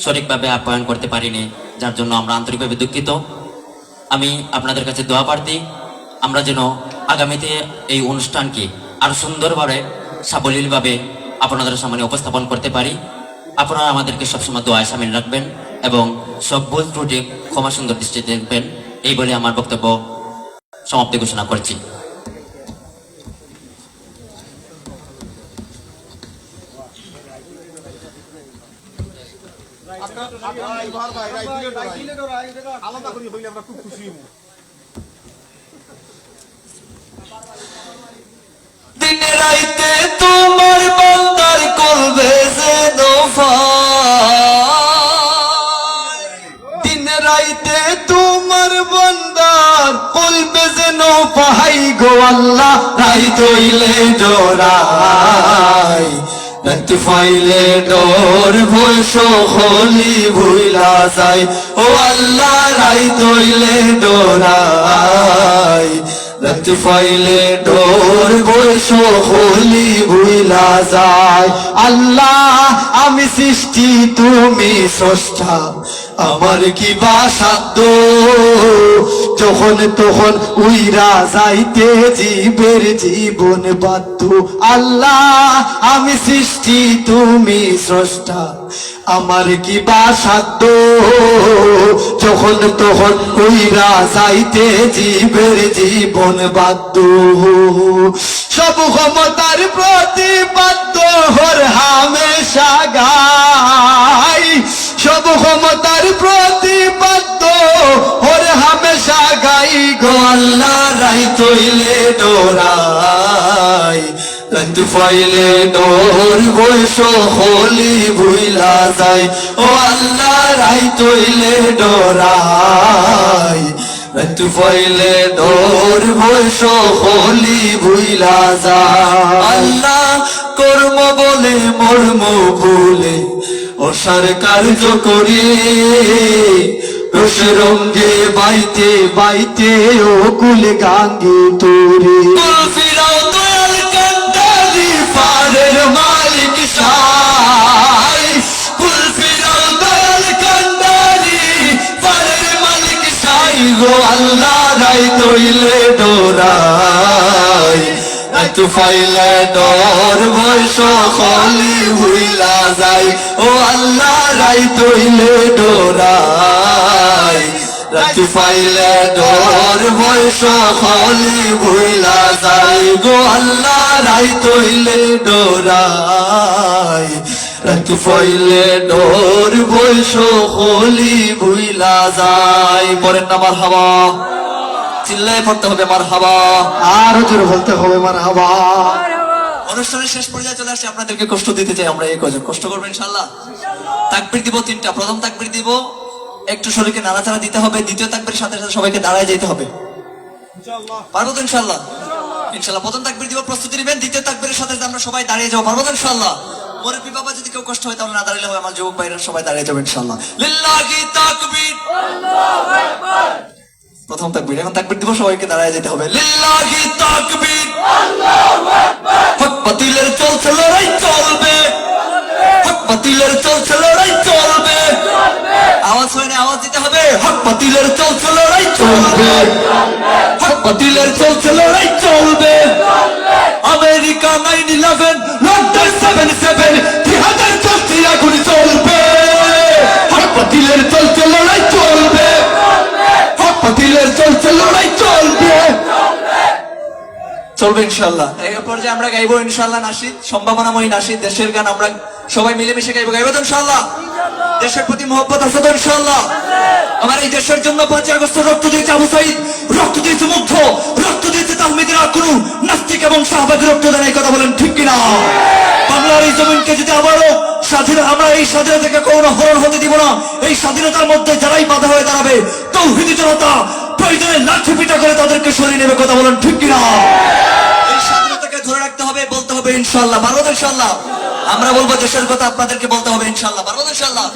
সঠিকভাবে আপ্যায়ন করতে পারিনি, যার জন্য আমরা আন্তরিকভাবে দুঃখিত। আমি আপনাদের কাছে দোয়া প্রার্থী, আমরা যেন আগামীতে এই অনুষ্ঠানকে আরো সুন্দরভাবে সাবলীলভাবে আপনাদের সামনে উপস্থাপন করতে পারি। আপনারা আমাদেরকে সবসময় দোয়ায় সামিল রাখবেন এবং সব ভুল ত্রুটি ক্ষমা সুন্দর দৃষ্টিতে দেখবেন, এই বলে আমার বক্তব্য সমাপ্তি ঘোষণা করছি। দিন রাইতে তোমার বান্দার কলবে যেন ফায়, দিন রাইতে তোমার বান্দার কলবে যেন পাই গো আল্লাহ, রাই তৈলে ডরাই, রাত ফাইলে ডর বয়স হলি ভুইলা যায়, ও আল্লাহ রাই তৈলে ডরাই, রাত ফাইলে ডোর বয়স হলি ভুইলা যায়। আল্লাহ আমি সৃষ্টি তুমি স্রষ্টা, আমার কি বা সাধ্য যখন তখন উইরা যাইতে জীবের জীবন বাধ্য আল্লাহ আমি সৃষ্টি তুমি স্রষ্টা আমার কি বা সাধ্য যখন তখন উইরা যাইতে জীবের জীবন বাধ্য সব ক্ষমতার প্রতিপাদ্য হর হামেশা গাই সব ক্ষমতার প্রতিপাদ্য হর হামেশা গাই গো আল্লাহ রাই তৈলে ডোরাই রন্ত ফাইলে ডোর বয়স হলি ভুইলা যায় ও আল্লাহ রাই তৈলে ডোরাই রন্ত ফাইলে ডোর বয়স হলি ভুইলা যায় আল্লাহ কর্ম বলে মর্ম ভুলে অসার কার্য করি রসে রঙ্গে বাইতে বাইতে ও কুল গাঙ্গে তোরে ফিরাও দয়াল কান্দারি পারের মালিক সাই কুল ফিরাও দয়াল কান্দারি পারের মালিক সাই গো আল্লাহ রাই তৈলে ডোরাই তু ফাইলে ডর বয়স খলি ভুইলা যায় ও আল্লাহ রাই তৈলে ডোরাই রাতু ফাইলে ডর বয়স খলি ভুইলা যায় গো আল্লাহ রাই তৈলে ডোরাই রাতু ফাইলে ডর বয়স খলি ভুইলা যায় পরের নামার হাওয়া চিল্লায় পড়তে হবে মারহাবা আরো জোরে বলতে হবে মারহাবা। অনুষ্ঠানের শেষ পর্যায়ে চলে আসছে আপনাদেরকে কষ্ট দিতে চাই আমরা এই কজন কষ্ট করবো ইনশাআল্লাহ তাকবীর দিব তিনটা প্রথম তাকবীর দিব একটু শরীরকে নাড়াচাড়া দিতে হবে দ্বিতীয় তাকবীরের সাথে সাথে সবাইকে দাঁড়ায় যেতে হবে পারবো তো ইনশাআল্লাহ ইনশাআল্লাহ প্রথম তাকবীর দিব প্রস্তুতি নেবেন দ্বিতীয় তাকবীরের সাথে সাথে আমরা সবাই দাঁড়িয়ে যাবো পারবো তো ইনশাআল্লাহ মুরব্বি বাবা যদি কেউ কষ্ট হয় তাহলে না দাঁড়ালে হবে আমার যুবক ভাইরা সবাই দাঁড়িয়ে যাবে ইনশাআল্লাহ লিল্লাহি তাকবীর আল্লাহু আকবার প্রথম তাকবীর এখন তাকবীর দিব সবাইকে দাঁড়ায় যেতে হবে লিল্লাহি তাকবীর আল্লাহু আকবার হক বাতিলের চলছে লড়াই চলবে হক বাতিলের চলছে লড়াই চলবে আওয়াজ হয় না আওয়াজ দিতে হবে হক বাতিলের চলছে লড়াই চলবে হক বাতিলের চলছে লড়াই চলবে আমেরিকা 9/11 লন্ডন 7/7 জিহাদের চলছে আগুন চলবে হক বাতিলের চলছে লড়াই চলবে বাতিলের চলছে লড়াই চলবে চলবে ইনশাআল্লাহ এই পর্যায়ে আমরা গাইবো ইনশাআল্লাহ নাশিদ সম্ভাবনাময়ী নাশিদ দেশের গান আমরা সবাই মিলেমিশে গাইবো তো ইনশাআল্লাহ দেশের প্রতি মহব্বত আছে তো ইনশাআল্লাহ আমার এই দেশের জন্য 5 আগস্ট রক্ত দিয়েছে আবু সাঈদ রক্ত দিয়েছে মুগ্ধ রক্ত দিয়েছে তাহমিদের আকুরু নাস্তিক এবং শাহবাগের রক্ত দেন এই কথা বলেন ঠিক কিনা বাংলার এই জমিনকে যদি আবারও আমরা এই স্বাধীনতাকে কোনো হরণ হতে দিব না এই স্বাধীনতার মধ্যে যারাই বাধা হয়ে দাঁড়াবে তৌহিদি জনতা প্রয়োজনে লাঠি পিটা করে তাদেরকে সরিয়ে নেবে কথা বলেন ঠিক কিনা এই স্বাধীনতাকে ধরে রাখতে হবে বলতে হবে ইনশাআল্লাহ পারবো তো ইনশাআল্লাহ আমরা বলবো দেশের কথা আপনাদেরকে বলতে হবে ইনশাআল্লাহ পারবো তো ইনশাআল্লাহ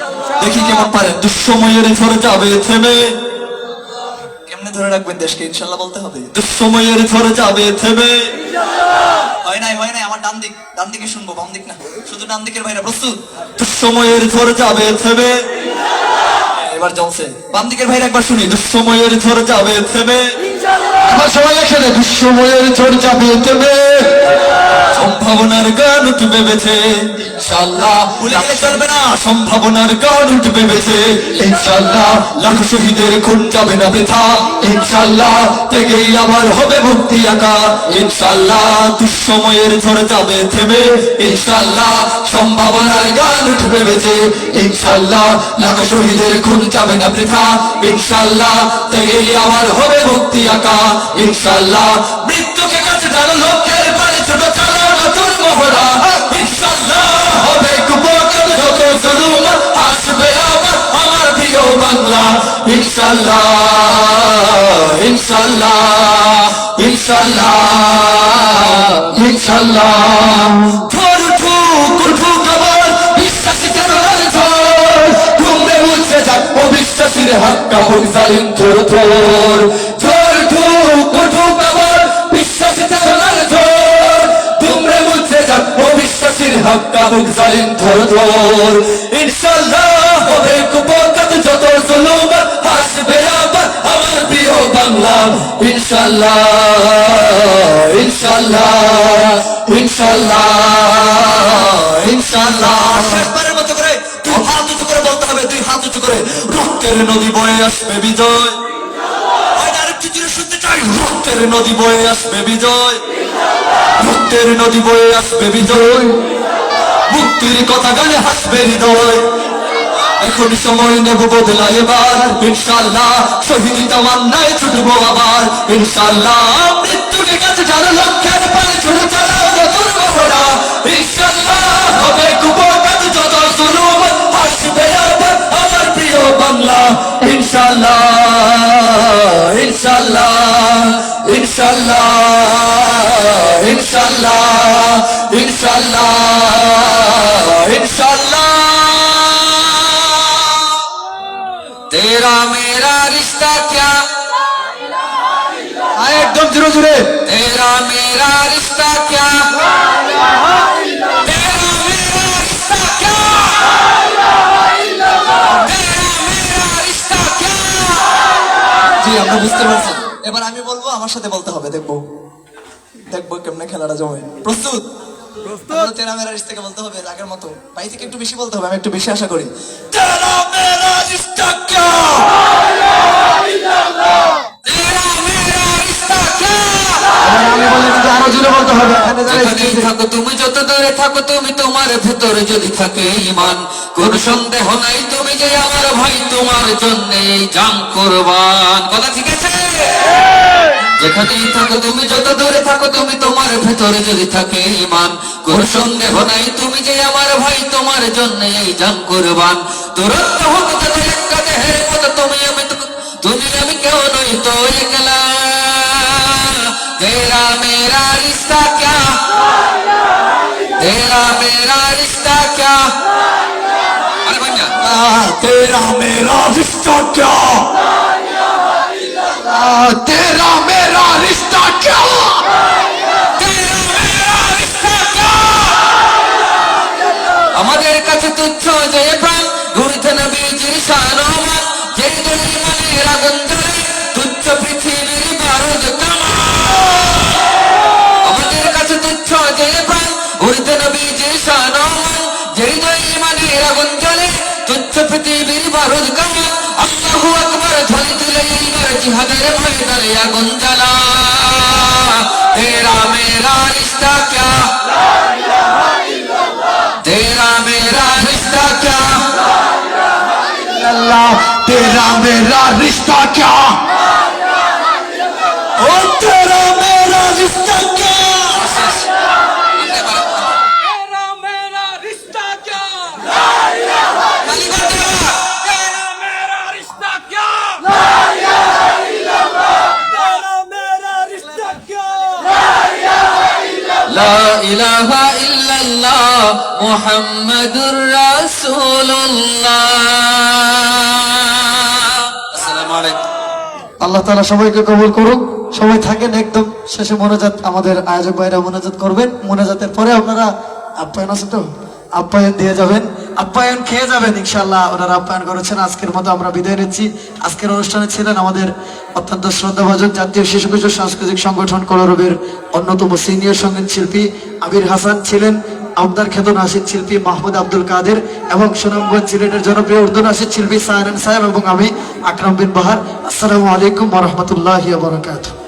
দেখি কেমন পারে দুঃসময়ের ঝড় যাবে থেমে কেমনে ধরে রাখবেন দেশকে ইনশাআল্লাহ বলতে হবে দুঃসময়ের ঝড় যাবে থেমে হয় নাই আমার ডান দিকে শুনবো বাম দিক না শুধু ডান দিকের ভাইরা প্রস্তুত দুঃসময়ের ঝড় যাবে থেমে এবার জলছে বাম দিকের ভাইরা একবার শুনি দুঃসময়ের ঝড় যাবে থেমে আবার সবাই একসাথে দুঃসময়ের ঝড় যাবে থেমে সম্ভাবনার গান উঠবে বেছে ইনশাআল্লাহ ভুলে গেলে চলবে না সম্ভাবনার গান উঠবে বেছে ইনশাআল্লাহ লাখ শহীদের খুন যাবে না বৃথা ইনশাআল্লাহ থেকেই আবার হবে মুক্তি আকা ইনশাআল্লাহ দুঃসময়ের ঝড় যাবে থেমে ইনশাআল্লাহ সম্ভাবনার গান উঠবে বেঁচে ইনশাআল্লাহ লাখ শহীদের খুন যাবে না বৃথা ইনশাআল্লাহ থেকেই আবার হবে মুক্তি আকা ইনশাআল্লাহ মৃত্যুকে কাছে টানো লোকের বাড়ি ছোট চালো নতুন মহড়া ইনশাআল্লাহ হবে কুপকার যত জুলুম আসবে আবার আমার প্রিয় বাংলা ইনশাআল্লাহ ইনশাআল্লাহ ইনশাআল্লাহ ইনশাআল্লাহ ঝড় ঠুক আবার বিশ্বাসী চেতনার ঝড় ঘুমে মুছে যাক অবিশ্বাসীর হাত কাপড় জালিম থর থর ঝড় ঠুক আবার বিশ্বাসী চেতনার ঝড় ঘুমে মুছে যাক অবিশ্বাসীর হাত কাপড় জালিম থর থর ইনশাআল্লাহ হবে কুপকাত যত জুলুম হাসবে আবার আমার প্রিয় বাংলা ইনশাআল্লাহ ইনশাআল্লাহ ইনশাআল্লাহ ইনশাআল্লাহ শেষবারের মতো করে তুই হাত উঁচু করে বলতে হবে, তুই হাত উঁচু করে রক্তের নদী বয়ে আসবে বিজয়। আরেকটু জোরে শুনতে চাই, রক্তের নদী বয়ে আসবে বিজয়, রক্তের নদী বয়ে আসবে বিজয়, মুক্তির কথা গানে হাসবে হৃদয়। এখন সময় নেব বদলা এবার ইনশাআল্লাহ, শহীদ তামান্নায় ছুটবো আবার ইনশাআল্লাহ, মৃত্যুকে কাছে যারা লক্ষ্যের পায়ে ছুটে চালাও নতুন ঘোড়া ইনশাআল্লাহ, হবে কুপকাত যত জুলুম হাসবে আবার আমার প্রিয় বাংলা ইনশাআল্লাহ ইনশাআল্লাহ ইনশাআল্লাহ ইনশাআল্লাহ ইনশাআল্লাহ ইনশাআল্লাহ। तेरा मेरा रिश्ता क्या, একদম জোরে জোরে। तेरा मेरा रिश्ता क्या, तेरा मेरा रिश्ता क्या, तेरा मेरा रिश्ता क्या। জি আমরা বুঝতে পারছি, এবার আমি বলবো আমার সাথে বলতে হবে, দেখবো দেখবো কেমনে খেলাটা জমে। প্রস্তুত? তেরা মেরা রিশতাকে বলতে হবে আগের মতো, ভাই থেকে একটু বেশি বলতে হবে, আমি একটু বেশি আশা করি। তেরা মেরা রিশতা ক্যা, তেরা মেরা রিশতা ক্যা। আমি বলি কিন্তু আরো জোরে বলতে হবে। যেখানেই থাকো তুমি, যত দূরে থাকো তুমি, তোমার ভেতরে যদি থাকে ঈমান, কোন সন্দেহ নাই তুমি যে আমার ভাই, তোমার জন্য এই জান কুরবান। কথা ঠিক আছে? যেখানেই থাকো তুমি, যত দূরে থাকো তুমি, তোমার ভেতরে যদি থাকে ঈমান, কোন সন্দেহ নাই তুমি যে আমার ভাই, তোমার জন্য এই জান কুরবান। দূরত্ব হোক যত একটা দেহের মতো, তুমি আমি কেউ নই তো একলা। तेरा मेरा रिश्ता क्या, तेरा मेरा रिश्ता क्या, अरे भैया तेरा मेरा रिश्ता क्या, तेरा मेरा रिश्ता क्या, तेरा मेरा रिश्ता क्या। আমাদের কাছে তুচ্ছ যে প্রাণ, ঘুরতে নবীজির শানমান, যে দুনিয়ার আগুন ধরে তুচ্ছ পৃথিবীর বারুদ কামান। আমাদের কাছে তুচ্ছ যে প্রাণ, ঘুরতে নবীজির শানমান, যে দুনিয়ার আগুন জ্বলে তুচ্ছ পৃথিবীর বারুদ কামান। আল্লাহু আকবার ধ্বনি তুলে এইবার জিহাদের ময়দানে আগুন জ্বালা। तेरा मेरा रिश्ता क्या, तेरा मेरा रिश्ता क्या, अल्लाह तेरा मेरा रिश्ता क्या, ओ तेरा मेरा रिश्ता क्या, तेरा मेरा रिश्ता क्या, तेरा मेरा रिश्ता क्या, तेरा मेरा रिश्ता क्या। ला इलाहा इल्लल्लाह मुहम्मदुर रासूलुल्लाह। अस्सलामु आलाइकुम। আল্লাহ তাআলা সবাইকে কবুল করুক। সবাই থাকেন, একদম শেষে মোনাজাত আমাদের আয়োজক ভাইরা মোনাজাত করবেন। মোনাজাতের পরে আপনারা আপ্যায়ন আছে তো, আপ্যায়ন দিয়ে যাবেন, আপ্যায়ন খেয়ে যাবেন ইনশাআল্লাহ। ওনারা আপ্যায়ন করেছেন। আজকের মতো আমরা বিদায় নিচ্ছি। আজকের অনুষ্ঠানে ছিলেন আমাদের অত্যন্ত শ্রদ্ধাভাজন জাতীয় শিশু কিশোর সাংস্কৃতিক সংগঠন কলরবের অন্যতম সিনিয়র সঙ্গীত শিল্পী আবির হাসান, ছিলেন আমদার খ্যাত নাসিদ শিল্পী মাহমুদ আব্দুল কাদের, এবং সুনামগঞ্জ সিলেটের জনপ্রিয় উর্দু নাসিদ শিল্পী সায়রান সাহেব, এবং আমি আকরাম বিন বাহার। আসসালামু আলাইকুম ওয়া রাহমাতুল্লাহি ওয়া বারাকাতুহু।